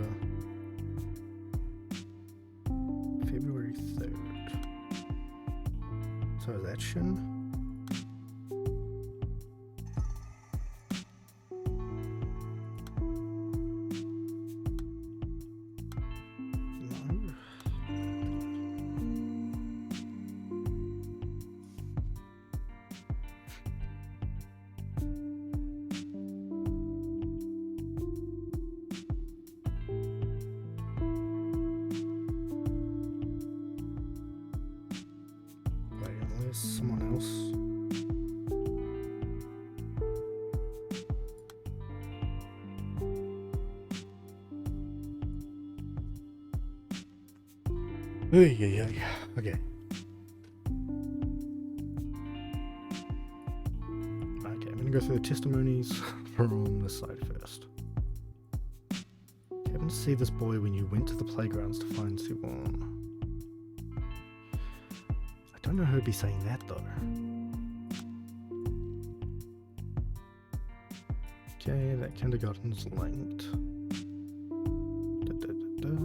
the February 3rd? So is that Shin? No. Wait, unless someone else. Yeah. Okay. Okay, I'm gonna go through the testimonies from this side first. Happened to see this boy when you went to the playgrounds to find Siobhan. I don't know who'd be saying that though. Okay, that kindergarten's linked.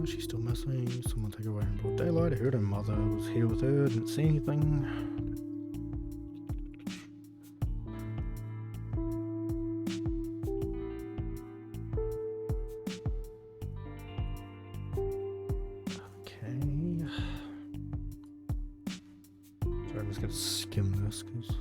She's still missing. Someone took her away in broad daylight. I heard her mother was here with her. Didn't see anything. Okay. Sorry, I'm just gonna skim this because.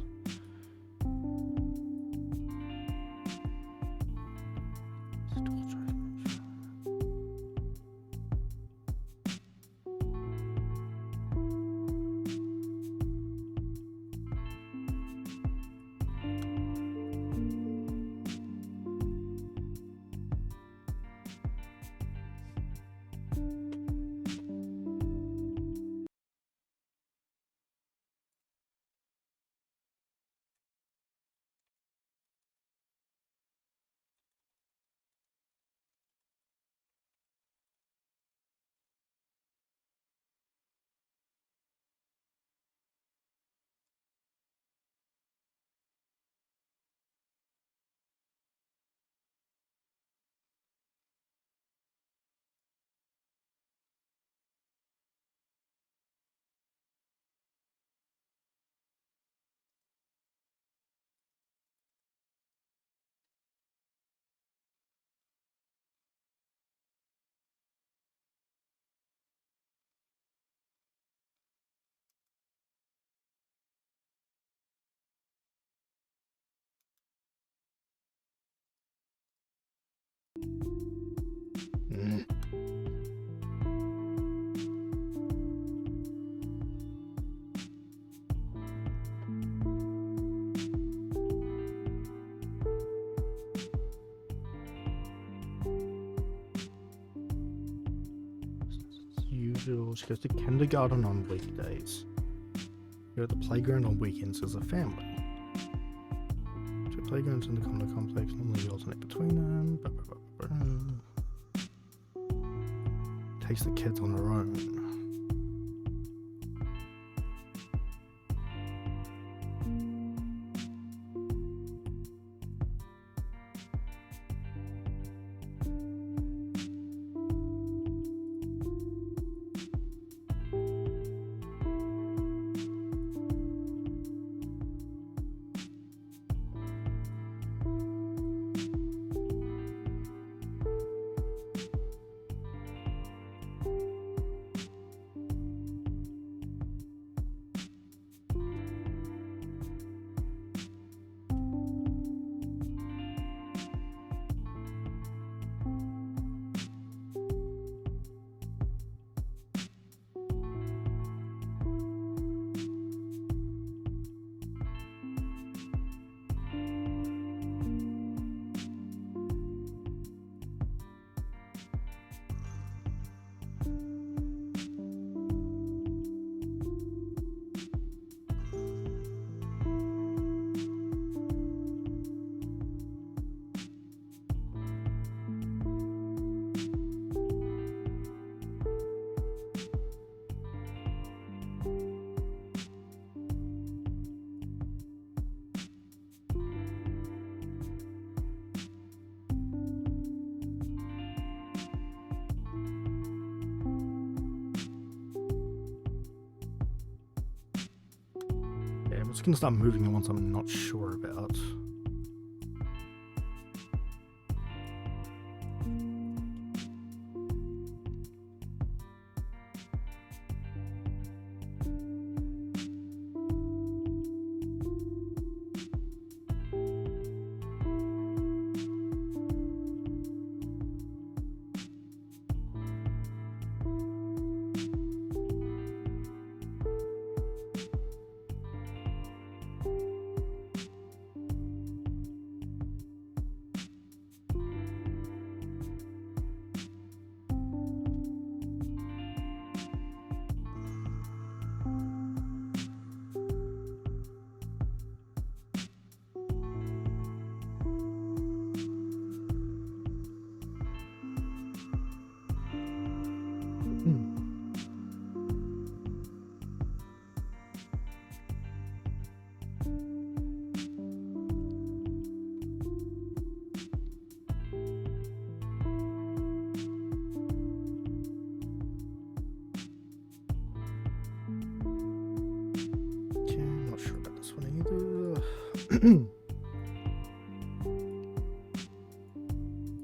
Usual. She goes to kindergarten on weekdays. You're at the playground on weekends as a family. Two playgrounds in the condo complex, normally you alternate between them. Takes the kids on her own. just gonna start moving the ones I'm not sure about.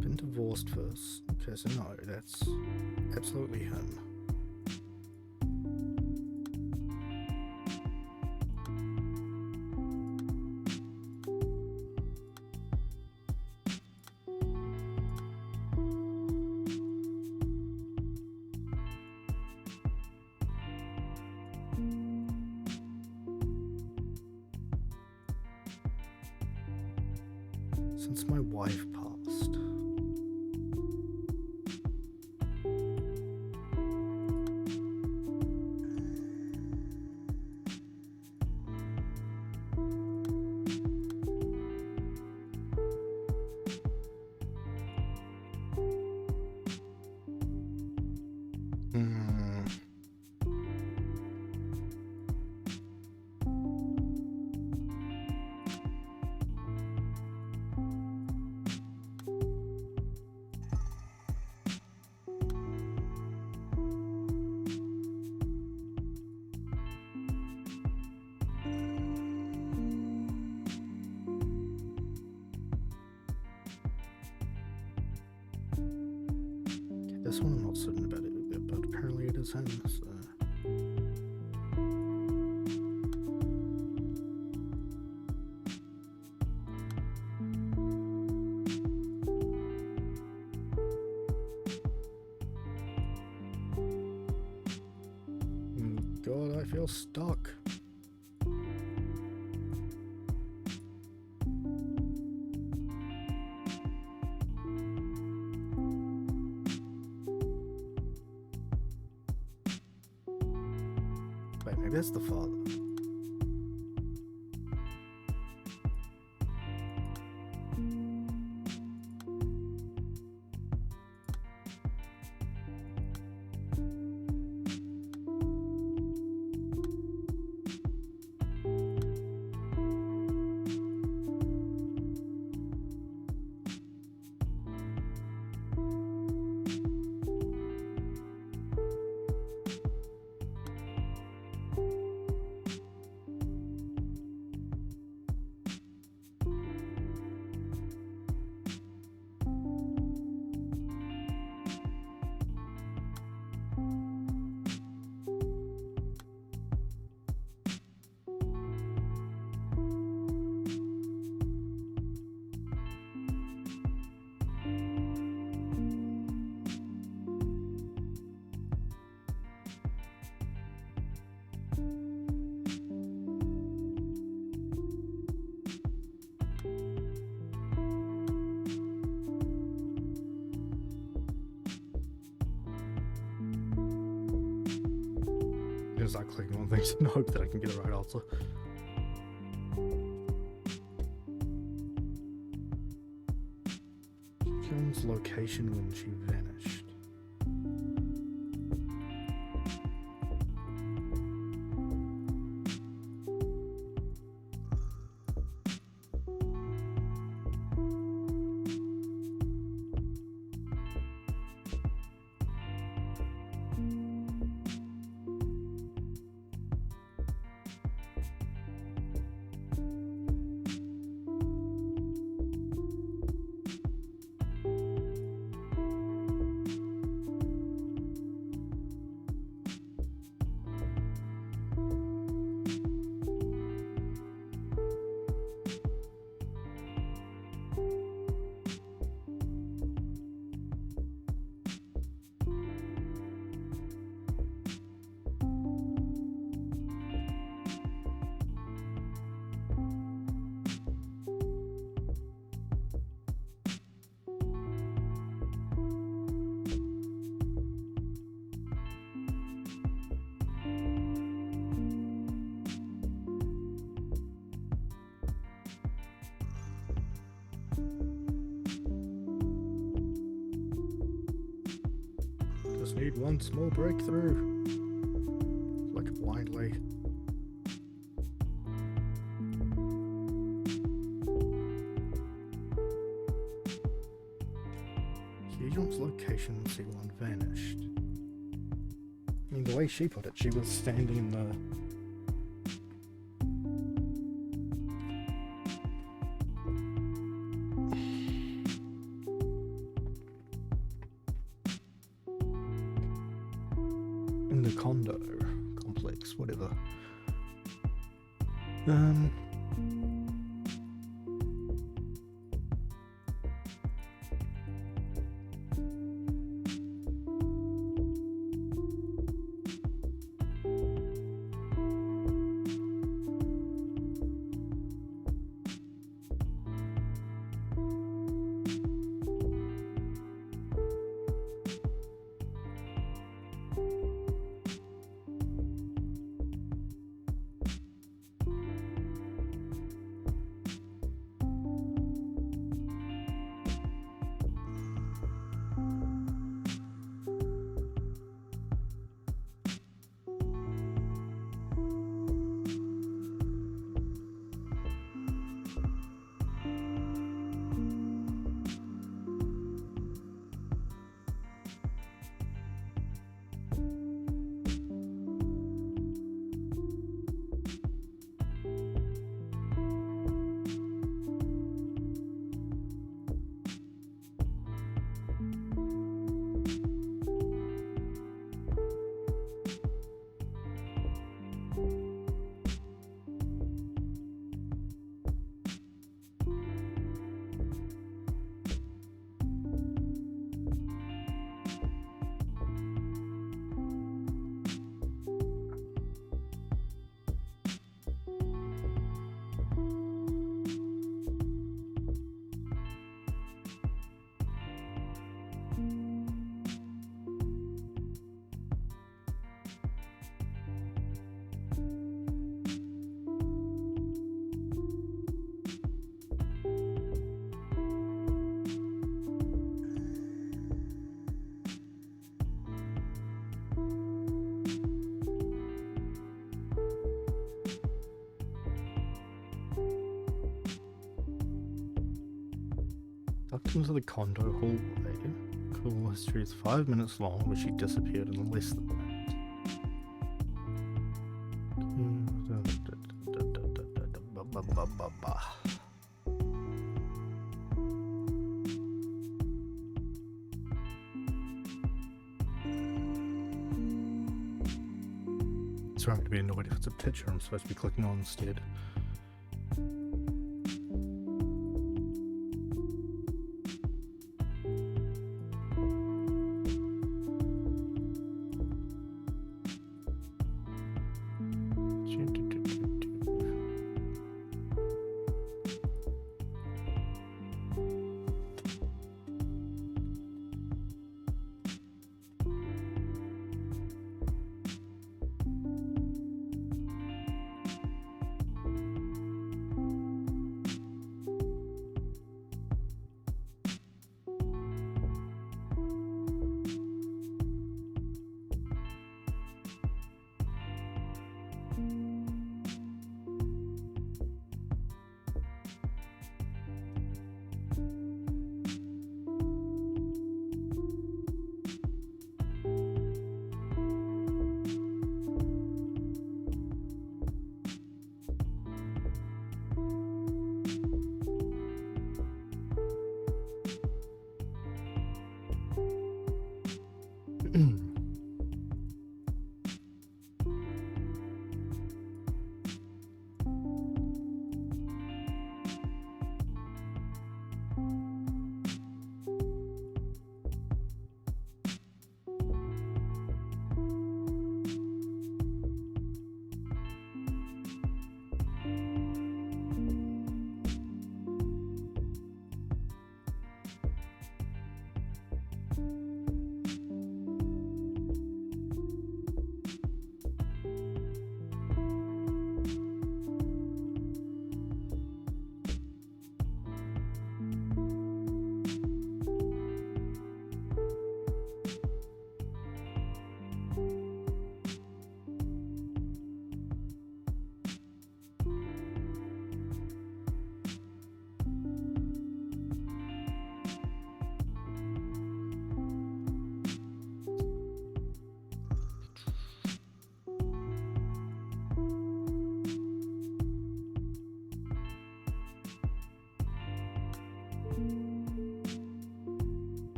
Been divorced first. Okay, so no, that's absolutely him. Since my wife passed. This one I'm not certain about it, but apparently it is him, so... God, I feel stuck. Wait, maybe that's the father. Just start clicking on things and hope that I can get the right answer. Karen's location when she vanished. need one small breakthrough. Like a blind lead. Yeon's location and C1 vanished. I mean, the way she put it, she was standing in the... in the condo complex, whatever. Tucked into the condo hallway. Call history is 5 minutes long, where she disappeared in less than that. Sorry, I'm going to be annoyed if it's a picture I'm supposed to be clicking on instead.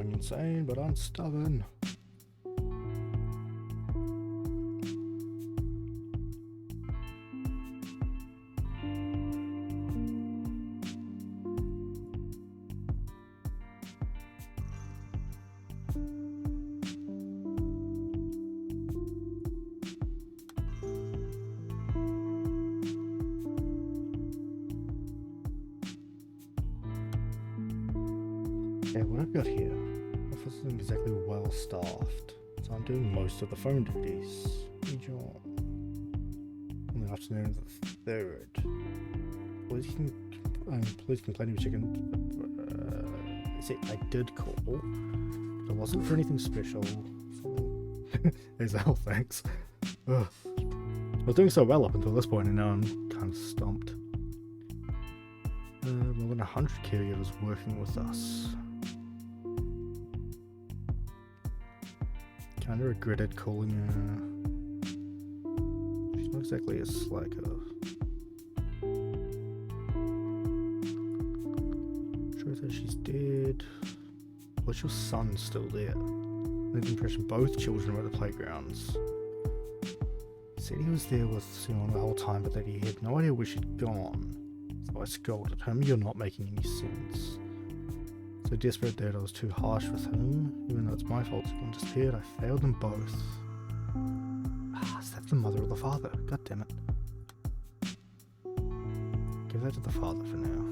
I'm insane, but I'm stubborn. Yeah, what I've got here, office isn't exactly well staffed, so I'm doing most of the phone duties. Job on the afternoon of the 3rd. Police complaining of chicken. See, I did call, but it wasn't for anything special. There's the hell, thanks. Ugh. I was doing so well up until this point, and now I'm kind of stumped. More than 100 caregivers working with us. Kinda regretted calling her. She's not exactly a slacker. Truth is, she's dead. Was your son still there? I had the impression both children were at the playgrounds. He said he was there with Simon the whole time, but that he had no idea where she'd gone. So I scolded him. You're not making any sense. So desperate that I was too harsh with him, even though it's my fault he's gone disappeared. I failed them both. So that's the mother or the father. God damn it. Give that to the father for now.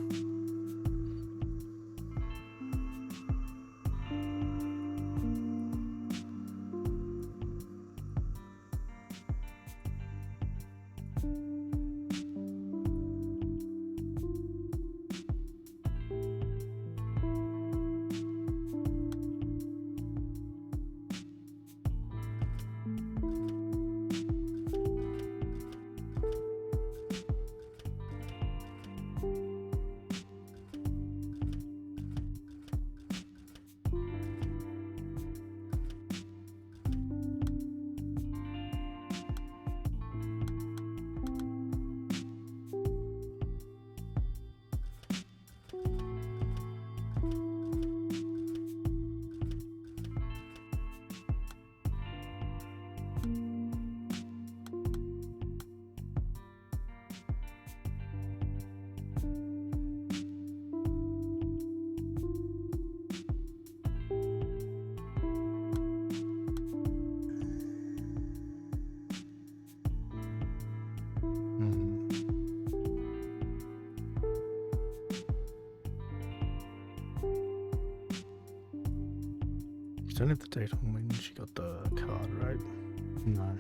You don't have the date on when she got the card, right? No.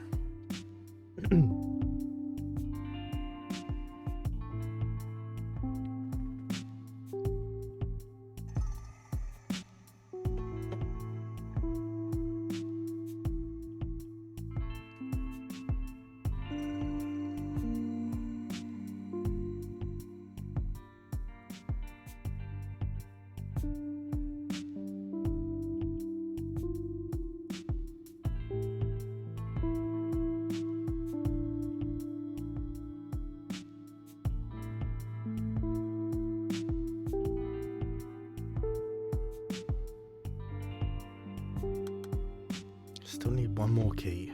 Still need one more key.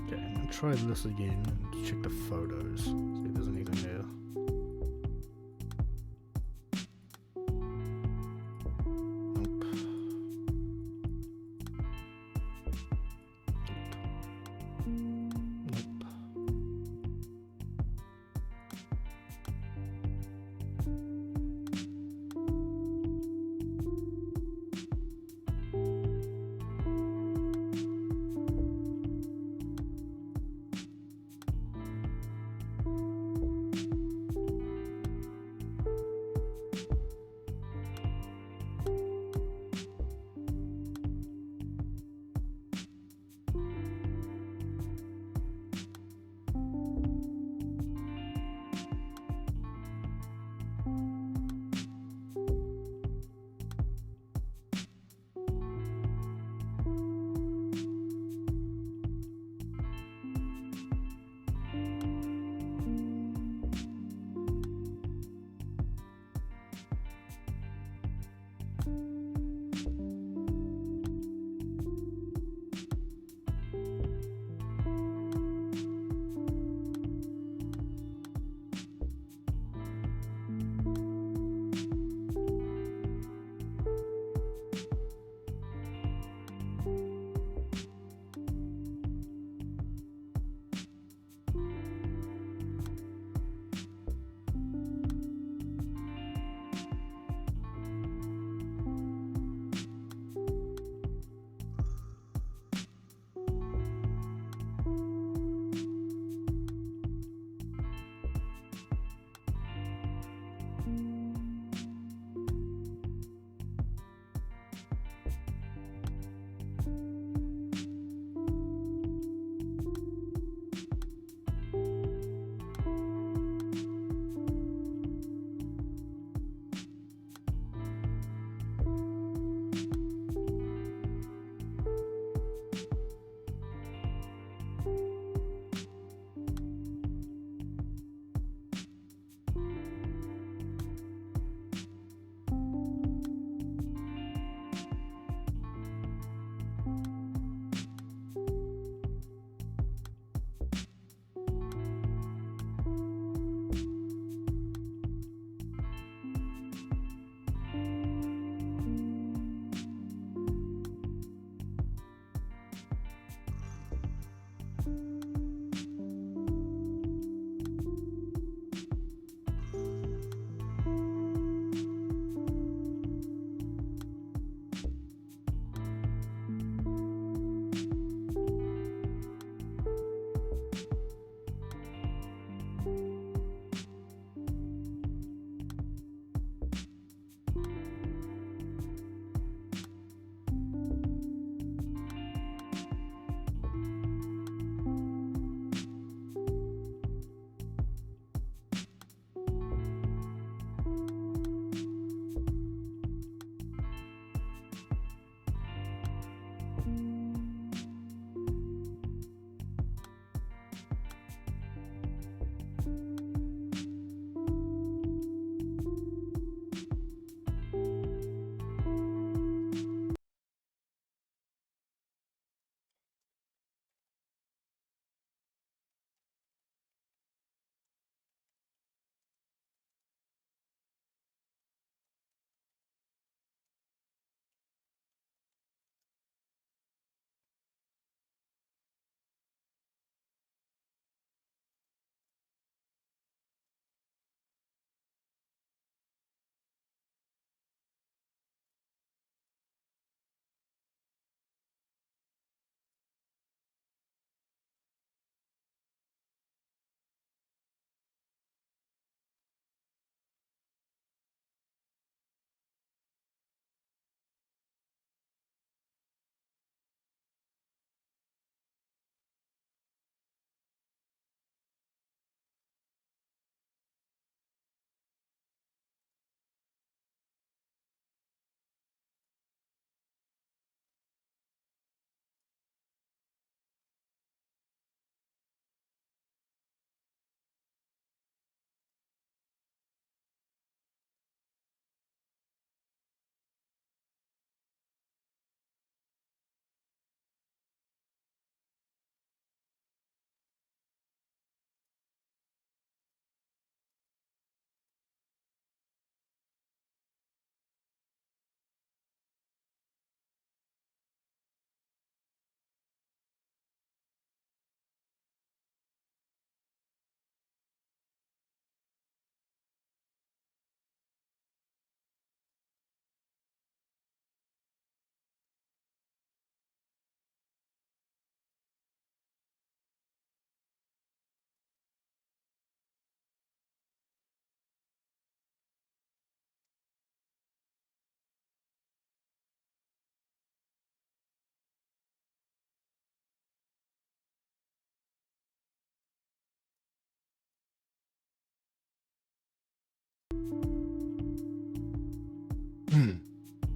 Okay, I'm gonna try this again and check the photos. See if there's anything there.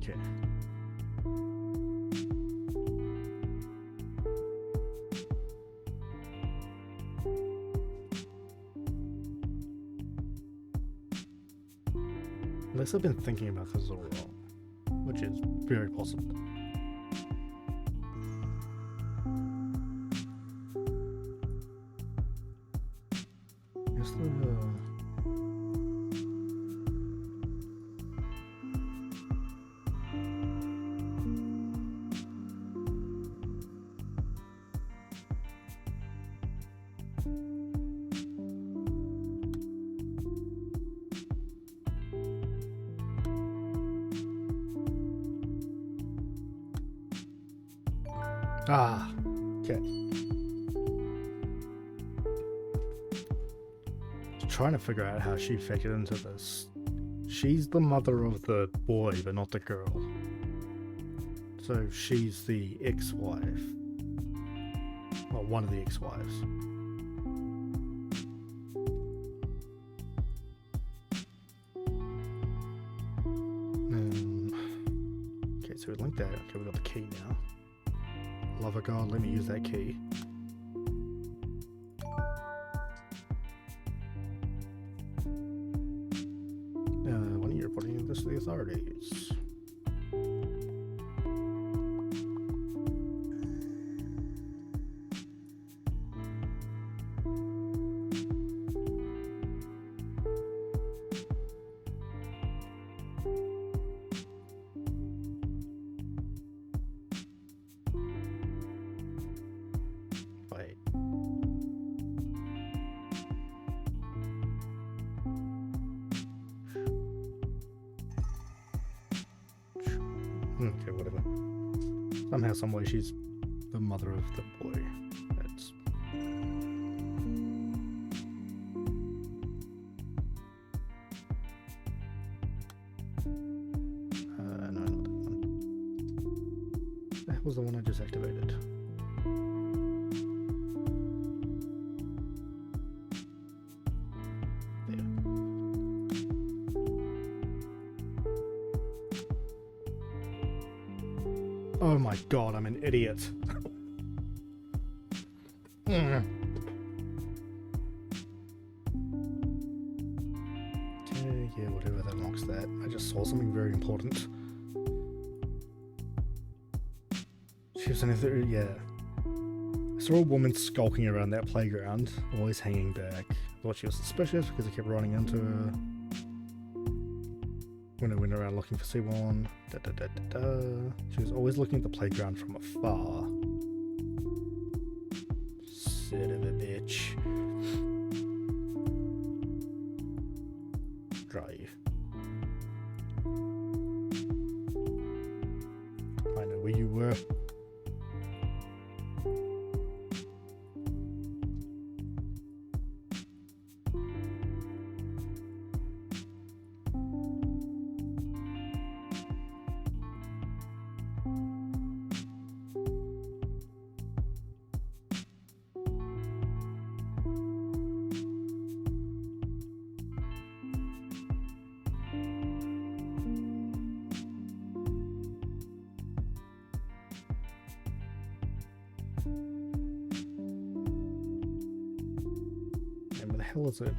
Okay. Unless I've been thinking about this all wrong, which is very possible. Is the okay. Trying to figure out how she figured into this she's the mother of the boy, but not the girl. So she's the ex-wife. Well, one of the ex-wives. Okay, so we linked that. Okay, we got the key now. Love of God, let me use that key. Why are you reporting this to the authorities? Wait. Okay, whatever. Somehow, someway, she's the mother of the boy. That's... no, not that one. That was the one I just activated. Oh my god, I'm an idiot. Okay, yeah, whatever, that unlocks that. I just saw something very important. She was in there, yeah. I saw a woman skulking around that playground, always hanging back. Thought she was suspicious because I kept running into her. When I went around looking for C1, she was always looking at the playground from afar. Son of a bitch. Drive. I know where you were. Where the hell is it?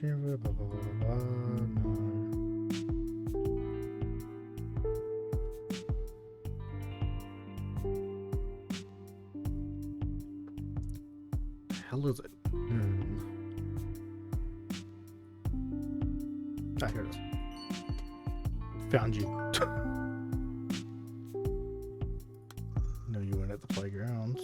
Blah, blah, blah, blah, blah. No. The hell is it? Ah, here it is. Found you. No, you weren't at the playground.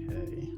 Okay.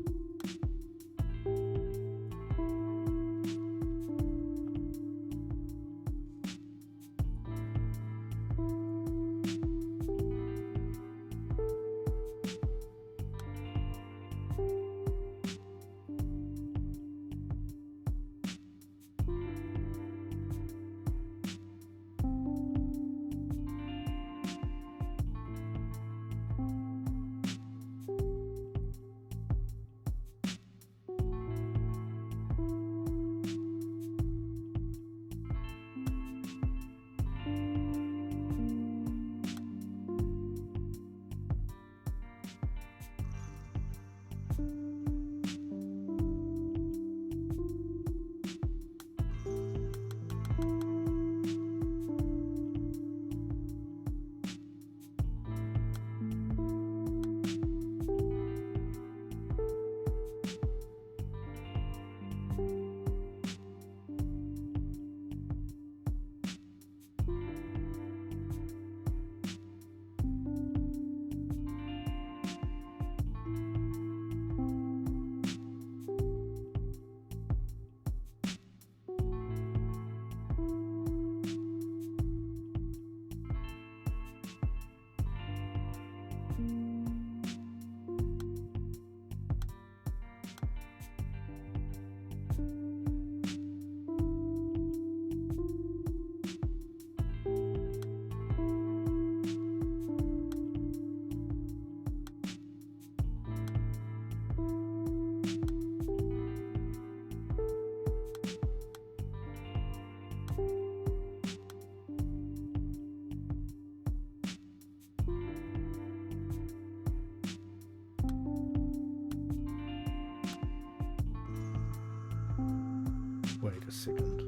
Wait a second.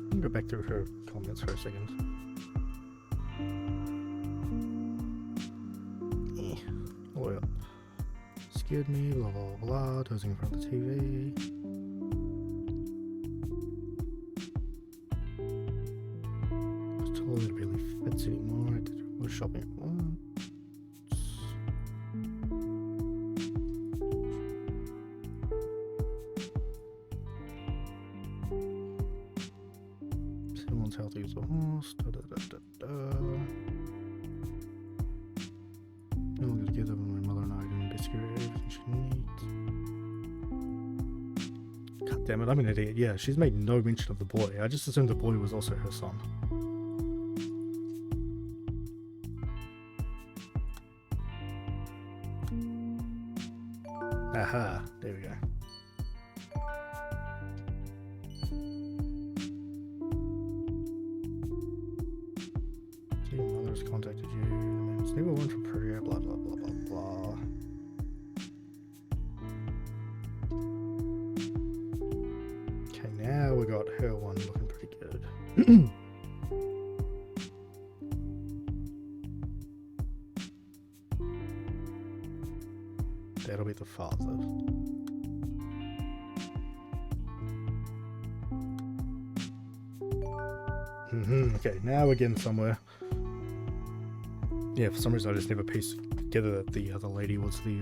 Let me go back through her comments for a second. Oh, well. Scared me, blah blah blah, dozing in front of the TV. I was told it really fits anymore. I was shopping at once. Someone's healthy as a horse. Da da da da da. No one got together when my mother and I didn't investigate everything she needs. God damn it, I'm an idiot. Yeah, she's made no mention of the boy. I just assumed the boy was also her son. Aha, there we go. See, your mother's contacted you. The man's never one from Korea, blah blah blah blah blah. Okay, now we got her one looking pretty good. That'll be the father. Okay, now we're getting somewhere. Yeah, for some reason I just never pieced together that the other lady was the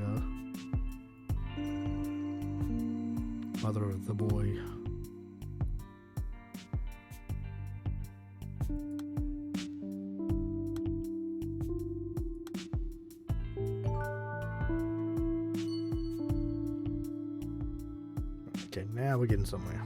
mother of the boy. Okay, now we're getting somewhere.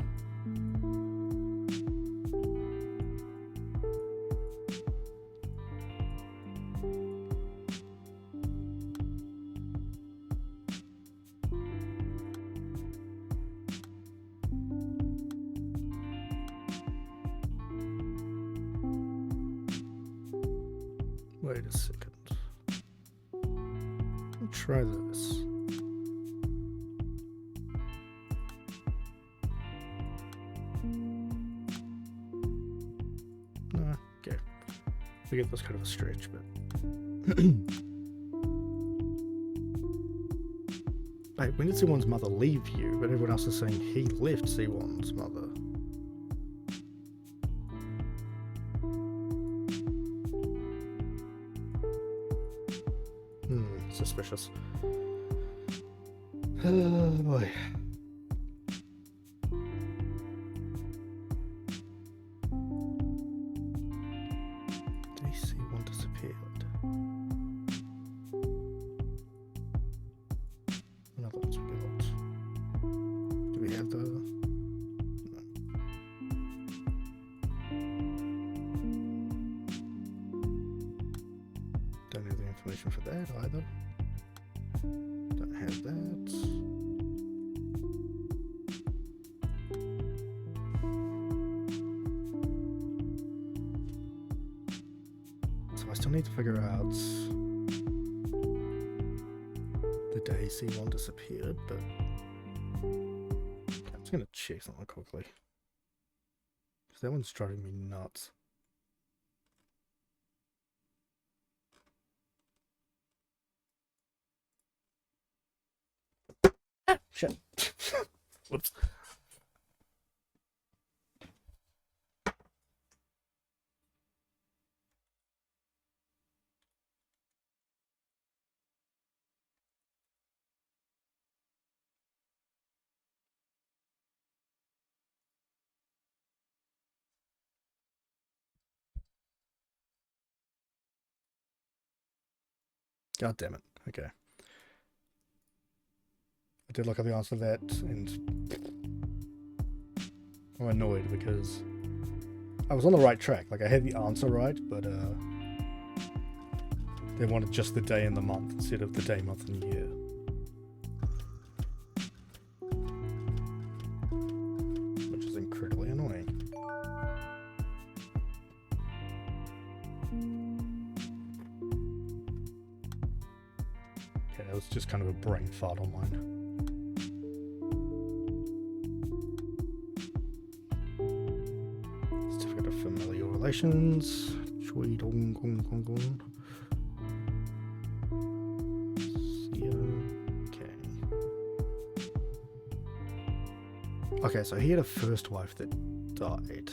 Wait a second. I'll try this. Okay. I get that's kind of a stretch, but wait, when did C1's mother leave you? But everyone else is saying he left C1's mother. Suspicious. Oh boy. DC1 disappeared. Another one's built. Do we have the... No. Don't have the information for that either. Don't have that. So I still need to figure out the day C1 disappeared, but I'm just going to check something quickly. Because that one's driving me nuts. Shit. Whoops. God damn it. Okay. I did look at the answer to that, and I'm annoyed because I was on the right track. Like, I had the answer right, but they wanted just the day and the month instead of the day, month, and year. Which is incredibly annoying. Okay, that was just kind of a brain fart on mine. Certificate of familial relations. Chui dong gong gong gong. Okay, so he had a first wife that died.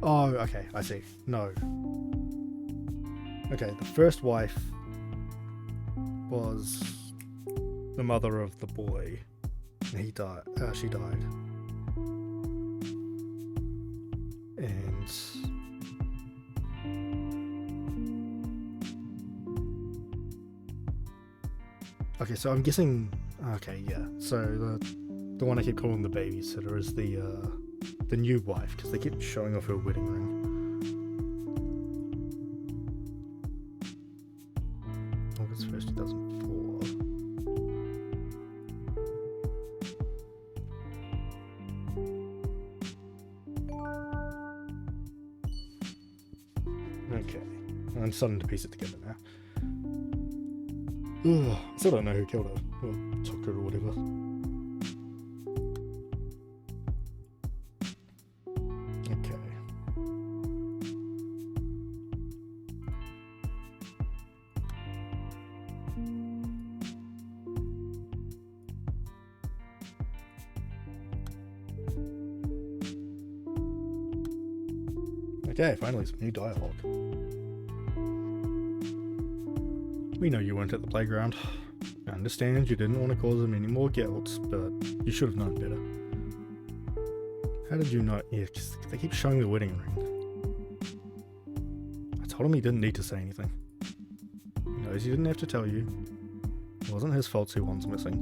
Oh, okay, I see. No. Okay, the first wife was the mother of the boy, and he died. She died, and okay, so I'm guessing. Okay, yeah. So the one I keep calling the babysitter is the new wife, because they keep showing off her wedding ring. August 1st, 2004. Okay, I'm starting to piece it together now. Ugh, I still don't know who killed her, or took her, or whatever. Okay, finally some new dialogue. We know you weren't at the playground. I understand you didn't want to cause him any more guilt, but you should have known better. How did you know? Yeah, 'cause they keep showing the wedding ring. I told him he didn't need to say anything. He knows he didn't have to tell you. It wasn't his fault Suwon's missing.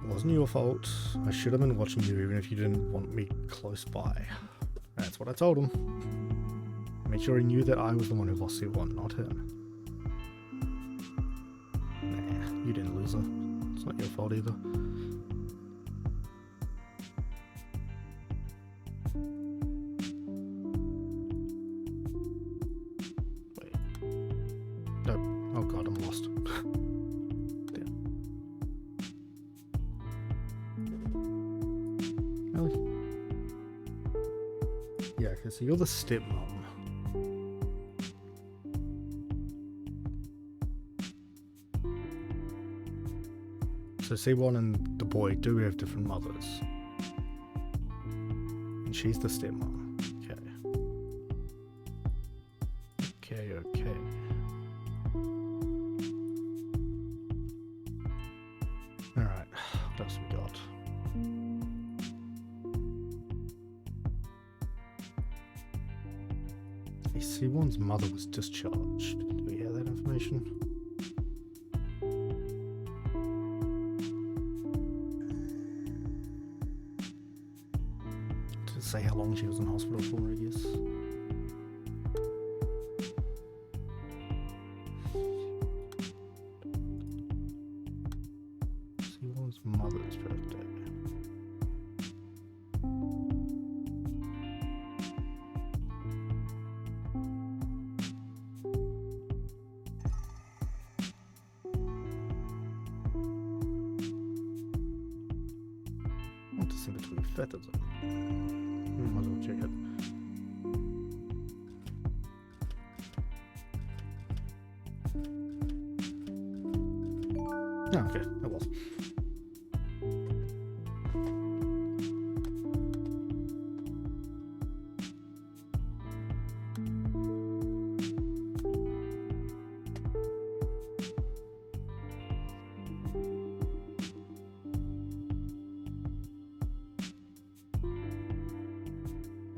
It wasn't your fault. I should have been watching you even if you didn't want me close by. That's what I told him. Make sure he knew that I was the one who lost Suwon, not him. Nah, you didn't lose her. It's not your fault either. Wait. No. Oh god, I'm lost. Damn. Really? Yeah, okay, so you're the stepmom. So Suwon and the boy do have different mothers. And she's the stepmom. Okay. Okay. Alright, what else we got? Suwon's mother was discharged. Do we have that information? Say how long she was in hospital for, I guess. Suwon's mother's birthday. December 25th, is it? Might as well check it. Oh, okay, that was.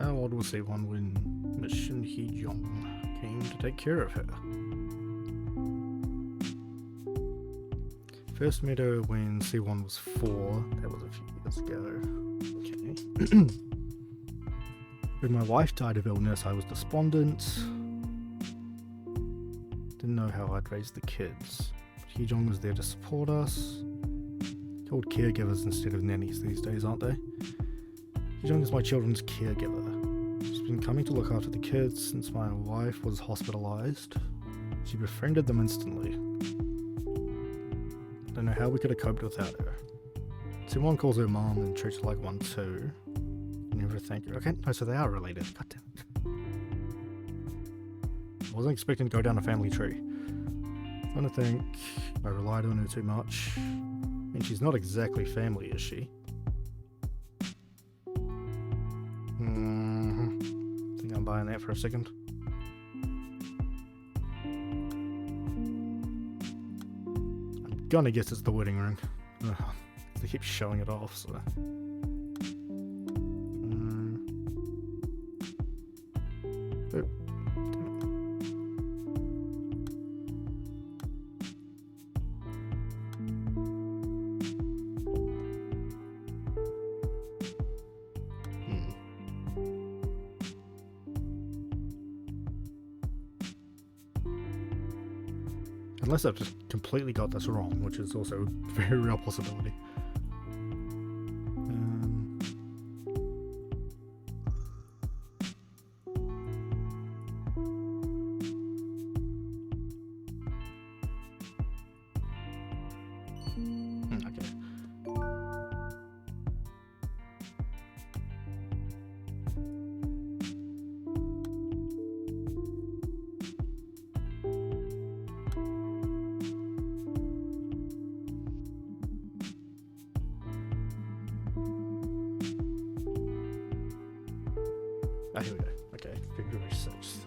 How old was Suwon when Miss Shin Hee-jong came to take care of her? First met her when Suwon was 4. That was a few years ago. Okay. When my wife died of illness, I was despondent. Didn't know how I'd raise the kids. Hee-jong was there to support us. Called caregivers instead of nannies these days, aren't they? Hee-jong is my children's caregiver. Just been coming to look after the kids since my wife was hospitalized. She befriended them instantly. I don't know how we could have coped without her. Someone calls her mom and treats her like one too. You never think, okay, no, so they are related. God damn it. I wasn't expecting to go down a family tree. I don't think I relied on her too much. And she's not exactly family, is she? Think I'm buying that for a second. I'm gonna guess it's the wedding ring. They keep showing it off, so... Oh. Unless I've just completely got this wrong, which is also a very real possibility. Okay. Ah, here we go. Okay, February 6th.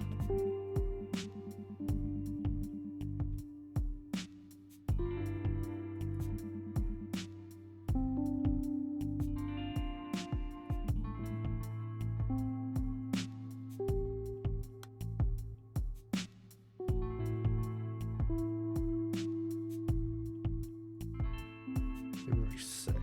February 6th.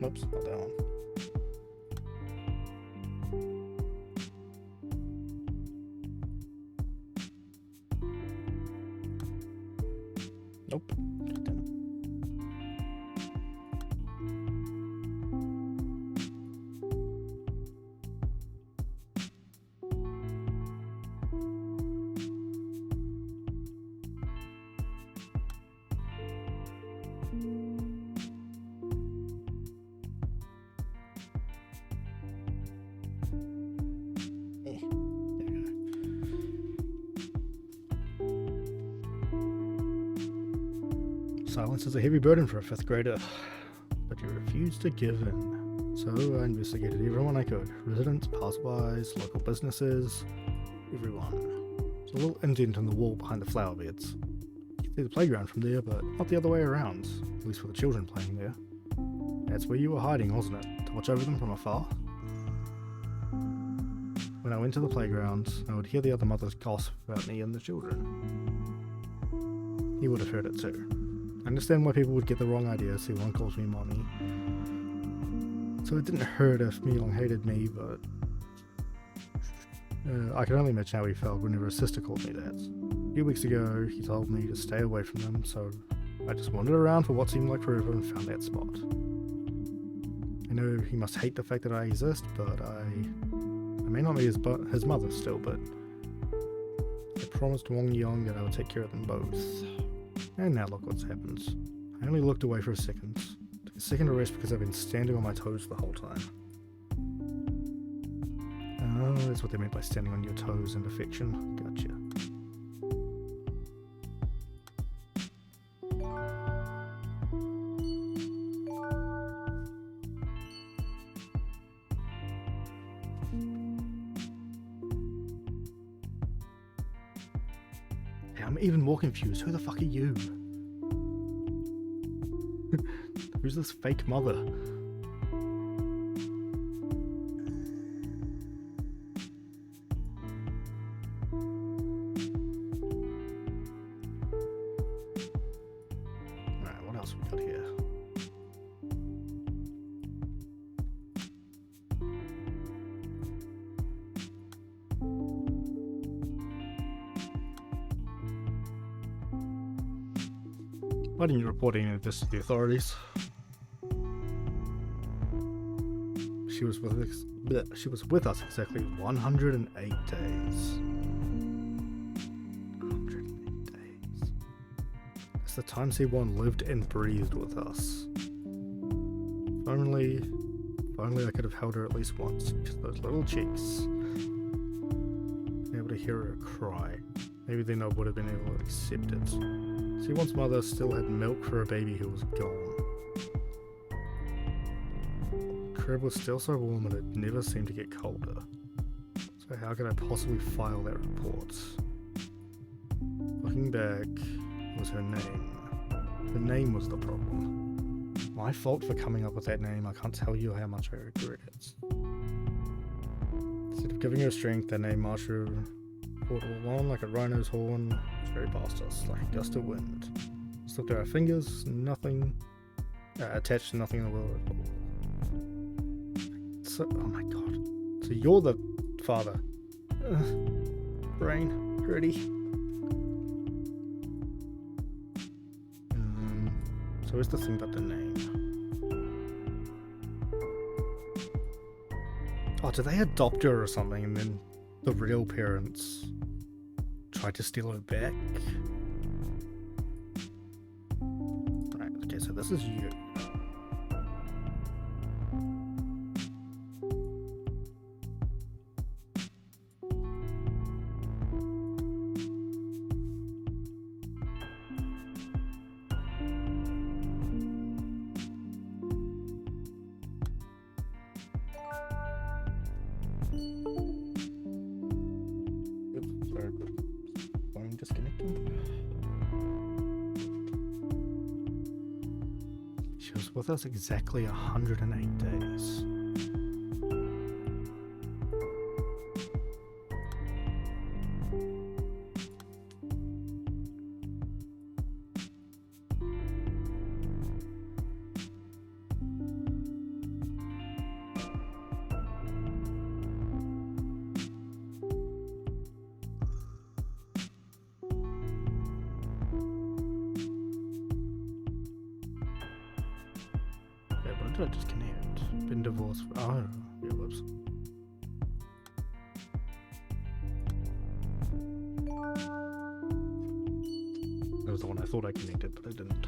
Oops, not that one. Nope. God damn it. Silence is a heavy burden for a 5th grader, but you refused to give in. So I investigated everyone I could. Residents, passerbys, local businesses, everyone. There's a little indent in the wall behind the flower beds. You can see the playground from there, but not the other way around, at least for the children playing there. That's where you were hiding, wasn't it? To watch over them from afar? When I went to the playground, I would hear the other mothers gossip about me and the children. He would have heard it too. I understand why people would get the wrong idea, see one calls me mommy. So it didn't hurt if Milong hated me, but I can only imagine how he felt whenever his sister called me that. A few weeks ago, he told me to stay away from them, so I just wandered around for what seemed like forever and found that spot. I know he must hate the fact that I exist, but I may not be his mother still, but I promised Wong Yong that I would take care of them both. And now look what's happened. I only looked away for a second. Took a second to rest because I've been standing on my toes the whole time. Oh, that's what they meant by standing on your toes in affection. Gotcha. I'm even more confused. Who the fuck are you? Who's this fake mother? Alright, what else we got here? Why didn't you report any of this to the authorities? She was with us exactly 108 days. 108 days. It's the time C1 lived and breathed with us. If only I could have held her at least once. Just those little cheeks. Been able to hear her cry. Maybe then I would have been able to accept it. C1's mother still had milk for a baby who was gone. The crib was still so warm and it never seemed to get colder. So how could I possibly file that report? Looking back, it was her name. The name was the problem. My fault for coming up with that name. I can't tell you how much I regret it. Instead of giving her strength, that name marched her forward all along like a rhino's horn, straight past us like a gust of wind. Slipped our fingers, nothing attached to nothing in the world at all. So, oh my god. So you're the father. Brain, ready. So here's the thing about the name. Oh, did they adopt her or something and then the real parents tried to steal her back? Right, okay, so this is you. Phone disconnecting. She was with us exactly 108 days. When did I disconnect? Been divorced. Oh, yeah, whoops. That was the one I thought I connected, but I didn't.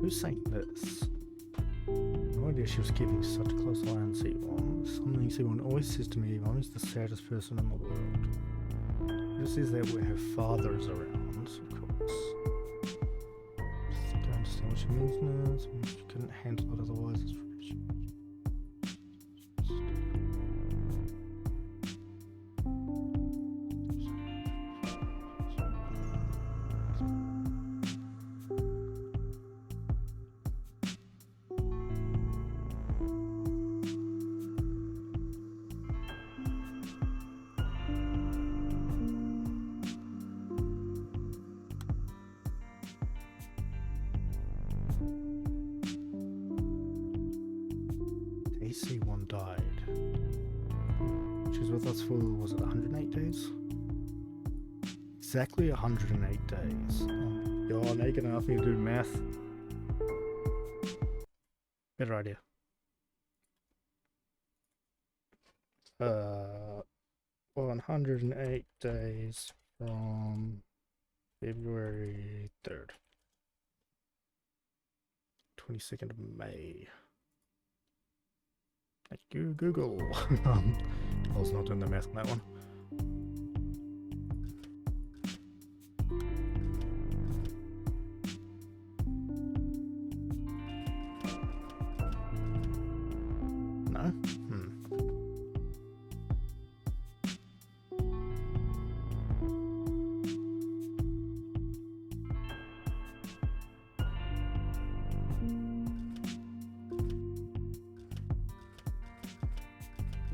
Who's saying this? No idea she was keeping such a close eye on C1. Something C1 always says to me, Mom is the saddest person in the world. She says that when her father is around, of course. I don't understand what she means now. She couldn't handle it otherwise. C1 died. She was with us for, was it 108 days? Exactly 108 days. Yo, now you're gonna ask me to do math. Better idea. 108 days from February 3rd. 22nd of May. Thank you, Google. I was not doing the math on that one. No?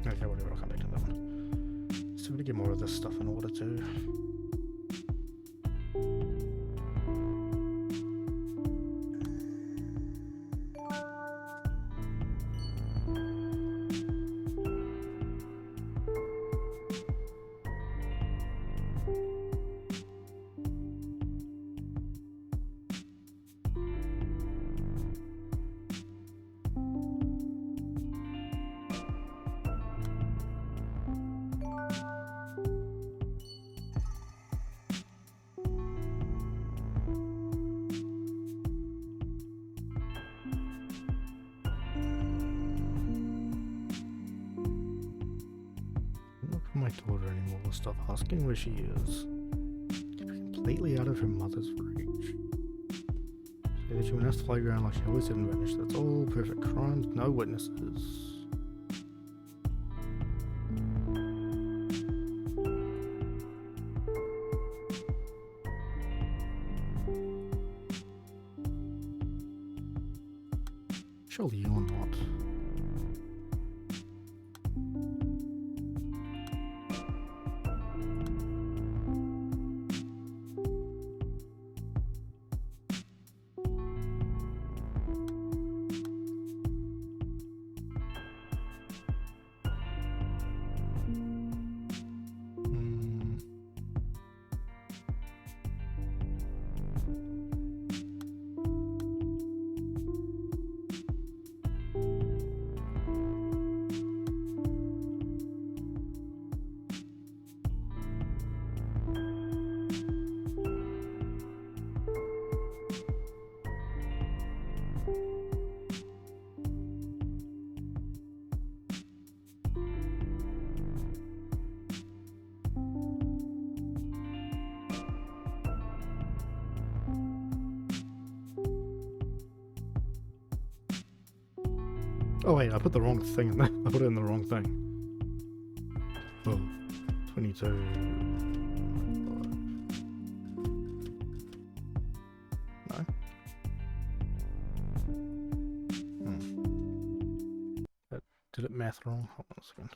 Okay, whatever, I'll come back to that one. So I'm gonna get more of this stuff in order too. My daughter anymore will stop asking where she is. Completely out of her mother's reach. Say that she went out to the playground like she always did and vanished. That's all perfect crimes, no witnesses. Surely you're not. Oh wait, I put the wrong thing in there. I put it in the wrong thing. Oh, 22. No. Did it math wrong? Hold on a second.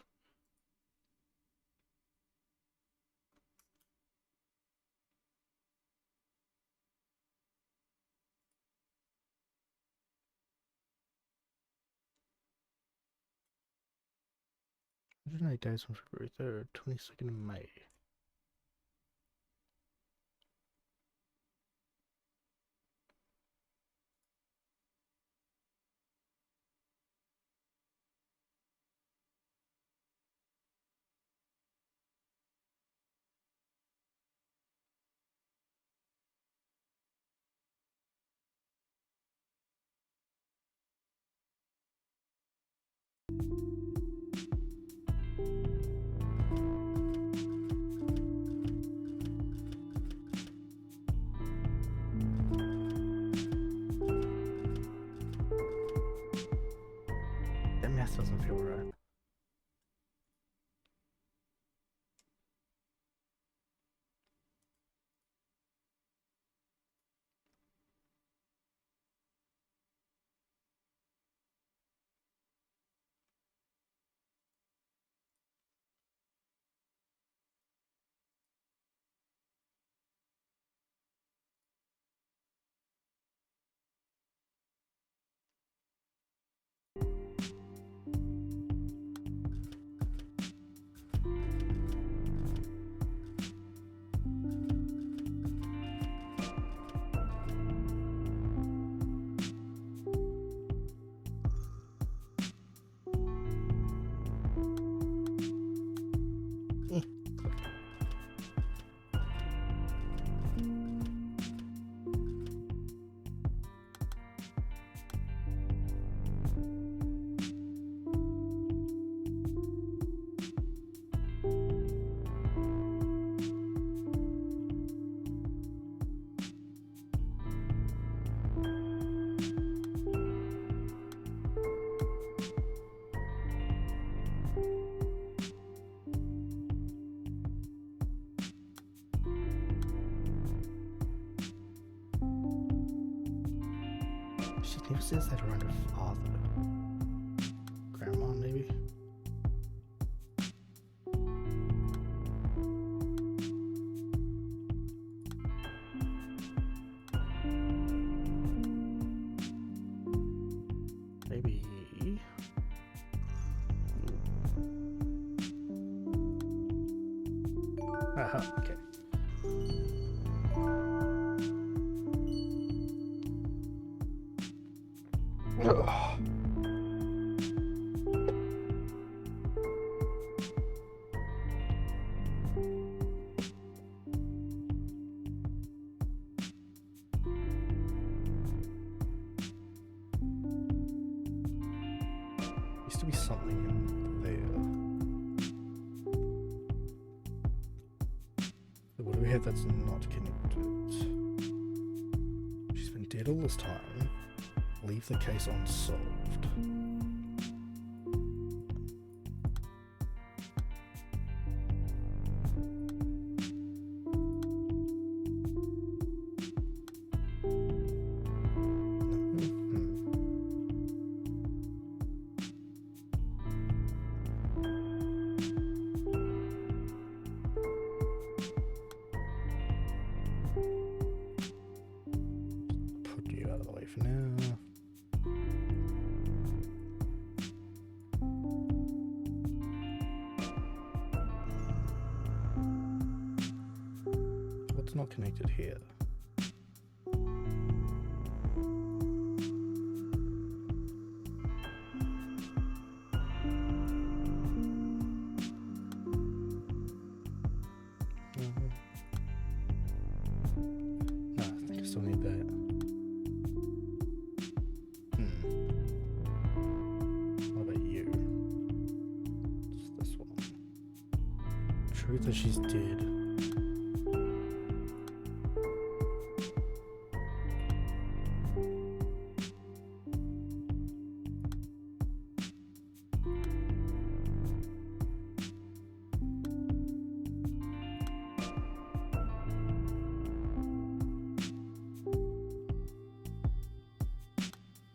Hundred 8 days from February 3rd, 22nd of May. That math doesn't feel right. She never says that around her father. Grandma, maybe? Maybe... Aha, okay. Ugh. Used to be something in there. So what do we have that's not connected? She's been dead all this time. Leave the case unsolved. Put you out of the way for now. What's not connected here? No, I think I still need that. What about you? It's this one. Truth that she's dead.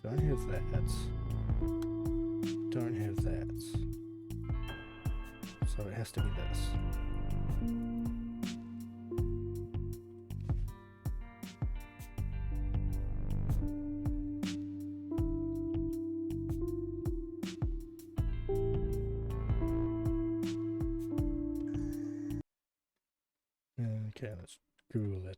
Don't have that. Don't have that. So it has to be this. Okay, let's Google it.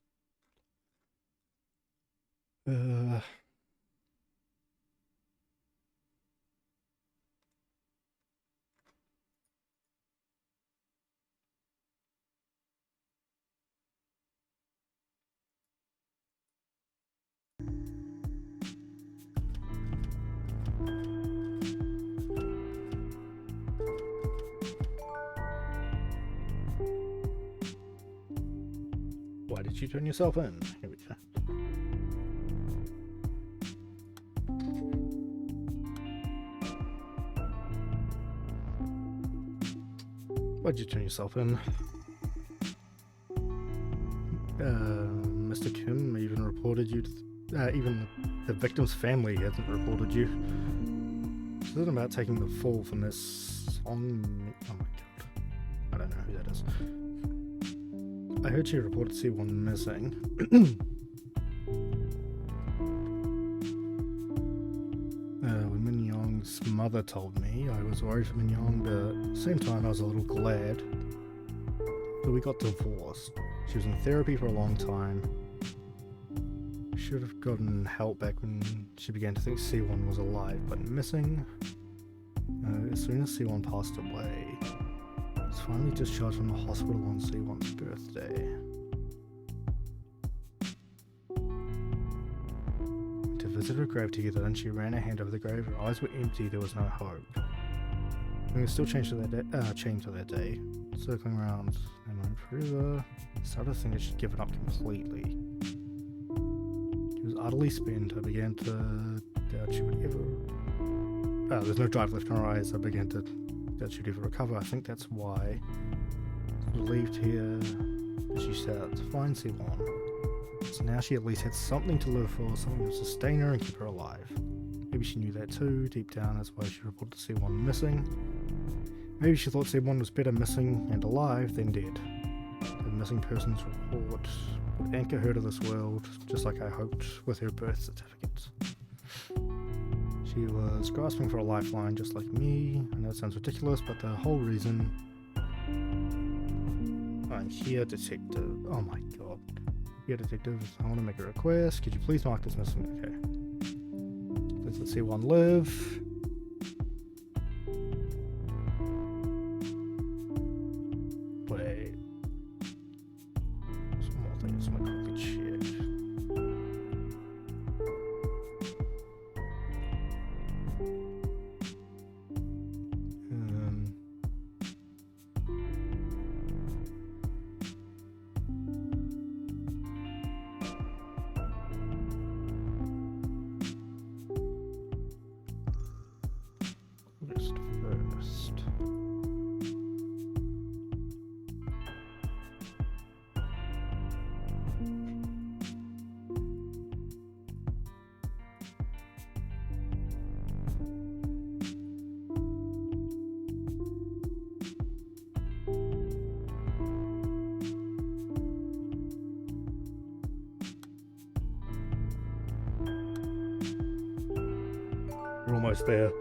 Why did you turn yourself in? Here we go. Why'd you turn yourself in? Mr. Kim even reported you to even the victim's family hasn't reported you. Something about taking the fall from this song. Oh my god. I don't know who that is. I heard she reported C1 missing. When Min Young's mother told me, I was worried for Min Young, but at the same time I was a little glad that we got divorced. She was in therapy for a long time. Should have gotten help back when she began to think C1 was alive, but missing. As soon as C1 passed away, I was finally discharged from the hospital on C1's birthday. To visit her grave together, and she ran her hand over the grave. Her eyes were empty, there was no hope. Things still changed to that day. Circling around and went forever. Started to think that she'd given up completely. She was utterly spent. I began to doubt she would ever... there's no drive left in her eyes. I began to doubt she'd ever recover. I think that's why. Relieved here, she set out to find C1. So now she at least had something to live for, something to sustain her and keep her alive. Maybe she knew that too, deep down, that's why she reported C1 missing. Maybe she thought C1 was better missing and alive than dead. The missing persons report would anchor her to this world, just like I hoped with her birth certificate. She was grasping for a lifeline just like me. I know it sounds ridiculous, but the whole reason... I'm here, detective. Oh my god. Here, detective. I want to make a request. Could you please mark this missing? Okay. Let's let C1 live. Wait. Some more things I might quickly check. First. We're almost there.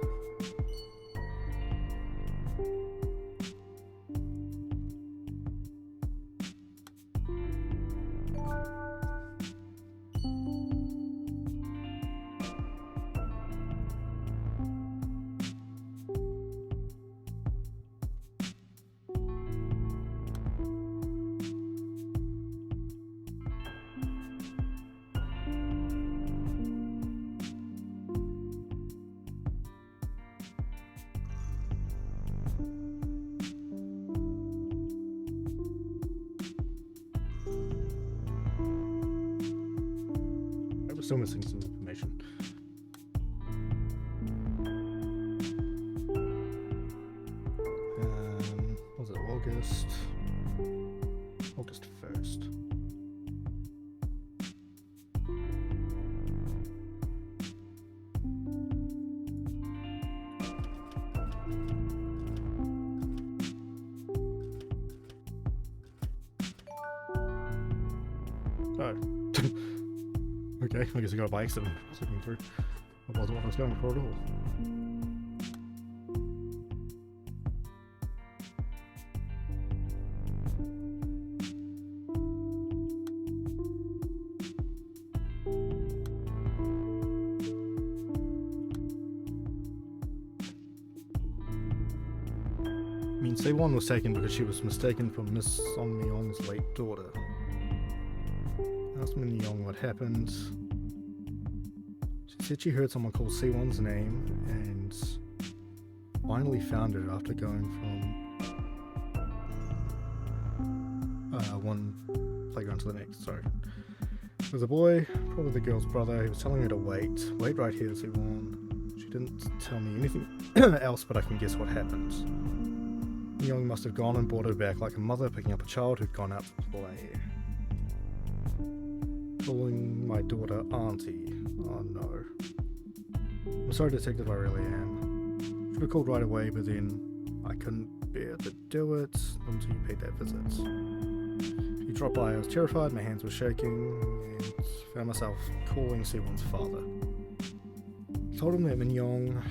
Still missing some information. Was it August? August 1st. Oh. Okay, I guess I got it by accident. I was looking through. That wasn't what I was going for at all. I mean, C1 was taken because she was mistaken for Miss Son Myong's late daughter. Asked Min Young what happened. She said she heard someone call C1's name and finally found her after going from one playground to the next. Sorry. There was a boy, probably the girl's brother. He was telling her to wait right here, C1. She didn't tell me anything else, but I can guess what happened. Min Young must have gone and brought her back like a mother picking up a child who'd gone out to play. Calling my daughter Auntie. Oh no. I'm sorry, detective, I really am. Should have called right away, but then I couldn't bear to do it until you paid that visit. You dropped by, I was terrified, my hands were shaking, and found myself calling C1's father. Told him that Min Young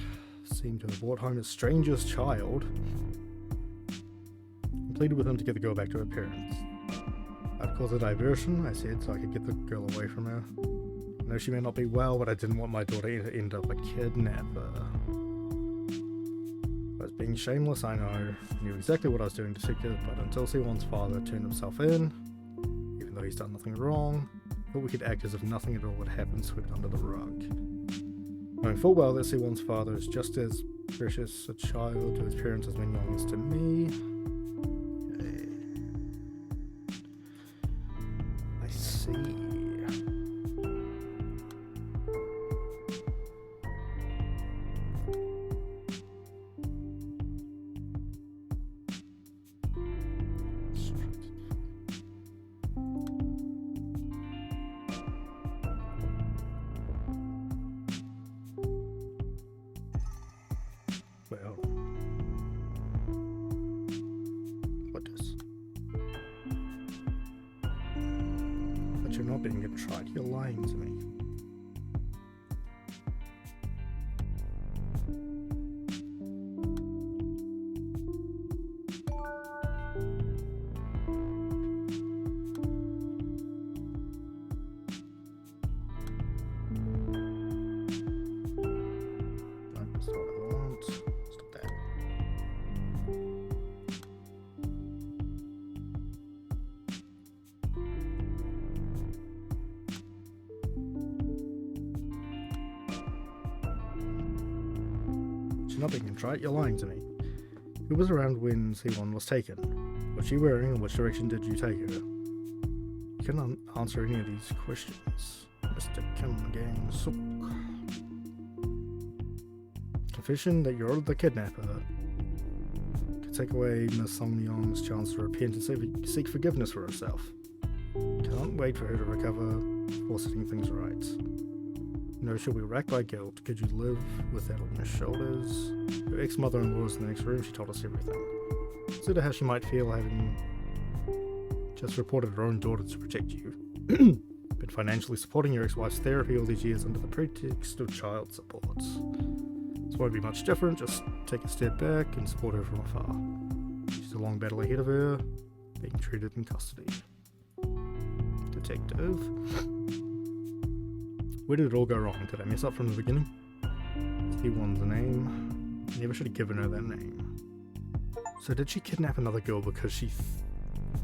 seemed to have brought home a stranger's child, and pleaded with him to get the girl back to her parents. I'd cause a diversion, I said, so I could get the girl away from her. I know she may not be well, but I didn't want my daughter to end up a kidnapper. I was being shameless, I know. Knew exactly what I was doing, detective, but until C1's father turned himself in, even though he's done nothing wrong, I thought we could act as if nothing at all had happened, swept under the rug. Knowing full well that C1's father is just as precious a child to his parents as Min Young is to me. I see. not being contrite. You're lying to me. That's not what I want. Stop that. She's not being contrite, you're lying to me. Who was around when C1 was taken? Was she wearing, and which direction did you take her? You cannot answer any of these questions, Mr. Kim Gang Suk. Confession that you're the kidnapper could take away Miss Song Myung's chance to repent and seek forgiveness for herself. Can't wait for her to recover before setting things right. No, she'll be racked by guilt. Could you live with that on your shoulders? Your ex-mother-in-law is in the next room. She told us everything. Consider how she might feel having just reported her own daughter to protect you. Been financially supporting your ex-wife's therapy all these years under the pretext of child support. This won't be much different. Just take a step back and support her from afar. She's a long battle ahead of her, being treated in custody. Detective. Where did it all go wrong? Did I mess up from the beginning? C1's name. I never should have given her that name. So did she kidnap another girl because she...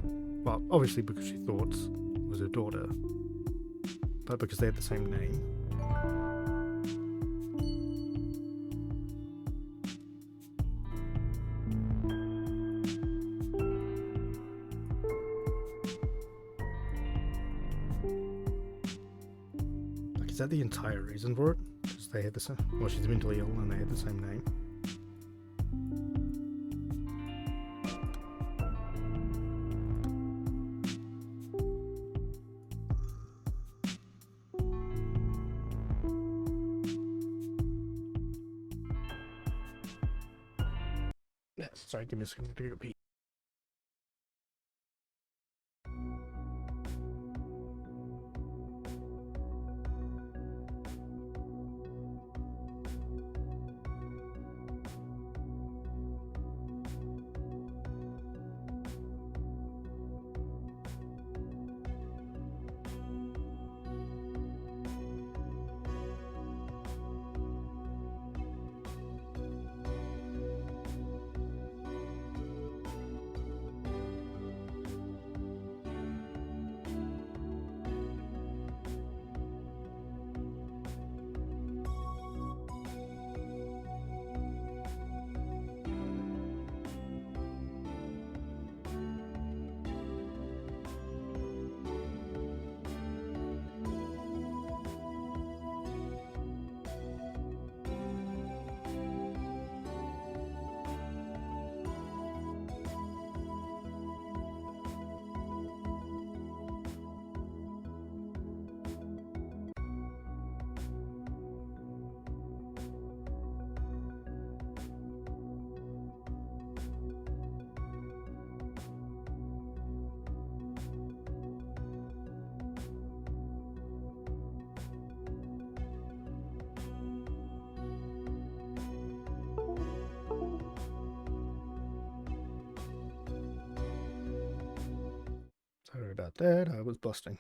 well, obviously because she thought it was her daughter. But because they had the same name. Is that the entire reason for it? Because they had the same... well, she's mentally ill and they had the same name. Sorry, give me a second to repeat. Sorry about that, I was busting.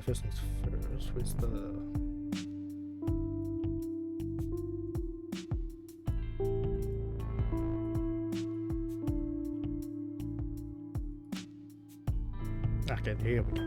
First things first, where's the... okay, here we go.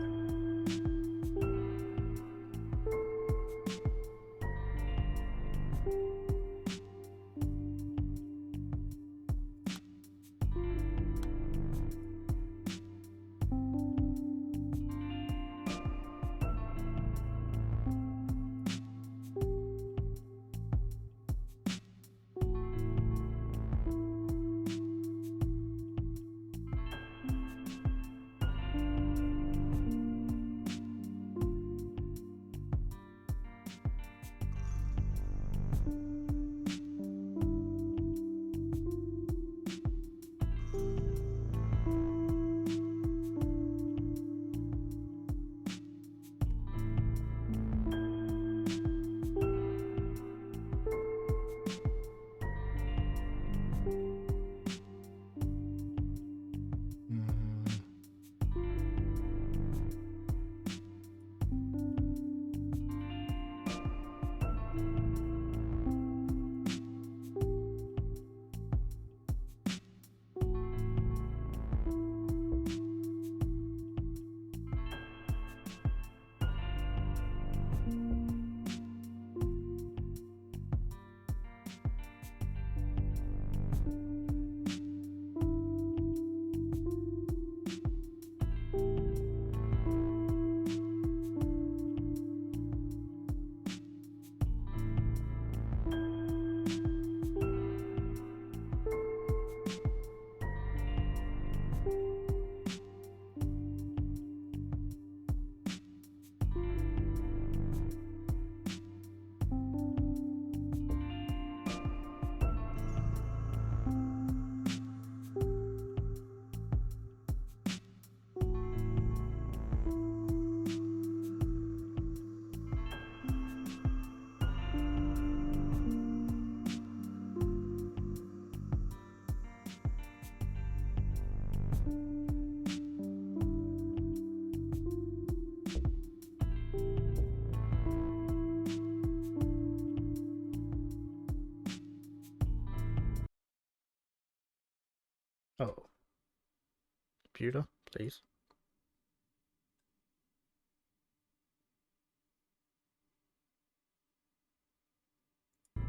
Please.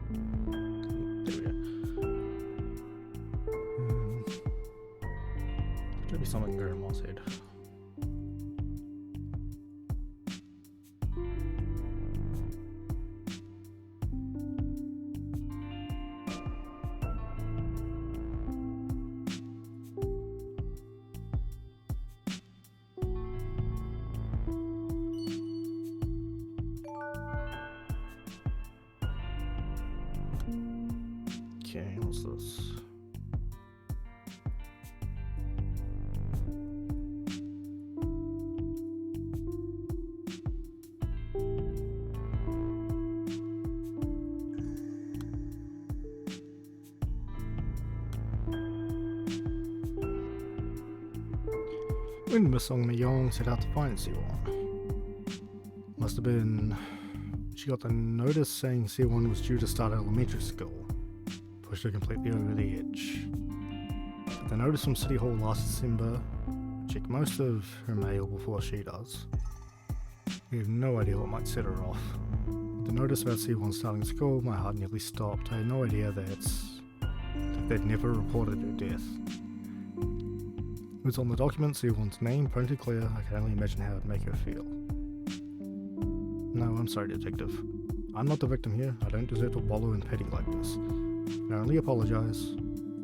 There we go. Could be something Grandma said. Okay, what's this? When Miss Song Mi-young set out to find Siwon, must have been she got the notice saying Siwon was due to start elementary school, pushed her completely over the edge. But the notice from City Hall last December checked most of her mail before she does. We have no idea what might set her off. With the notice about Siwon starting school, my heart nearly stopped. I had no idea that they'd never reported her death. It was on the document, Siwon's name printed clear. I can only imagine how it'd make her feel. No, I'm sorry, Detective. I'm not the victim here. I don't deserve to wallow in pity like this. I only apologize.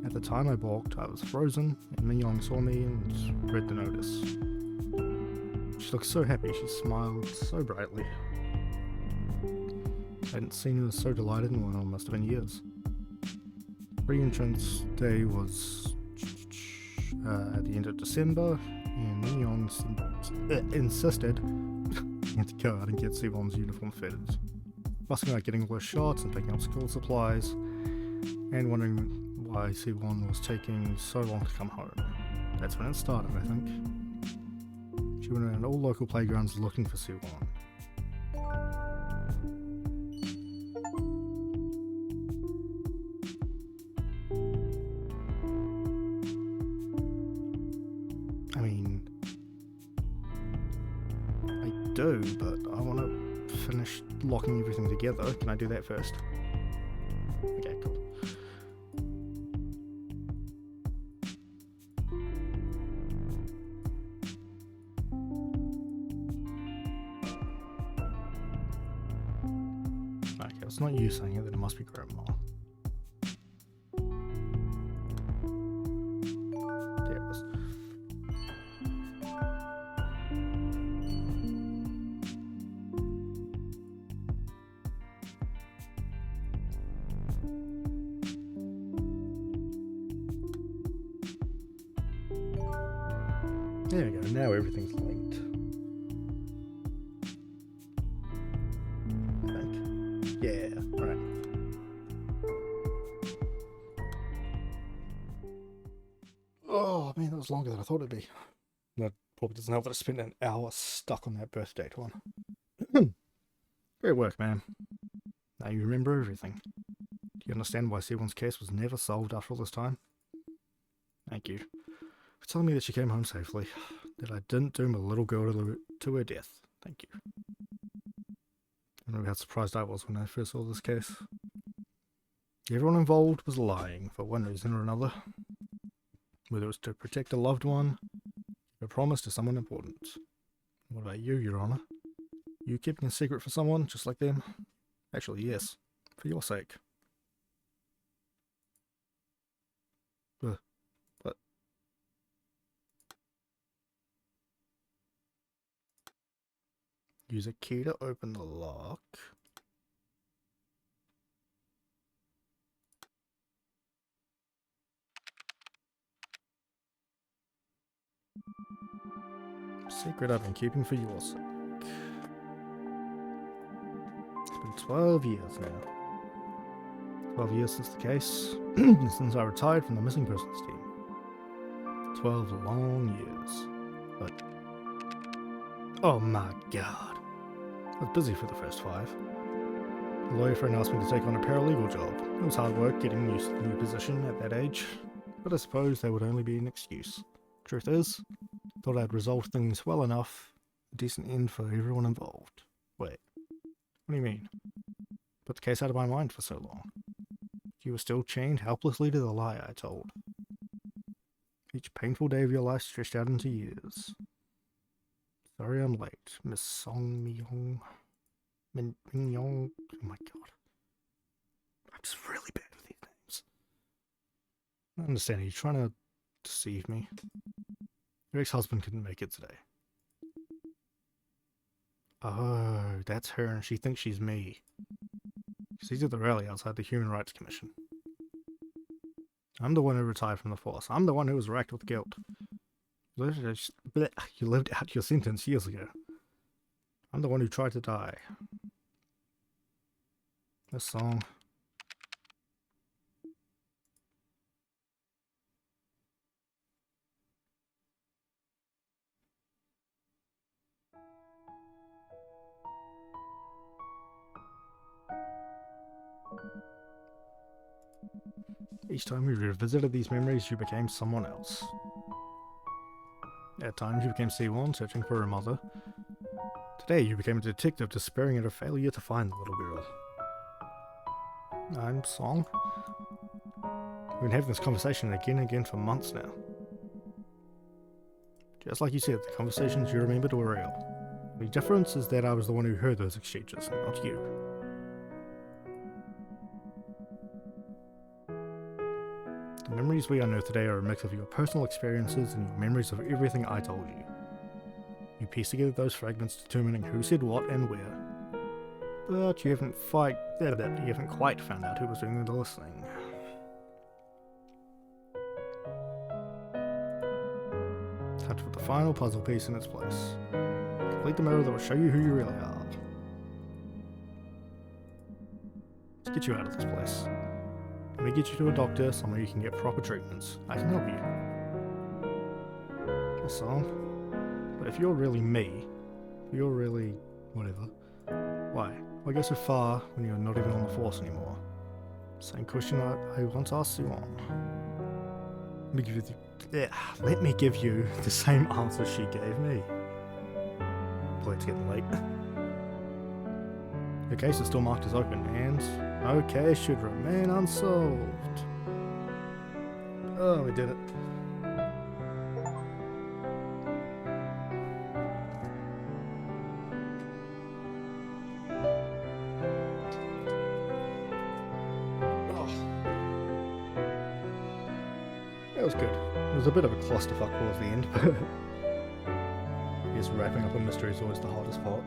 At the time I balked, I was frozen, and Mi-young saw me and read the notice. She looked so happy, she smiled so brightly. I hadn't seen her so delighted in what must have been years. Re-entrance day was at the end of December, and Mi-young insisted he had to go out and get Siwon's uniform fitted, fussing about getting all her shots and picking up school supplies, and wondering why Siwon was taking so long to come home. That's when it started, I think. She went around all local playgrounds looking for Siwon. I mean, I do, but I want to finish locking everything together. Can I do that first? Okay, cool. Okay, it's not you saying it, then it must be Grandma. There it is. There we go, now everything's linked. I think. Yeah, right. Oh man, that was longer than I thought it'd be. That probably doesn't help that I spent an hour stuck on that birth date one. Great work, man. Now you remember everything. Do you understand why Siwon's case was never solved after all this time? Thank you for telling me that she came home safely, that I didn't doom a little girl to her death. Thank you. I remember how surprised I was when I first saw this case. Everyone involved was lying for one reason or another. Whether it was to protect a loved one, a promise to someone important. What about you, Your Honor? You keeping a secret for someone just like them? Actually, yes. For your sake. What? Use a key to open the lock. Secret I've been keeping for your sake. It's been 12 years now. 12 years since the case, since I retired from the missing persons team. 12 long years. But, oh my god. I was busy for the first 5. A lawyer friend asked me to take on a paralegal job. It was hard work getting used to the new position at that age, but I suppose that would only be an excuse. Truth is, Thought I'd resolved things well enough. A decent end for everyone involved. Wait, what do you mean? Put the case out of my mind for so long. You were still chained helplessly to the lie I told. Each painful day of your life stretched out into years. Sorry I'm late, Miss Song Myung. Min Yong. Oh my god. I'm just really bad with these names. I understand, are you trying to deceive me? Your ex-husband couldn't make it today. Oh, that's her and she thinks she's me. She's at the rally outside the Human Rights Commission. I'm the one who retired from the force. I'm the one who was racked with guilt. You lived out your sentence years ago. I'm the one who tried to die. This song. Each time you revisited these memories, you became someone else. At times you became C1, searching for her mother. Today you became a detective, despairing at her failure to find the little girl. I'm Song. We've been having this conversation again and again for months now. Just like you said, the conversations you remembered were real. The difference is that I was the one who heard those exchanges, not you. The memories we unearth today are a mix of your personal experiences and your memories of everything I told you. You piece together those fragments determining who said what and where. But you haven't quite found out who was doing the listening. Time to put the final puzzle piece in its place. Complete the mirror that will show you who you really are. Let's get you out of this place. Let me get you to a doctor, somewhere you can get proper treatments. I can help you. That's Song. But if you're really me, if you're really whatever, why go so far when you're not even on the force anymore? Same question I once asked you on. Let me give you the same answer she gave me. Boy, it's getting late. The case is still marked as open, and no case should remain unsolved. Oh, we did it. That was good. It was a bit of a clusterfuck towards the end, but I guess wrapping up a mystery is always the hottest part.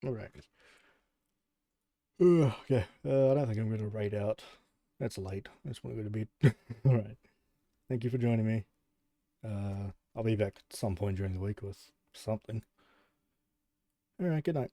Alright. Okay, I don't think I'm going to raid out. That's late. I just want to go to bed. Alright. Thank you for joining me. I'll be back at some point during the week with something. Alright, good night.